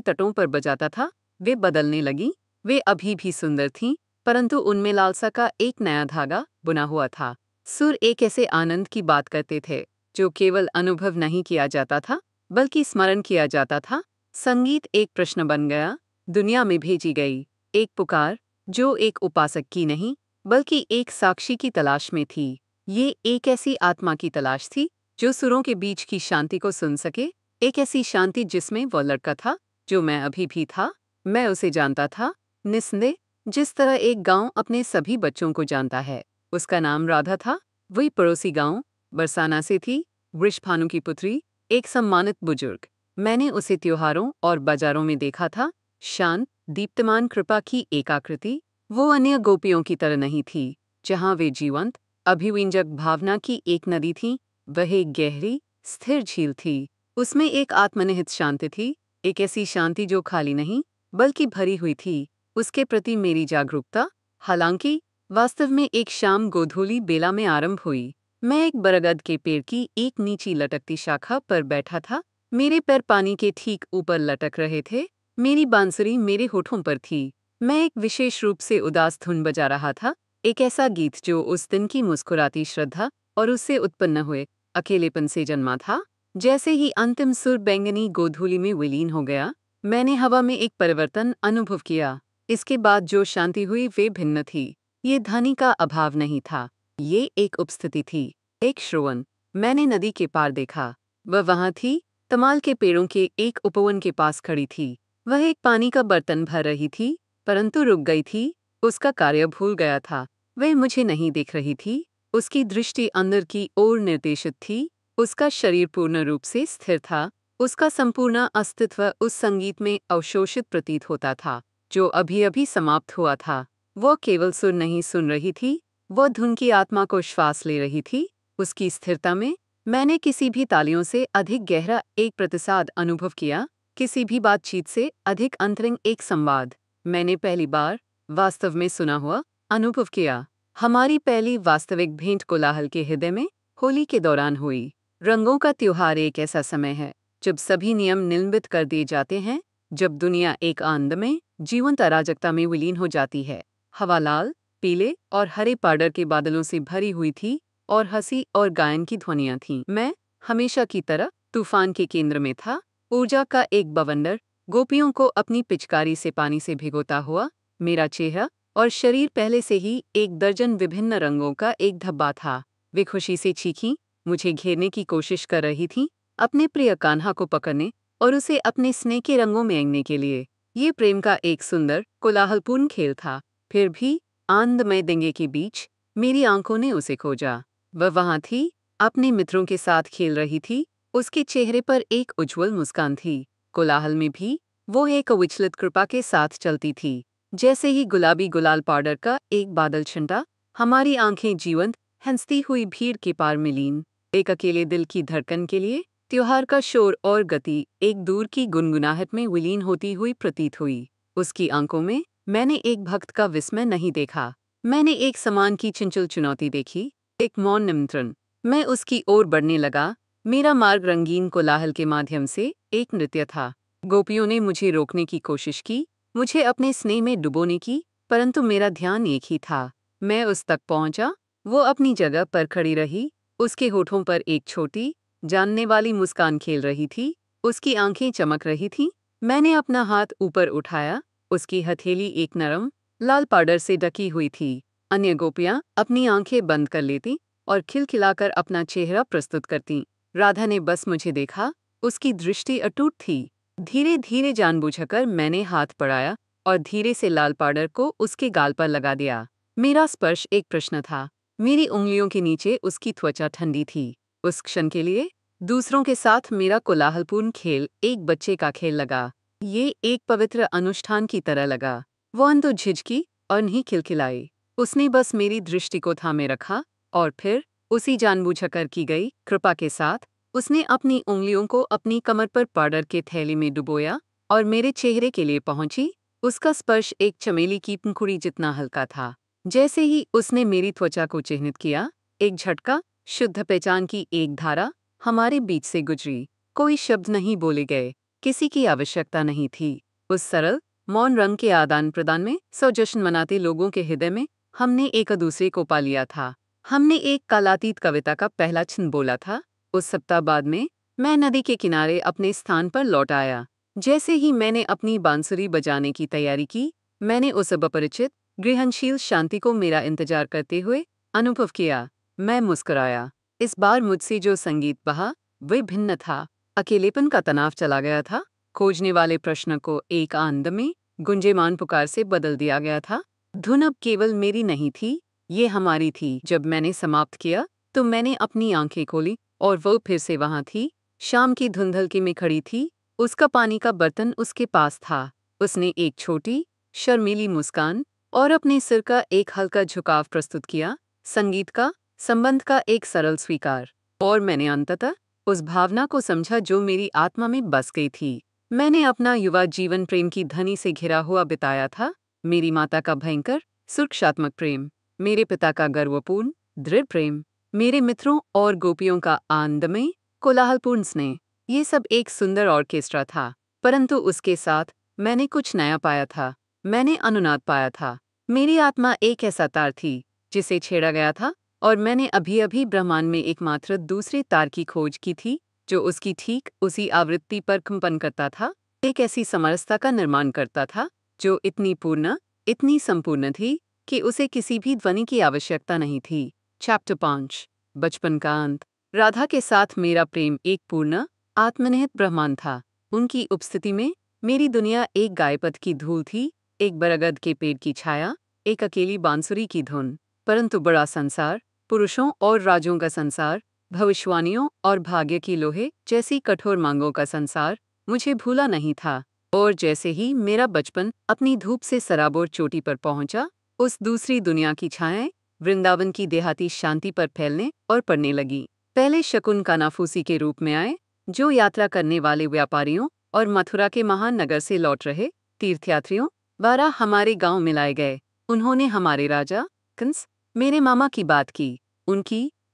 तटों पर बजाता था, वे बदलने लगी। वे अभी भी सुंदर थीं, परंतु उनमें लालसा का एक नया धागा बुना हुआ था। सुर एक ऐसे आनंद की बात करते थे जो केवल अनुभव नहीं किया जाता था, बल्कि स्मरण किया जाता था। संगीत एक प्रश्न बन गया, दुनिया में भेजी गई एक पुकार, जो एक उपासक की नहीं, बल्कि एक साक्षी की तलाश में थी। ये एक ऐसी आत्मा की तलाश थी जो सुरों के बीच की शांति को सुन सके, एक ऐसी शांति जिसमें वह लड़का था जो मैं अभी भी था। मैं उसे जानता था, निस्संदेह, जिस तरह एक गांव अपने सभी बच्चों को जानता है। उसका नाम राधा था। वही पड़ोसी गांव बरसाना से थी, वृषभानु की पुत्री, एक सम्मानित बुजुर्ग। मैंने उसे त्योहारों और बाजारों में देखा था, शांत, दीप्तमान कृपा की एक आकृति। वो अन्य गोपियों की तरह नहीं थी, जहां वे जीवंत, अभिव्यंजक भावना की एक नदी थी। वह एक गहरी, स्थिर झील थी। उसमें एक आत्मनिहित शांति थी, एक ऐसी शांति जो खाली नहीं, बल्कि भरी हुई थी। उसके प्रति मेरी जागरूकता, हालांकि, वास्तव में एक शाम गोधूली बेला में आरंभ हुई। मैं एक बरगद के पेड़ की एक नीची लटकती शाखा पर बैठा था। मेरे पैर पानी के ठीक ऊपर लटक रहे थे। मेरी बांसुरी मेरे होठों पर थी। मैं एक विशेष रूप से उदास धुन बजा रहा था, एक ऐसा गीत जो उस दिन की मुस्कुराती श्रद्धा और उससे उत्पन्न हुए अकेलेपन से जन्मा था। जैसे ही अंतिम सुर बैंगनी गोधूली में विलीन हो गया, मैंने हवा में एक परिवर्तन अनुभव किया। इसके बाद जो शांति हुई वे भिन्न थी। ये ध्वनि का अभाव नहीं था, ये एक उपस्थिति थी, एक श्रवण। मैंने नदी के पार देखा। वह वहां थी, तमाल के पेड़ों के एक उपवन के पास खड़ी थी। वह एक पानी का बर्तन भर रही थी, परंतु रुक गई थी। उसका कार्य भूल गया था। वह मुझे नहीं देख रही थी। उसकी दृष्टि अंदर की ओर निर्देशित थी। उसका शरीर पूर्ण रूप से स्थिर था। उसका संपूर्ण अस्तित्व उस संगीत में अवशोषित प्रतीत होता था जो अभी अभी समाप्त हुआ था। वह केवल सुर नहीं सुन रही थी, वह धुन की आत्मा को श्वास ले रही थी। उसकी स्थिरता में मैंने किसी भी तालियों से अधिक गहरा एक प्रतिसाद अनुभव किया, किसी भी बातचीत से अधिक अंतरंग एक संवाद। मैंने पहली बार वास्तव में सुना हुआ अनुभव किया। हमारी पहली वास्तविक भेंट कोलाहल के हृदय में होली के दौरान हुई। रंगों का त्योहार एक ऐसा समय है जब सभी नियम निलंबित कर दिए जाते हैं, जब दुनिया एक आनंदमय जीवंत अराजकता में विलीन हो जाती है। हवा लाल, पीले और हरे पाउडर के बादलों से भरी हुई थी और हंसी और गायन की ध्वनियां थीं। मैं हमेशा की तरह तूफान के केंद्र में था, ऊर्जा का एक बवंडर, गोपियों को अपनी पिचकारी से पानी से भिगोता हुआ। मेरा चेहरा और शरीर पहले से ही एक दर्जन विभिन्न रंगों का एक धब्बा था। वे खुशी से चीखीं, मुझे घेरने की कोशिश कर रही थीं, अपने प्रिय कान्हा को पकड़ने और उसे अपने स्नेह के रंगों में रंगने के लिए। ये प्रेम का एक सुंदर, कोलाहलपूर्ण खेल था। फिर भी आनंदमय दंगे के बीच मेरी आंखों ने उसे खोजा। वह वहां थी, अपने मित्रों के साथ खेल रही थी। उसके चेहरे पर एक उज्ज्वल मुस्कान थी। कोलाहल में भी वो एक अविचलित कृपा के साथ चलती थी। जैसे ही गुलाबी गुलाल पाउडर का एक बादल छंटा, हमारी आंखें जीवंत, हंसती हुई भीड़ के पार में लीन। एक अकेले दिल की धड़कन के लिए त्योहार का शोर और गति एक दूर की गुनगुनाहट में विलीन होती हुई प्रतीत हुई। उसकी आंखों में मैंने एक भक्त का विस्मय नहीं देखा, मैंने एक समान की चंचल चुनौती देखी, एक मौन निमंत्रण। मैं उसकी ओर बढ़ने लगा। मेरा मार्ग रंगीन कोलाहल के माध्यम से एक नृत्य था। गोपियों ने मुझे रोकने की कोशिश की, मुझे अपने स्नेह में डुबोने की, परंतु मेरा ध्यान एक ही था। मैं उस तक पहुंचा। वो अपनी जगह पर खड़ी रही, उसके होठों पर एक छोटी, जानने वाली मुस्कान खेल रही थी, उसकी आंखें चमक रही थीं। मैंने अपना हाथ ऊपर उठाया, उसकी हथेली एक नरम, लाल पाउडर से ढकी हुई थी। अन्य गोपियां अपनी आंखें बंद कर लेती और खिलखिलाकर अपना चेहरा प्रस्तुत करती। राधा ने बस मुझे देखा, उसकी दृष्टि अटूट थी। धीरे धीरे जानबूझकर मैंने हाथ बढ़ाया और धीरे से लाल पाउडर को उसके गाल पर लगा दिया। मेरा स्पर्श एक प्रश्न था। मेरी उंगलियों के नीचे उसकी त्वचा ठंडी थी। उस क्षण के लिए दूसरों के साथ मेरा कोलाहलपूर्ण खेल एक बच्चे का खेल लगा। ये एक पवित्र अनुष्ठान की तरह लगा। वो न तो झिझकी और नहीं खिलखिलाई। उसने बस मेरी दृष्टि को थामे रखा और फिर उसी जानबूझकर की गई कृपा के साथ उसने अपनी उंगलियों को अपनी कमर पर पाउडर के थैले में डुबोया और मेरे चेहरे के लिए पहुंची। उसका स्पर्श एक चमेली की पंखुड़ी जितना हल्का था। जैसे ही उसने मेरी त्वचा को चिह्नित किया, एक झटका, शुद्ध पहचान की एक धारा हमारे बीच से गुजरी। कोई शब्द नहीं बोले गए, किसी की आवश्यकता नहीं थी। उस सरल, मौन रंग के आदान प्रदान में सौ जश्न मनाते लोगों के हृदय में हमने एक दूसरे को पा लिया था। हमने एक कालातीत कविता का पहला छंद बोला था। उस सप्ताह बाद में मैं नदी के किनारे अपने स्थान पर लौट आया। जैसे ही मैंने अपनी बांसुरी बजाने की तैयारी की, मैंने उस अपरिचित, गृहनशील शांति को मेरा इंतजार करते हुए अनुभव किया। मैं मुस्कुराया। इस बार मुझसे जो संगीत बहा, वह भिन्न था। अकेलेपन का तनाव चला गया था। खोजने वाले प्रश्न को एक आनंदमय, गुंजेमान पुकार से बदल दिया गया था। धुन अब केवल मेरी नहीं थी, ये हमारी थी। जब मैंने समाप्त किया, तो मैंने अपनी आंखें खोली और वो फिर से वहां थी। शाम की धुंधलकी में खड़ी थी। उसका पानी का बर्तन उसके पास था। उसने एक छोटी, शर्मीली मुस्कान और अपने सिर का एक हल्का झुकाव प्रस्तुत किया। संगीत का, संबंध का एक सरल स्वीकार। और मैंने अंततः उस भावना को समझा जो मेरी आत्मा में बस गई थी। मैंने अपना युवा जीवन प्रेम की ध्वनि से घिरा हुआ बिताया था। मेरी माता का भयंकर, सुरक्षात्मक प्रेम, मेरे पिता का गर्वपूर्ण, दृढ़ प्रेम, मेरे मित्रों और गोपियों का आनंदमय, कोलाहलपूर्ण स्नेह। ये सब एक सुंदर ऑर्केस्ट्रा था, परंतु उसके साथ मैंने कुछ नया पाया था। मैंने अनुनाद पाया था। मेरी आत्मा एक ऐसा तार थी जिसे छेड़ा गया था और मैंने अभी अभी ब्रह्मांड में एकमात्र दूसरे तार की खोज की थी जो उसकी ठीक उसी आवृत्ति पर कंपन करता था। एक ऐसी समरसता का निर्माण करता था जो इतनी पूर्ण, इतनी संपूर्ण थी कि उसे किसी भी ध्वनि की आवश्यकता नहीं थी। चैप्टर 5, बचपन का अंत। राधा के साथ मेरा प्रेम एक पूर्ण, आत्मनिहित ब्रह्मांड था। उनकी उपस्थिति में मेरी दुनिया एक गायपथ की धूल थी, एक बरगद के पेड़ की छाया, एक अकेली बांसुरी की धुन। परंतु बड़ा संसार, पुरुषों और राजों का संसार, भविष्यवाणियों और भाग्य की लोहे जैसी कठोर मांगों का संसार मुझे भूला नहीं था। और जैसे ही मेरा बचपन अपनी धूप से सराबोर चोटी पर पहुंचा, उस दूसरी दुनिया की छायाएं वृंदावन की देहाती शांति पर फैलने और पड़ने लगी। पहले शकुन कानाफूसी के रूप में आए, जो यात्रा करने वाले व्यापारियों और मथुरा के महान नगर से लौट रहे तीर्थयात्रियों द्वारा हमारे गांव में लाए गए। उन्होंने हमारे राजा कंस, मेरे मामा की बात की।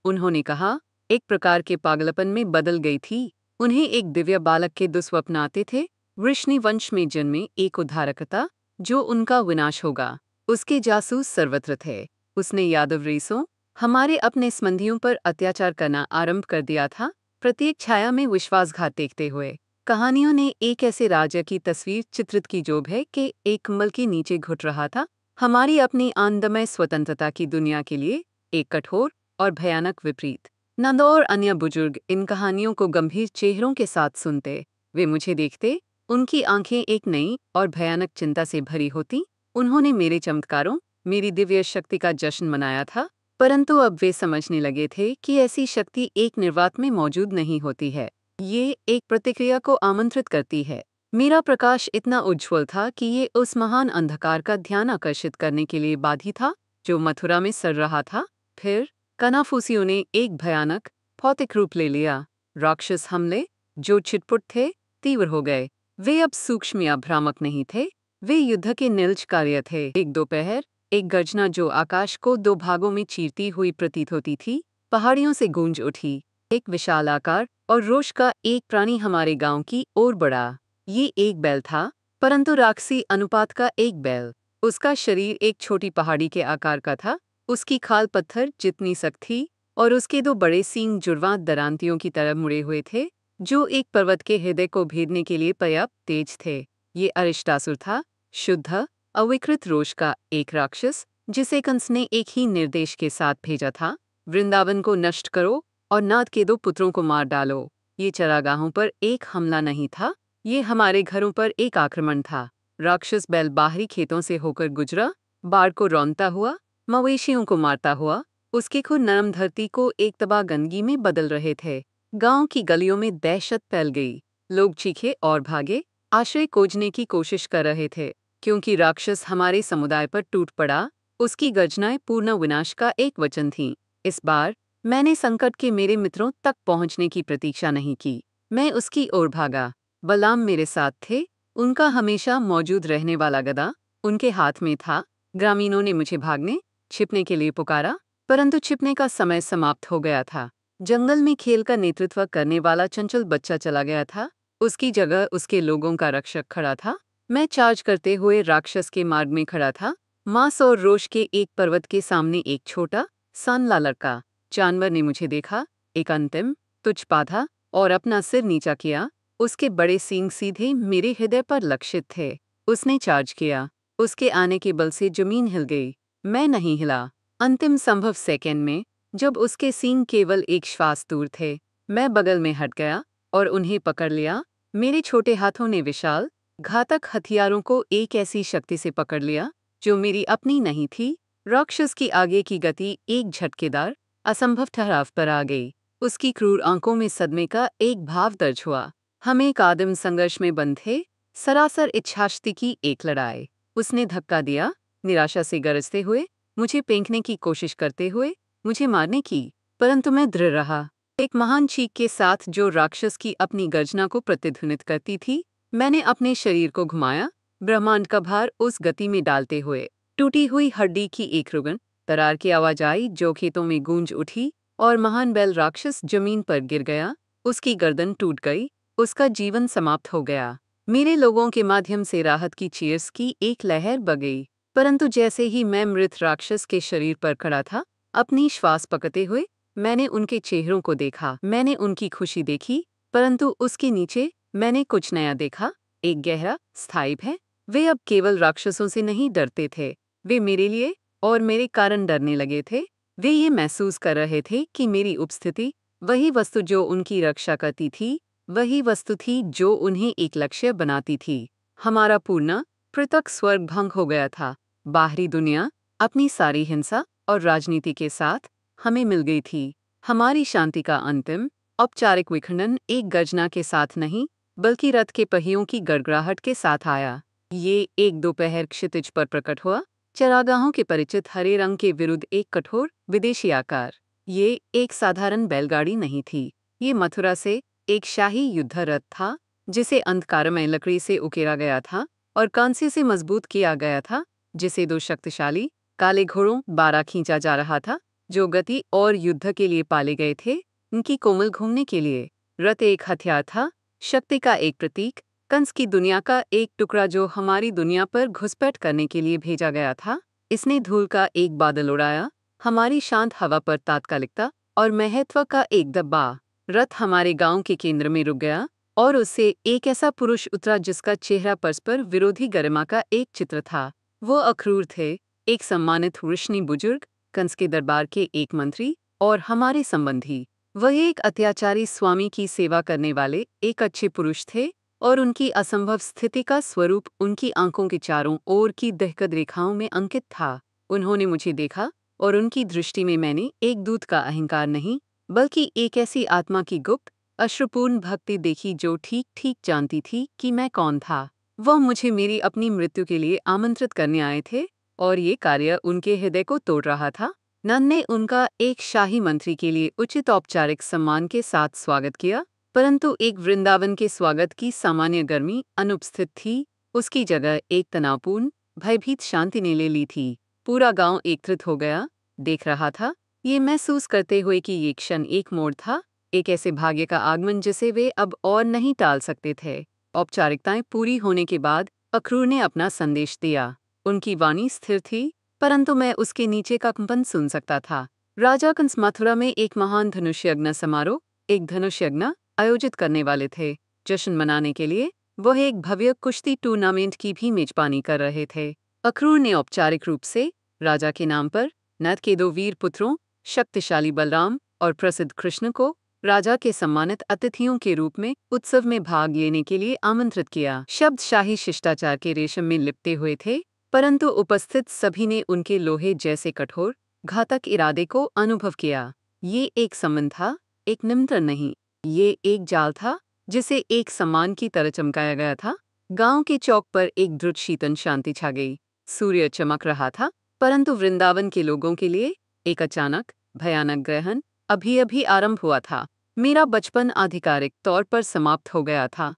उन्होंने कहा, एक प्रकार के पागलपन में बदल गई थी। उन्हें एक दिव्य बालक के दुस्वप्न आते थे, वृष्णि वंश में जन्मे एक उद्धारकता, जो उनका विनाश होगा। उसके जासूस सर्वत्र थे। उसने यादव रेसों, हमारे अपने संबंधियों पर अत्याचार करना आरंभ कर दिया था, प्रत्येक छाया में विश्वासघात देखते हुए। कहानियों ने एक ऐसे राजा की तस्वीर चित्रित की जो भय के एक कम्बल के नीचे घुट रहा था, हमारी अपनी आनंदमय स्वतंत्रता की दुनिया के लिए एक कठोर और भयानक विपरीत। नंद और अन्य बुजुर्ग इन कहानियों को गंभीर चेहरों के साथ सुनते। वे मुझे देखते, उनकी आंखें एक नई और भयानक चिंता से भरी होती। उन्होंने मेरे चमत्कारों, मेरी दिव्य शक्ति का जश्न मनाया था, परंतु अब वे समझने लगे थे कि ऐसी शक्ति एक निर्वात में मौजूद नहीं होती है। ये एक प्रतिक्रिया को आमंत्रित करती है। मेरा प्रकाश इतना उज्ज्वल था कि ये उस महान अंधकार का ध्यान आकर्षित करने के लिए बाधी था, जो मथुरा में सड़ रहा था। फिर कनाफूसियों ने एक भयानक, भौतिक रूप ले लिया। राक्षस हमले, जो छिटपुट थे, तीव्र हो गए। वे अब सूक्ष्म या भ्रामक नहीं थे, वे युद्ध के निल्च कार्य थे। एक दोपहर, एक गर्जना जो आकाश को दो भागों में चीरती हुई प्रतीत होती थी, पहाड़ियों से गूंज उठी। एक विशाल आकार और रोष का एक प्राणी हमारे गांव की ओर बढ़ा। ये एक बैल था, परंतु राक्षसी अनुपात का एक बैल। उसका शरीर एक छोटी पहाड़ी के आकार का था, उसकी खाल पत्थर जितनी सख्त थी, और उसके दो बड़े सींग जुड़वां दरांतियों की तरह मुड़े हुए थे, जो एक पर्वत के हृदय को भेदने के लिए पर्याप्त तेज थे। ये अरिष्टासुर था, शुद्ध, अविकृत रोष का एक राक्षस, जिसे कंस ने एक ही निर्देश के साथ भेजा था, वृंदावन को नष्ट करो और नाद के दो पुत्रों को मार डालो। ये चरागाहों पर एक हमला नहीं था, ये हमारे घरों पर एक आक्रमण था। राक्षस बैल बाहरी खेतों से होकर गुजरा, बाढ़ को रौंदता हुआ, मवेशियों को मारता हुआ। उसके खुर नरम धरती को एक तबाह गंदगी में बदल रहे थे। गांव की गलियों में दहशत फैल गई। लोग चीखे और भागे, आश्रय खोजने की कोशिश कर रहे थे, क्योंकि राक्षस हमारे समुदाय पर टूट पड़ा। उसकी गर्जनाएं पूर्ण विनाश का एक वचन थीं। इस बार मैंने संकट के मेरे मित्रों तक पहुंचने की प्रतीक्षा नहीं की। मैं उसकी ओर भागा। बलराम मेरे साथ थे, उनका हमेशा मौजूद रहने वाला गदा उनके हाथ में था। ग्रामीणों ने मुझे भागने, छिपने के लिए पुकारा, परंतु छिपने का समय समाप्त हो गया था। जंगल में खेल का नेतृत्व करने वाला चंचल बच्चा चला गया था, उसकी जगह उसके लोगों का रक्षक खड़ा था। मैं चार्ज करते हुए राक्षस के मार्ग में खड़ा था। मांस और रोष के एक पर्वत के सामने एक छोटा, सनला लड़का जानवर ने मुझे देखा, एक अंतिम, तुच्छ बाधा, और अपना सिर नीचा किया। उसके बड़े सींग सीधे मेरे हृदय पर लक्षित थे। उसने चार्ज किया। उसके आने के बल से जमीन हिल गई। मैं नहीं हिला। अंतिम संभव सेकंड में, जब उसके सींग केवल एक श्वास दूर थे, मैं बगल में हट गया और उन्हें पकड़ लिया। मेरे छोटे हाथों ने विशाल, घातक हथियारों को एक ऐसी शक्ति से पकड़ लिया जो मेरी अपनी नहीं थी। राक्षस की आगे की गति एक झटकेदार, असंभव ठहराव पर आ गई। उसकी क्रूर आंखों में सदमे का एक भाव दर्ज हुआ। हम एक आदिम संघर्ष में बंद थे, सरासर इच्छाशक्ति की एक लड़ाई। उसने धक्का दिया, निराशा से गरजते हुए, मुझे फेंकने की कोशिश करते हुए, मुझे मारने की, परंतु मैं दृढ़ रहा। एक महान चीख के साथ जो राक्षस की अपनी गर्जना को प्रतिध्वनित करती थी, मैंने अपने शरीर को घुमाया, ब्रह्मांड का भार उस गति में डालते हुए। टूटी हुई हड्डी की एक रुगन तरार की आवाज आई जो खेतों में गूंज उठी, और महान बैल राक्षस जमीन पर गिर गया। उसकी गर्दन टूट गई, उसका जीवन समाप्त हो गया। मेरे लोगों के माध्यम से राहत की चीयर्स की एक लहर बगई, परंतु जैसे ही मैं मृत राक्षस के शरीर पर खड़ा था, अपनी श्वास पकड़ते हुए, मैंने उनके चेहरों को देखा। मैंने उनकी खुशी देखी, परंतु उसके नीचे मैंने कुछ नया देखा, एक गहरा, स्थायी भय। वे अब केवल राक्षसों से नहीं डरते थे, वे मेरे लिए और मेरे कारण डरने लगे थे। वे ये महसूस कर रहे थे कि मेरी उपस्थिति, वही वस्तु जो उनकी रक्षा करती थी, वही वस्तु थी जो उन्हें एक लक्ष्य बनाती थी। हमारा पूर्ण, पृथक स्वर्ग भंग हो गया था। बाहरी दुनिया, अपनी सारी हिंसा और राजनीति के साथ, हमें मिल गई थी। हमारी शांति का अंतिम, औपचारिक विखंडन एक गर्जना के साथ नहीं, बल्कि रथ के पहियों की गड़गड़ाहट के साथ आया। ये एक दोपहर क्षितिज पर प्रकट हुआ, चरागाहों के परिचित हरे रंग के विरुद्ध एक कठोर, विदेशी आकार। ये एक साधारण बैलगाड़ी नहीं थी, ये मथुरा से एक शाही युद्ध रथ था, जिसे अंधकारमय लकड़ी से उकेरा गया था और कांसे से मजबूत किया गया था, जिसे दो शक्तिशाली, काले घोड़ों बारह खींचा जा रहा था, जो गति और युद्ध के लिए पाले गए थे, उनकी कोमल घूमने के लिए। रथ एक हथियार था, शक्ति का एक प्रतीक, कंस की दुनिया का एक टुकड़ा जो हमारी दुनिया पर घुसपैठ करने के लिए भेजा गया था। इसने धूल का एक बादल उड़ाया, हमारी शांत हवा पर तात्कालिकता और महत्व का एक दबाव। रथ हमारे गांव के केंद्र में रुक गया और उससे एक ऐसा पुरुष उतरा जिसका चेहरा परस्पर विरोधी गरिमा का एक चित्र था। वो अक्रूर थे, एक सम्मानित ऋषि बुजुर्ग, कंस के दरबार के एक मंत्री और हमारे संबंधी। वह एक अत्याचारी स्वामी की सेवा करने वाले एक अच्छे पुरुष थे और उनकी असंभव स्थिति का स्वरूप उनकी आंखों के चारों ओर की दहकद रेखाओं में अंकित था। उन्होंने मुझे देखा और उनकी दृष्टि में मैंने एक दूत का अहंकार नहीं, बल्कि एक ऐसी आत्मा की गुप्त अश्रुपूर्ण भक्ति देखी जो ठीक ठीक जानती थी कि मैं कौन था। वह मुझे मेरी अपनी मृत्यु के लिए आमंत्रित करने आए थे और ये कार्य उनके हृदय को तोड़ रहा था। नंद ने उनका एक शाही मंत्री के लिए उचित औपचारिक सम्मान के साथ स्वागत किया, परंतु एक वृंदावन के स्वागत की सामान्य गर्मी अनुपस्थित थी। उसकी जगह एक तनावपूर्ण, भयभीत शांति ने ले ली थी। पूरा गांव एकत्रित हो गया, देख रहा था, ये महसूस करते हुए कि ये क्षण एक मोड़ था, एक ऐसे भाग्य का आगमन जिसे वे अब और नहीं टाल सकते थे। औपचारिकताएं पूरी होने के बाद अक्रूर ने अपना संदेश दिया। उनकी वाणी स्थिर थी, परंतु मैं उसके नीचे का कंपन सुन सकता था। राजा कंस मथुरा में एक महान धनुष्यज्ञ समारोह, एक धनुष्यज्ञ आयोजित करने वाले थे। जश्न मनाने के लिए वह एक भव्य कुश्ती टूर्नामेंट की भी मेजबानी कर रहे थे। अक्रूर ने औपचारिक रूप से राजा के नाम पर नद के दो वीर पुत्रों, शक्तिशाली बलराम और प्रसिद्ध कृष्ण को राजा के सम्मानित अतिथियों के रूप में उत्सव में भाग लेने के लिए आमंत्रित किया। शब्द शाही शिष्टाचार के रेशम में लिपटे हुए थे, परंतु उपस्थित सभी ने उनके लोहे जैसे कठोर, घातक इरादे को अनुभव किया। ये एक सम्मान था, एक निमंत्रण नहीं। ये एक जाल था जिसे एक सम्मान की तरह चमकाया गया था। गांव के चौक पर एक द्रुत शीतल शांति छा गई। सूर्य चमक रहा था, परंतु वृंदावन के लोगों के लिए एक अचानक, भयानक ग्रहण अभी अभी आरंभ हुआ था। मेरा बचपन आधिकारिक तौर पर समाप्त हो गया था।